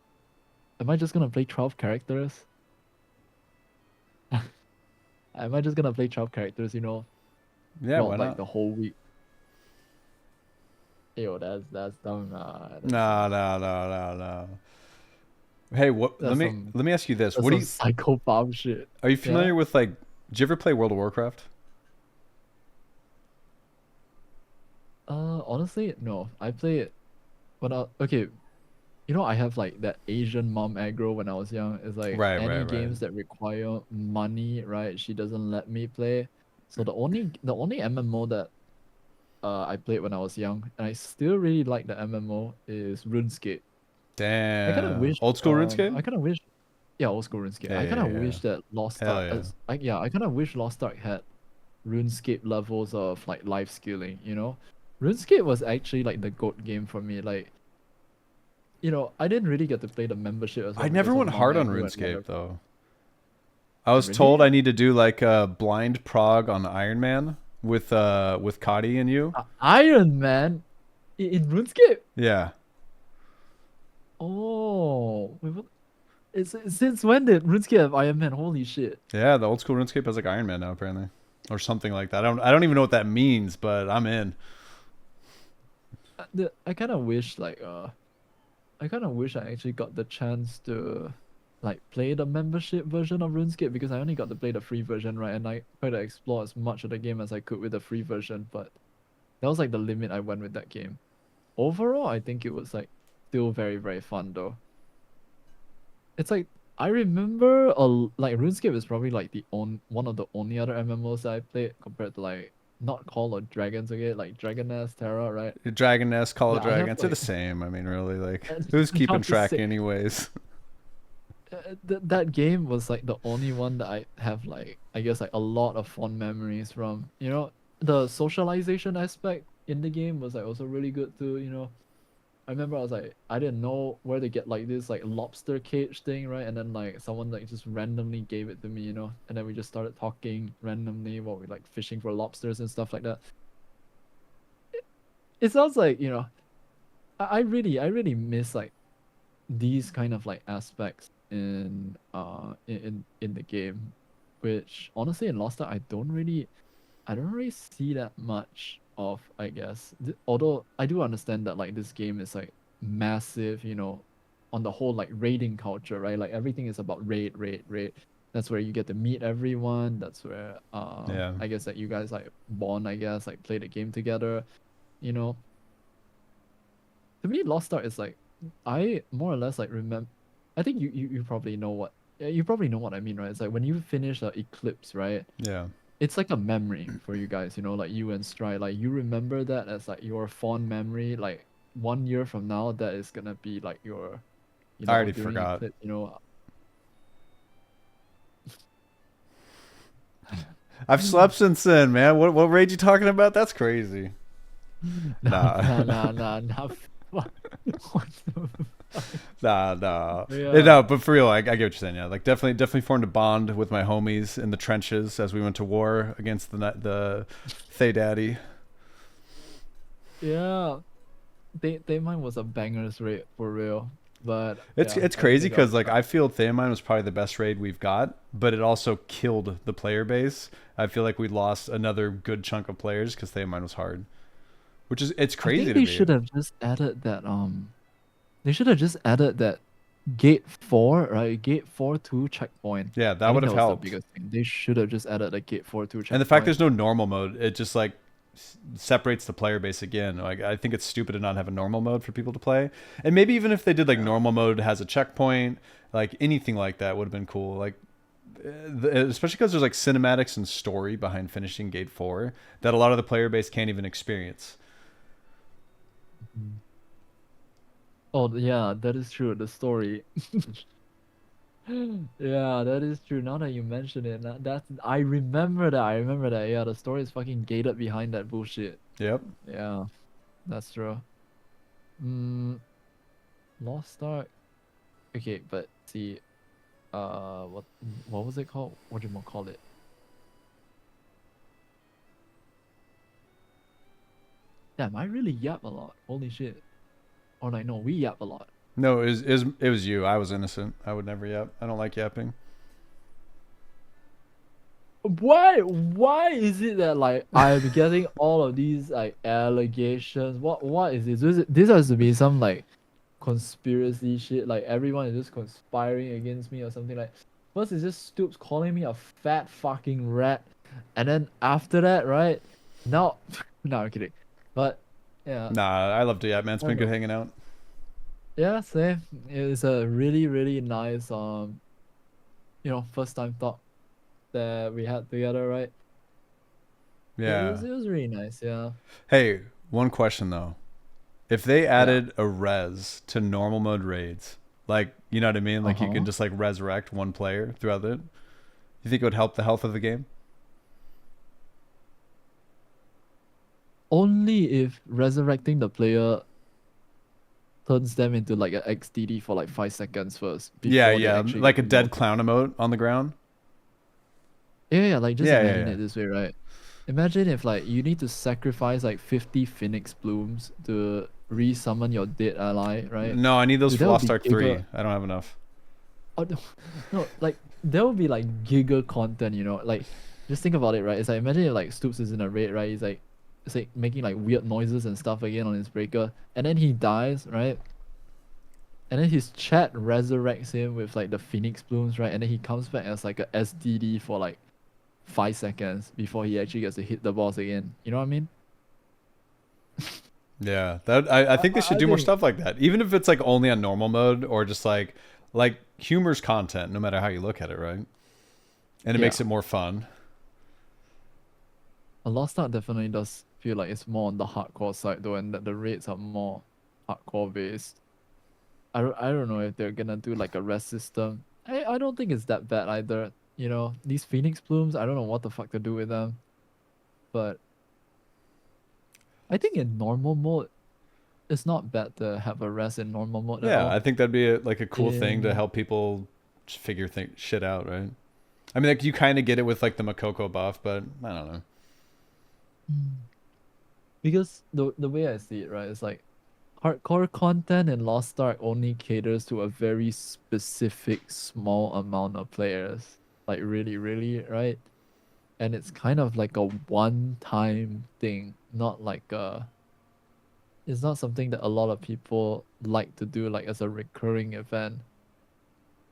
am I just gonna play 12 characters? Am I just gonna play 12 characters, Yeah, why throughout like not? the whole week? Yo, that's dumb. No, no, no, no, no. Hey, what? That's some Let me ask you this. that's What do some you psychopath shit. are you Yeah. familiar with like? Did you ever play World of Warcraft? Honestly, no. I play it when okay. I have like that Asian mom aggro when I was young. It's like Right, right, any right. games that require money, right? She doesn't let me play. So the only MMO that I played when I was young, and I still really like the MMO is RuneScape. I kind of Damn. wish, Old school RuneScape? I kind of wish, yeah, old school RuneScape. Yeah, I kind yeah, of yeah. wish that Lost Hell Ark, yeah. I kind of wish Lost Ark had RuneScape levels of like life skilling. You know, RuneScape was actually like the goat game for me. Like, I didn't really get to play the membership as I well never because of went hard on non-aggro and RuneScape whatever. though. I was told Really? I need to do like a blind prog on Iron Man with Cody and you. Iron Man in RuneScape? Yeah. Oh, wait, what? Since when did RuneScape have Iron Man? Holy shit. Yeah, the old school RuneScape has like Iron Man now apparently. Or something like that. I don't even know what that means, but I'm in. I kind of wish I kind of wish I actually got the chance to like play the membership version of RuneScape because I only got to play the free version, right? And I tried to explore as much of the game as I could with the free version, but that was like the limit I went with that game. Overall, I think it was like still very, very fun though. It's like I remember like RuneScape is probably like one of the only other MMOs that I played compared to like not Call of Dragons again, like Dragon Terra, right? Dragon Nest, Call of Yeah, I have Dragons, they're the like same. I mean, really, like, who's keeping not to track say anyways? that game was like the only one that I have like I guess like a lot of fond memories from. The socialization aspect in the game was like also really good too. I remember I was like I didn't know where to get like this like lobster cage thing, right? And then like someone like just randomly gave it to me. And then we just started talking randomly while we like fishing for lobsters and stuff like that. It sounds like, I really miss like these kind of like aspects in the game, which honestly in Lost Ark I don't really see that much of, I guess. Although I do understand that like this game is like massive, on the whole like raiding culture, right? Like everything is about raid. That's where you get to meet everyone. That's where Yeah. I guess that you guys like bond, I guess, like play the game together. You know, to me, Lost Ark is like I more or less like remember. I think you probably know what yeah, you probably know what I mean, right? It's like when you finish Eclipse, right? Yeah. It's like a memory for you guys, like you and Stride. Like you remember that as like your fond memory. Like 1 year from now, that is gonna be like your, I already during forgot. Eclipse. I've slept since then, man. What raid you talking about? That's crazy. Nah, Nah. nah, nah, nah, nah. What the fuck? Nah. Yeah. No, but for real, I get what you're saying. Yeah, like definitely formed a bond with my homies in the trenches as we went to war against the Thay Daddy. Yeah. Thaemine was a banger's raid for real. But It's yeah, it's I crazy think I'll because like I feel Thaemine was probably the best raid we've got, but it also killed the player base. I feel like we lost another good chunk of players because Thaemine was hard, which is it's I crazy think to they me. should have just added that they should have just added that gate 4, right? Gate 4-2 checkpoint. Yeah, I that would think have that was the helped. biggest thing. They should have just added a gate 4-2 And the fact checkpoint. there's no normal mode, it just like separates the player base again. Like I think it's stupid to not have a normal mode for people to play. And maybe even if they did like Yeah. normal mode has a checkpoint, like anything like that would have been cool. Like especially because there's like cinematics and story behind finishing Gate 4 that a lot of the player base can't even experience. Mhm. Oh yeah, that is true. The story. Yeah, that is true. Now that you mention it, that's I remember that. I remember that. Yeah, the story is fucking gated behind that bullshit. Yep. Yeah, that's true. Mm, Lost Ark. Okay, but see, what was it called? What do you call it? Damn, I really yap a lot. Holy shit. Or like, no, we yap a lot. No, it was you. I was innocent. I would never yap. I don't like yapping. Why is it that like I'm getting all of these like allegations? What is this? This has to be some like conspiracy shit. Like everyone is just conspiring against me or something. Like first is just Stoops calling me a fat fucking rat, and then after that, right? Now, no, I'm kidding. But yeah, Nah, I love to yap, man. It's I been don't good know. hanging out. Yeah, same. It's a really really nice first time talk that we had together, right? Yeah. It was really nice. Yeah. Hey, one question though. If they Yeah. added a res to normal mode raids, like you know what I mean, Uh like you can huh. just like resurrect one player throughout it, you think it would help the health of the game? Only if resurrecting the player turns them into like an XDD for like 5 seconds first Yeah, before they yeah, actually like get a dead immortal. clown emote on the ground. Yeah, yeah, like just Yeah, yeah, imagine yeah. it this way, right? Imagine if like you need to sacrifice like 50 Phoenix Blooms to re-summon your dead ally, right? No, I need those Dude, for that would Lost be Ark giga. 3. I don't have enough. Oh, no, no, like there will be like giga content, you know? Like just think about it, right? It's like imagine if like Stoops is in a raid, right? It's like making like weird noises and stuff again on his breaker, and then he dies, right? And then his chat resurrects him with like the Phoenix Blooms, right? And then he comes back as like a SDD for like 5 seconds before he actually gets to hit the boss again. You know what I mean? Yeah, that I think they should I do more think stuff like that, even if it's like only on normal mode or just like humor's content, no matter how you look at it, right? And it makes yeah, it more fun. a Lost Ark definitely does feel like it's more on the hardcore side though, and that the rates are more hardcore based. I don't know if they're gonna do like a rest system. I don't think it's that bad either. You know, these Phoenix Blooms, I don't know what the fuck to do with them, but I think in normal mode, it's not bad to have a rest in normal mode at Yeah, I all. think that'd be like a cool thing to In help people figure shit out, right? I mean, like you kind of get it with like the Makoko buff, but I don't know. because the way I see it, right, it's like hardcore content in Lost Ark only caters to a very specific small amount of players. Like really, really, right? And it's kind of like a one-time thing, not like a it's not something that a lot of people like to do like as a recurring event.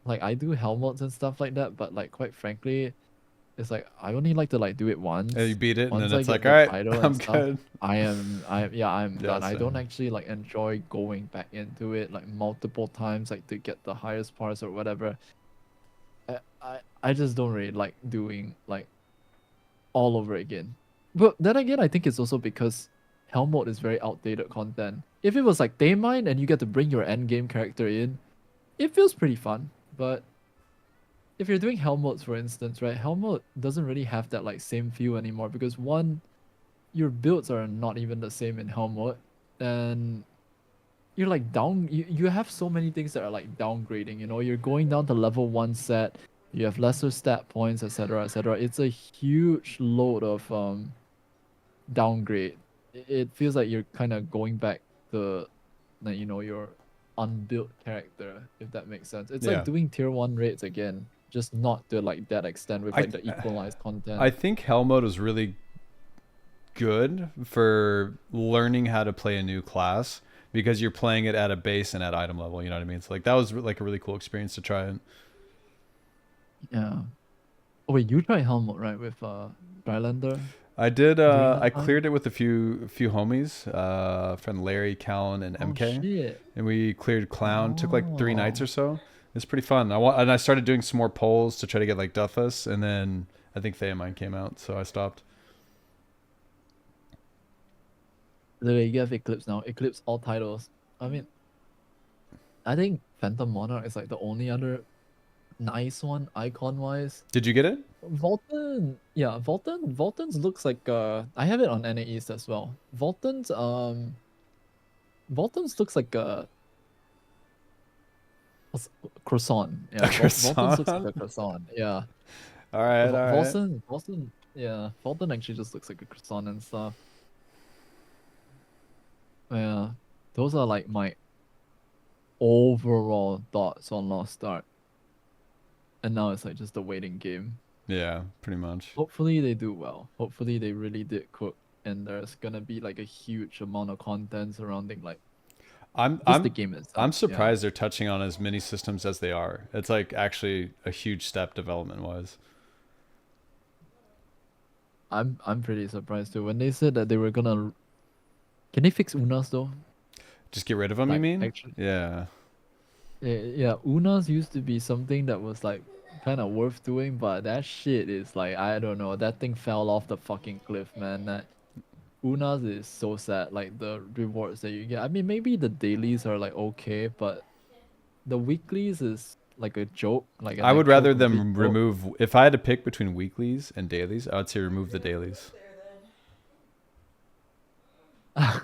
Like I do helmets and stuff like that, but like quite frankly, it's like I only like to like do it And you once. beat it, and then Once I it's get like, all the right, title and I'm stuff, good. I'm Yeah, done. I don't same. actually like enjoy going back into it like multiple times like to get the highest parts or whatever. I just don't really like doing like all over again. But then again, I think it's also because Hell mode is very outdated content. If it was like Thaemine and you get to bring your end game character in, it feels pretty fun. But if you're doing Hell modes, for instance, right, Hell mode doesn't really have that like same feel anymore because one, your builds are not even the same in Hell mode, and you're like you have so many things that are like downgrading. You know, you're going down to level one set, you have lesser stat points, etc., etc. It's a huge load of downgrade. It feels like you're kind of going back to like your unbuilt character, if that makes sense. It's like Yeah, doing tier one raids again, just not to like that extent with I like the equalized I content. think Hell mode is really good for learning how to play a new class because you're playing it at a base and at item level. You know what I mean? So like that was like a really cool experience to try it. Yeah. Oh wait, you tried Helmut, right, with Drylander I did. during that I time? cleared it with a few homies, friend Larry, Callan, and Oh MK, shit. and we cleared Clown. Took like 3 nights or Oh. so. It's pretty fun. And I started doing some more polls to try to get like Duffus, and then I think Thaemine came out, so I stopped. You have Eclipse now. Eclipse all titles. I mean, I think Phantom Monarch is like the only other nice one icon wise. Did you get it? Volton's looks like I have it on NA East as well. Volton's looks like a what's- croissant. A Yeah, Volton's looks like croissant. a croissant. Yeah. All right, all right. Yeah, Volton actually just looks like a croissant and stuff. Yeah. Those are like my overall thoughts on Lost Ark. And now it's like just a waiting game. Yeah, pretty much. Hopefully they do well. Hopefully they really did cook and there's gonna be like a huge amount of content surrounding like I'm just the I'm game itself. I'm Yeah. surprised they're touching on as many systems as they are. It's like actually a huge step development wise. I'm pretty surprised too. When they said that they were gonna can they fix Unas though? Just get rid of them, you Like mean? actually Yeah. yeah, Unas used to be something that was like kind of worth doing, but that shit is like, I don't know, that thing fell off the fucking cliff, man. That Unas is so sad, like the rewards that you get. I mean, maybe the dailies are like okay, but the weeklies is like a joke, like an I would actual rather complete them joke. remove. If I had to pick between weeklies and dailies, I would say remove the dailies.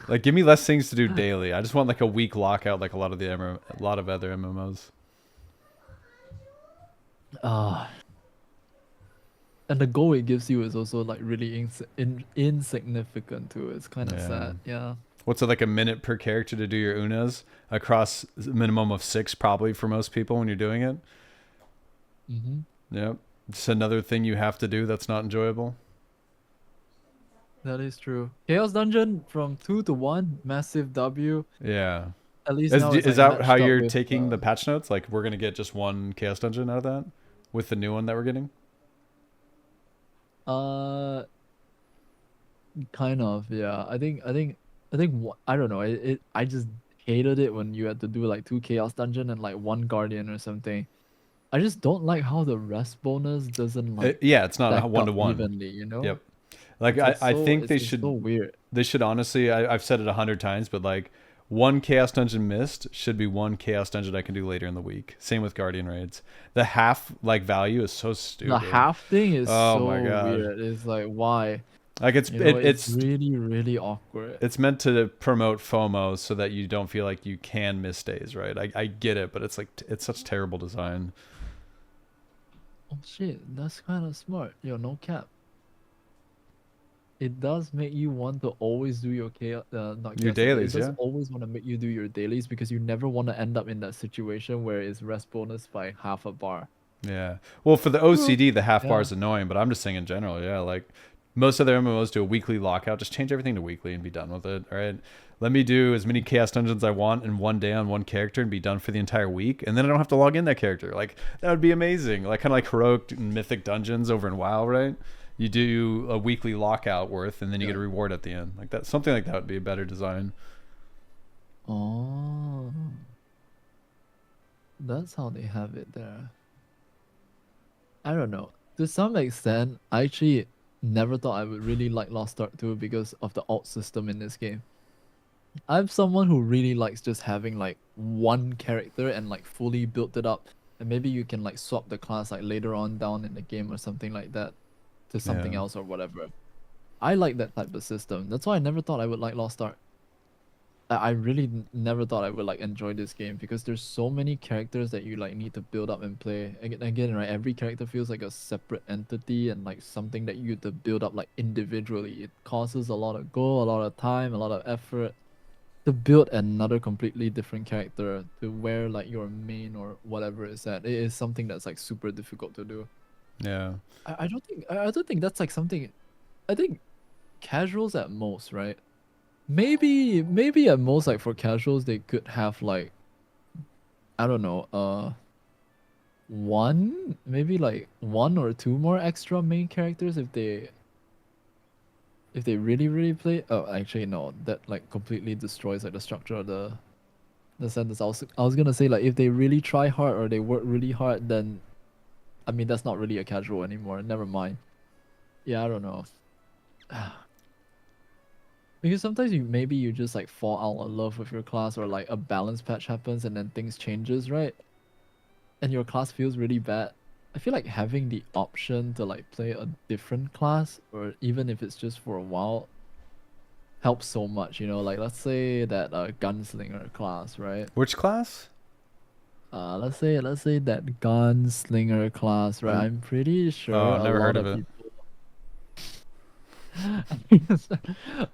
Like, give me less things to do daily. I just want like a week lockout, like a lot of a lot of other MMOs. Ah, and the goal it gives you is also like really insignificant too. It's kind of Yeah. sad. Yeah. What's it, like a minute per character to do your unas across a minimum of 6 probably for most people when you're doing it. Mm-hmm. Yep. Just another thing you have to do that's not enjoyable. That is true. Chaos Dungeon from 2 to 1, massive W. Yeah. At least now it's Is like that how matched up you're with taking the patch notes? Like we're gonna get just one chaos dungeon out of that with the new one that we're getting? uh kind of, yeah. I don't know. I just hated it when you had to do like 2 Chaos Dungeon and like 1 Guardian or something. I just don't like how the rest bonus doesn't like Yeah, it's not stack a one to up one. evenly, you know? Yep. Like It's like I so think it's so weird. they should honestly. I've said it 100 times, but like one chaos dungeon missed should be one chaos dungeon I can do later in the week. Same with guardian raids. The half like value is so The stupid. half thing is Oh so my god. weird. It's like why? Like You know, it's really, really awkward. it's meant to promote FOMO so that you don't feel like you can miss days, right? I get it, but it's like it's such terrible design. Oh shit, that's kind of smart. Yo, no cap. It does make you want to always do your chaos, not Your chaos, but it dailies, does yeah. always want to make you do your dailies because you never want to end up in that situation where it's rest bonus by half a bar. Yeah. Well, for the True. OCD, the half bar Yeah. is annoying, but I'm just saying in general, yeah. Like most other MMOs do a weekly lockout. Just change everything to weekly and be done with it. All right. Let me do as many chaos dungeons I want in one day on one character and be done for the entire week, and then I don't have to log in that character. Like that would be amazing. Like kind of like heroic and mythic dungeons over in WoW, right? You do a weekly lockout worth, and then you Yeah. get a reward at the end. Like that, something like that would be a better design. Oh, that's how they have it there. I don't know. To some extent, I actually never thought I would really like Lost Ark 2 because of the alt system in this game. I'm someone who really likes just having like one character and like fully built it up. And maybe you can like swap the class like later on down in the game or something like that to something Yeah. else or whatever. I like that type of system. That's why I never thought I would like Lost Ark. I really never thought I would like enjoy this game because there's so many characters that you like need to build up and play. Again, right? Every character feels like a separate entity and like something that you have to build up like individually. It causes a lot of goal, a lot of time, a lot of effort to build another completely different character to where like your main or whatever is at. It is something that's like super difficult to do. Yeah. I don't think that's like something. I think casuals at most, right? Maybe at most like for casuals they could have like I don't know, one maybe like 1 or 2 more extra main characters if they really play. Oh, actually no, that like completely destroys like the structure of the sentence. I was gonna say like if they really try hard or they work really hard, then I mean that's not really a casual anymore. Never mind. Yeah, I don't know. Because sometimes you just like fall out of love with your class or like a balance patch happens and then things changes, right? And your class feels really bad. I feel like having the option to like play a different class or even if it's just for a while helps so much, you know, like let's say that gunslinger class, right? Which class? Let's say that gunslinger class, right? Mm. I'm pretty sure Oh, a never lot heard of of it. people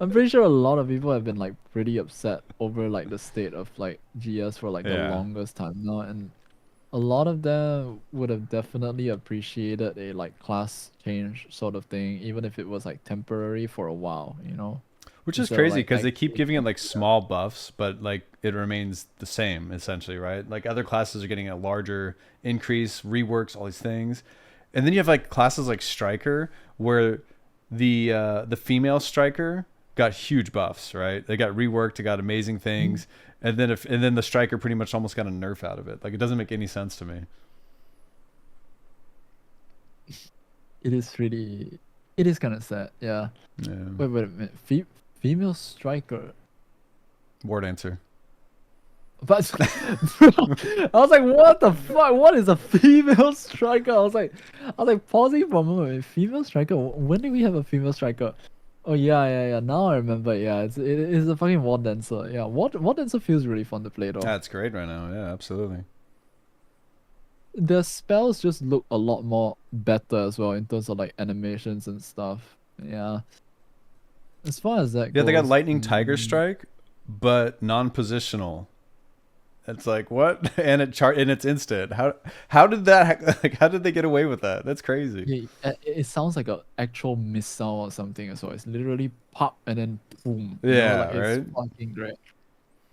I'm pretty sure a lot of people have been like pretty upset over like the state of like GS for like the Yeah. longest time now, and a lot of them would have definitely appreciated a like class change sort of thing, even if it was like temporary for a while, you know? Which is Instead of crazy like because they keep actually giving it like changing it up. small buffs, but like it remains the same essentially, right? Like other classes are getting a larger increase, reworks, all these things, and then you have like classes like Striker where the female Striker got huge buffs, right? They got reworked, it got amazing things, and then the Striker pretty much almost got a nerf out of it. Like it doesn't make any sense to me. it is really, it is kind of sad. Yeah. Yeah. Wait a minute. Female striker. Ward answer. But I was like, what the fuck? What is a female striker? I was like pausing for a moment. Female striker? When did we have a female striker? Oh yeah. Now I remember. Yeah, it's a fucking ward dancer. Yeah, ward dancer feels really fun to play though. That's great right now. Yeah, absolutely. The spells just look a lot more better as well in terms of like animations and stuff. Yeah. As far as that Yeah, they got goes, lightning tiger strike, but non-positional. It's like what? And it's instant. How did that like how did they get away with that? That's crazy. yeah, it sounds like an actual missile or something as well. It's literally pop and then boom. Yeah, like right. it's fucking great.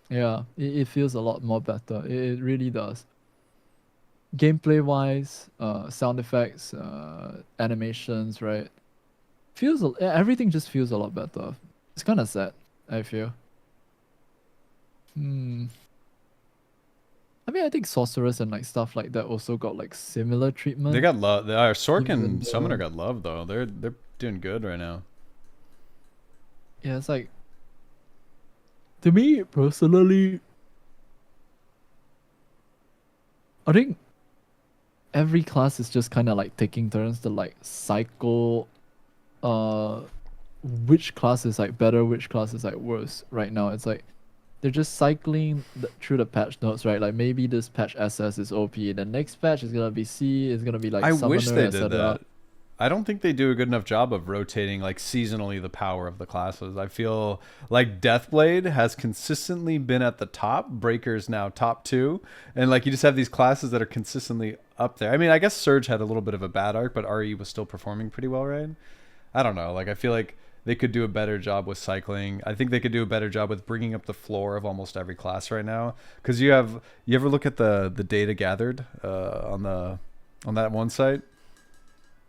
Yeah, it feels a lot more better. It really does. Gameplay wise, sound effects, animations, right? Everything just feels a lot better. It's kind of sad, I feel. I mean, I think sorcerers and like stuff like that also got like similar treatment. They got love. Our Sork Even and though- Summoner got love though. They're doing good right now. Yeah, it's like to me personally, I think every class is just kind of like taking turns to like cycle which class is like better, which class is like worse right now. It's like they're just cycling through the patch notes, right? Like maybe this patch SS is OP, the next patch is gonna be C, is gonna be like I Summoner, wish they did etc. that. I don't think they do a good enough job of rotating like seasonally the power of the classes. I feel like Deathblade has consistently been at the top. Breaker's now top 2, and like you just have these classes that are consistently up there. I mean, I guess Surge had a little bit of a bad arc, but RE was still performing pretty well, right? I don't know. Like I feel like they could do a better job with cycling. I think they could do a better job with bringing up the floor of almost every class right now. Because you ever look at the data gathered on that one site,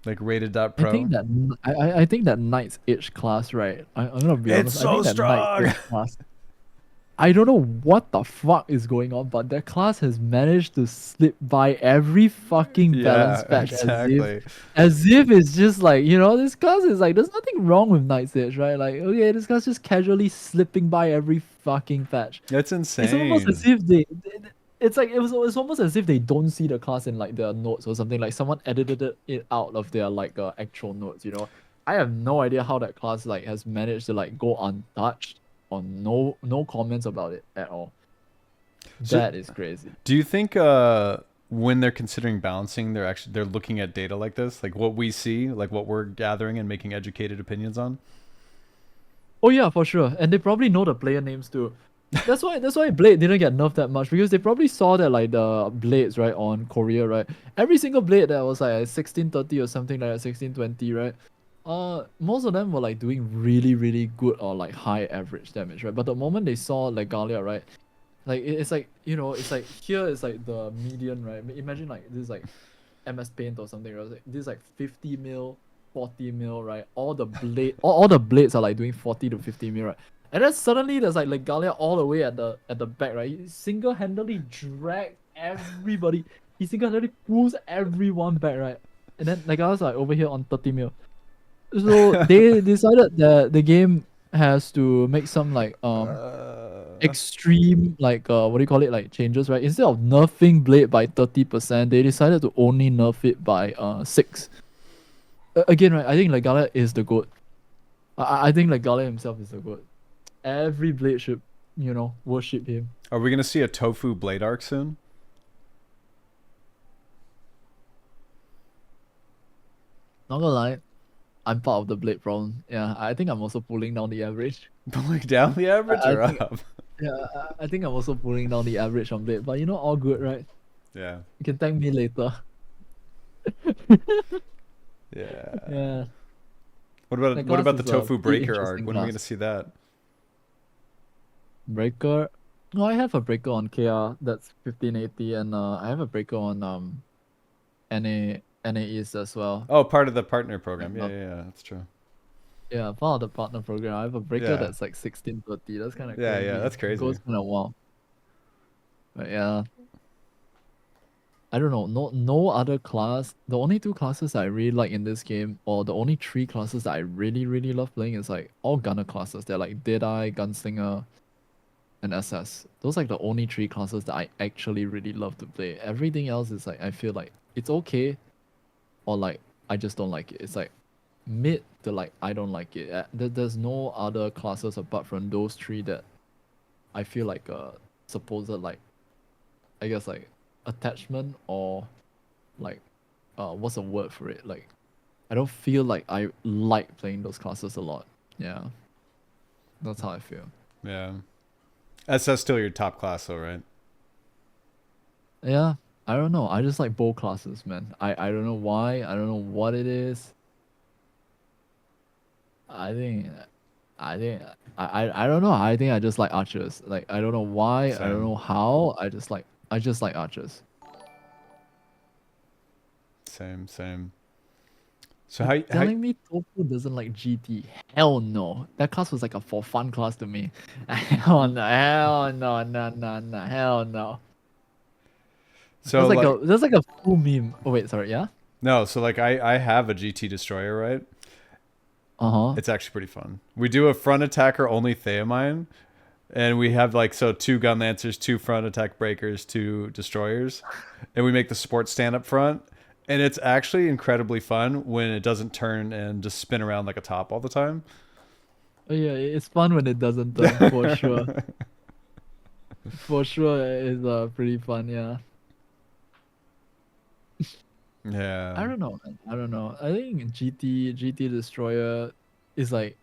like rated.pro. I think that Knight's Edge class, right? I'm gonna be honest. It's so I think that strong. Knight's Edge class. I don't know what the fuck is going on, but that class has managed to slip by every fucking balance patch exactly. as if it's just like, this class is like, there's nothing wrong with Knight's Edge, right? Like, okay, this class just casually slipping by every fucking patch. That's insane. It's almost as if it's almost as if they don't see the class in like their notes or something. Like someone edited it out of their like actual notes. I have no idea how that class like has managed to like go untouched or no comments about it at all. So, that is crazy. Do you think when they're considering balancing, they're looking at data like this, like what we see, like what we're gathering and making educated opinions on? Oh yeah, for sure. And they probably know the player names too. That's why Blade didn't get nerfed that much, because they probably saw that like the blades, right, on Korea, right? Every single blade that was like 1630 or something like 1620, right? Most of them were like doing really, really good or like high average damage, right? But the moment they saw Legalia, right? Like it's like, it's like here is like the median, right? Imagine like this is like MS Paint or something, right? This is like 50 mil, 40 mil, right? All the blades are like doing 40 to 50 mil, right? And then suddenly there's like Legalia all the way at the back, right? He single-handedly dragged everybody. He single-handedly pulls everyone back, right? And then Legalia's like over here on 30 mil. So they decided that the game has to make some like extreme like what do you call it, like changes, right? Instead of nerfing Blade by 30%, they decided to only nerf it by 6. Again, right? I think Legalia is the GOAT. I think Legalia himself is the GOAT. Every Blade should, worship him. Are we gonna see a Tofu Blade arc soon? Not gonna lie, I'm part of the Blade problem. Yeah, I think I'm also pulling down the average. Pulling down the average I or think- up? Yeah, I think I'm also pulling down the average on Blade, but all good, right? Yeah. You can thank me later. Yeah. Yeah. What about That what about the class is a Tofu pretty Breaker arc? interesting When are we class. gonna see that? Breaker. No, I have a breaker on KR that's 1580, and I have a breaker on NA East as well. Oh, part of the partner program. Yeah, that's true. Yeah, part of the partner program. I have a breaker Yeah. that's like 1630. That's kind of Yeah, crazy. yeah, that's It crazy. goes kind of wild. But yeah. I don't know, no other class. The only two classes I really like in this game, or the only three classes that I really love playing is like all gunner classes. They're like Deadeye, Gunslinger, and SS. Those are like the only three classes that I actually really love to play. Everything else is like I feel like it's okay, or like I just don't like it. It's like mid to like I don't like it. There's no other classes apart from those three that I feel like supposed like I guess like attachment or like what's the word for it? Like I don't feel like I like playing those classes a lot. Yeah. That's how I feel. Yeah. SS still your top class though, right? Yeah. I don't know. I just like both classes, man. I don't know why. I don't know what it is. I think I think I don't know. I think I just like archers. Like I don't know why. I don't Same. know how. I just like archers. Same. So You're how telling me Tofu doesn't like GT? Hell no. That class was like a for fun class to me. Hell no. Hell no. No. No. No. Hell no. so like That's like a full meme. Oh wait, sorry. Yeah. no, so like I have a GT destroyer, right? Uh huh. It's actually pretty fun. We do a front attacker only Thaemine, and we have like so two gun lancers, two front attack breakers, two destroyers, and we make the support stand up front. And it's actually incredibly fun when it doesn't turn and just spin around like a top all the time. Oh yeah, it's fun when it doesn't turn for sure. For sure, it's pretty fun. Yeah. Yeah. I don't know, man. I don't know. I think GT Destroyer is like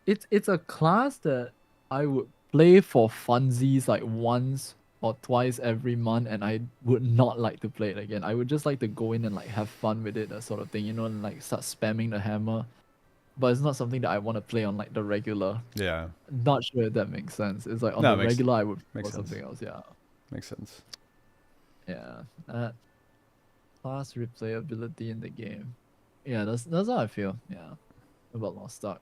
it's a class that I would play for funsies like once or twice every month, and I would not like to play it again. I would just like to go in and like have fun with it, that sort of thing, you know, and like start spamming the hammer. But it's not something that I want to play on like the regular. Yeah. Not sure if that makes sense. It's like on No, the regular I would makes for sense. something else. Yeah, Makes sense. yeah. Class replayability in the game. Yeah, that's how I feel. Yeah, about Lost Ark.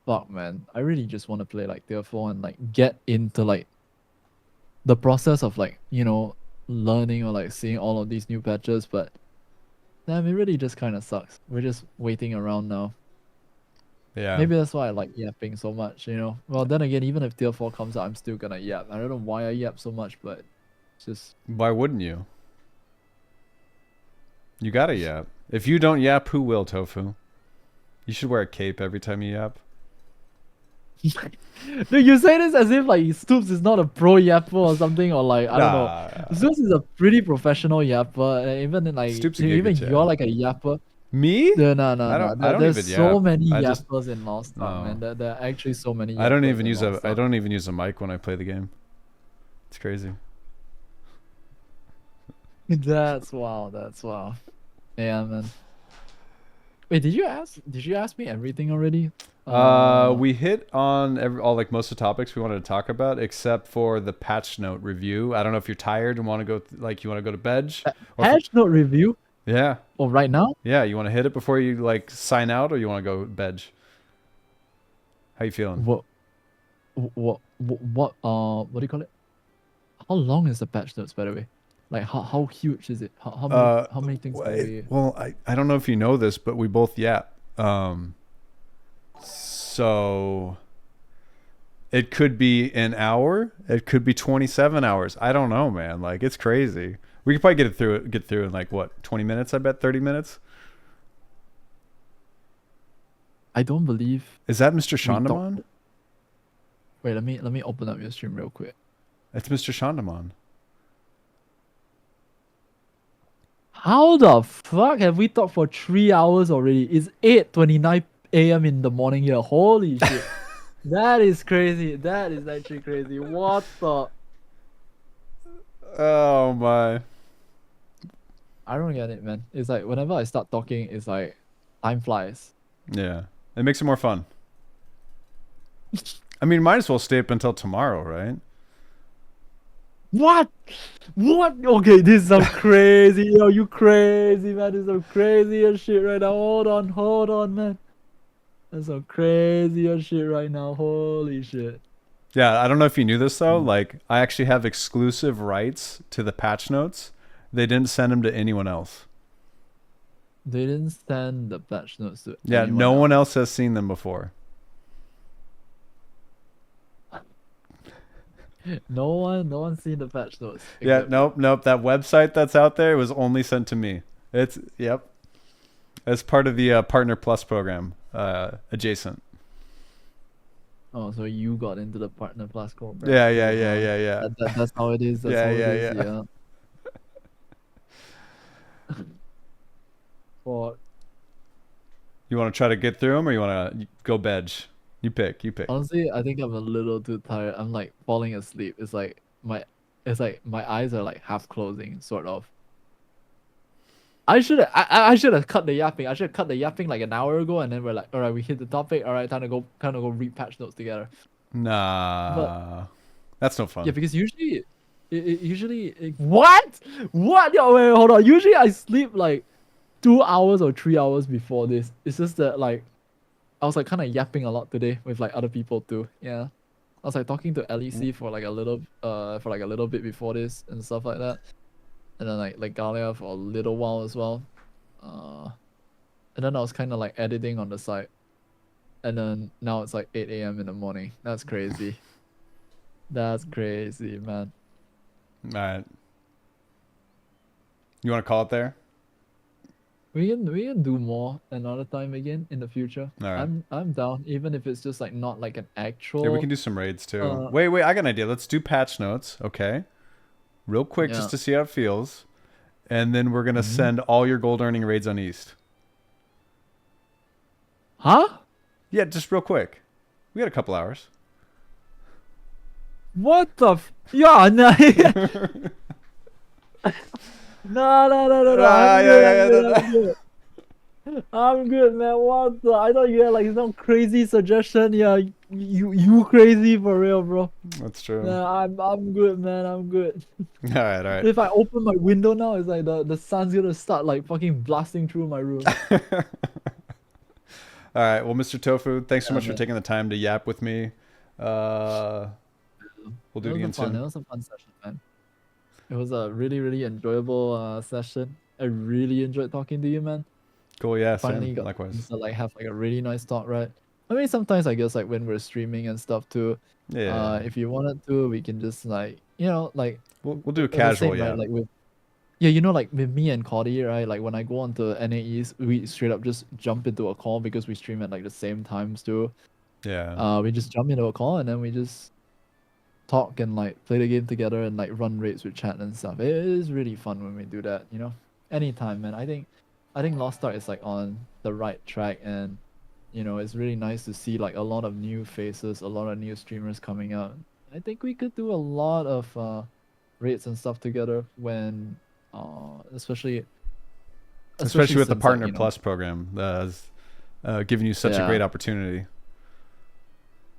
Fuck, man, I really just want to play like Tier 4 and like get into like the process of like learning or like seeing all of these new patches. But damn, it really just kind of sucks. We're just waiting around now. Yeah. Maybe that's why I like yapping so much. Well, then again, even if Tier 4 comes out, I'm still gonna yap. I don't know why I yap so much, but it's just Why wouldn't you? You gotta yap. If you don't yap, who will, Tofu? You should wear a cape every time you yap. no, you say this as if like Stoops is not a pro yapper or something, or like I don't know. Nah. Stoops is a pretty professional yapper, and even in, like Stoops a even giga you're chat. like a yapper. Me? No, no, no, no. I don't There's even so yap. many I just yappers in Lost Ark, no. man. There are actually so many I don't yappers even in use a Lost I Ark. don't even use a mic when I play the game. It's crazy. That's wow. That's wow. Yeah, man. Wait, Did you ask me everything already? We hit on all like most of the topics we wanted to talk about, except for the patch note review. I don't know if you're tired and want to go you want to go to bed, or Patch note review. yeah, Oh, right now? yeah. You want to hit it before you like sign out, or you want to go bed? How you feeling? What do you call it? How long is the patch notes, by the way? Like how huge is it? How many things can we? Well, I don't know if you know this, but we both yap. So it could be an hour. It could be 27 hours. I don't know, man. Like it's crazy. We could probably get through in like what, 20 minutes? I bet 30 minutes. I don't believe Is that Mr. we talked. Shondaman? Wait, let me open up your stream real quick. It's Mr. Shondaman. How the fuck have we talked for 3 hours already? It's 8:29 a.m. in the morning here. Holy shit. That is crazy. That is actually crazy. What the? Oh my. I don't get it, man. It's like whenever I start talking, it's like time flies. Yeah. It makes it more fun. I mean, might as well stay up until tomorrow, right? What? What? Okay, this is some crazy. Yo, you crazy, man. This is some crazy as shit right now. Hold on, man. That's some crazy as shit right now. Holy shit. Yeah, I don't know if you knew this though. Like, I actually have exclusive rights to the patch notes, They didn't send them to anyone else. They didn't send the patch notes to Yeah, anyone no else. one else has seen them before. No one seen the patch notes. Yeah, except nope. That website that's out there was only sent to me. It's yep. As part of the Partner Plus program, adjacent. Oh, so you got into the Partner Plus program. Yeah. That's how it is. That's Yeah, how yeah, it is. yeah. For You want to try to get through them, or you want to go veg? You pick. honestly, I think I'm a little too tired. I'm like falling asleep. It's like my eyes are like half closing, sort of. I should have cut the yapping. I should have cut the yapping like an hour ago, and then we're like, all right, we hit the topic. All right, time to go read patch notes together. Nah, that's no fun. Yeah, because what? Yo, wait, hold on. Usually I sleep like 2 hours or 3 hours before this. It's just that like I was like kind of yapping a lot today with like other people too. Yeah, I was like talking to LEC for like a little bit before this and stuff like that, and then like Galia for a little while as well. And then I was kind of like editing on the side, and then now it's like 8 a.m. in the morning. That's crazy. That's crazy, man. All right. You want to call it there? We can do more another time again in the future. All right. I'm down, even if it's just like not like an actual. Yeah, we can do some raids too. Wait, I got an idea. Let's do patch notes, okay? Real quick, just to see how it feels, and then we're gonna send all your gold earning raids on East. Huh? Yeah, just real quick. We got a couple hours. What the? Yeah, no. No. I'm good, man. What the? I thought you had like some crazy suggestion. Yeah, you crazy for real, bro. That's true. Nah, I'm good, man. I'm good. All right. If I open my window now, it's like the sun's gonna start like fucking blasting through my room. All right. Well, Mr. Tofu, thanks so much for man. taking the time to yap with me. We'll do it again soon. It was a fun session, man. It was a really enjoyable session. I really enjoyed talking to you, man. Cool. Yeah. Finally Same. got Likewise. to like have like a really nice talk, right? I mean, sometimes I guess like when we're streaming and stuff too. Yeah. If you wanted to, we can just like like We'll do a the casual. same, Yeah. right? Like with like with me and Cody, right? Like when I go onto NAEs, we straight up just jump into a call because we stream at like the same times too. Yeah. We just jump into a call and then we just talk and like play the game together and like run raids with chat and stuff. It is really fun when we do that, Anytime, man. I think Lost Ark is like on the right track, and it's really nice to see like a lot of new faces, a lot of new streamers coming out. I think we could do a lot of raids and stuff together when especially Especially with the since, Partner like, Plus program that has given you such a great opportunity.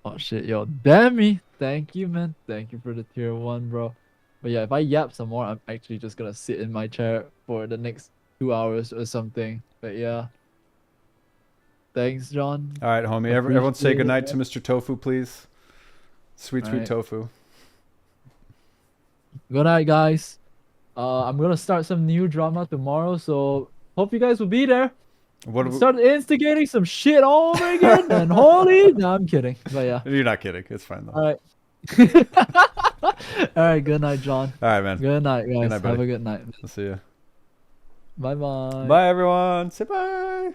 Oh shit, yo, damn me. Thank you, man. Thank you for the tier 1, bro. But yeah, if I yap some more, I'm actually just gonna sit in my chair for the next 2 hours or something. But yeah. Thanks, John. All right, homie. Everyone say Appreciate goodnight it, to Mr. Tofu, please. Sweet Alright. Tofu. Good night, guys. I'm gonna start some new drama tomorrow, so hope you guys will be there. Start instigating some shit all over again, and holy, no, I'm kidding. But yeah. You're not kidding. It's fine though. All right. All right. Good night, John. All right, man. Good night, guys. Good night, buddy. Have a good night. I'll see you. Bye. Bye, everyone. Say bye.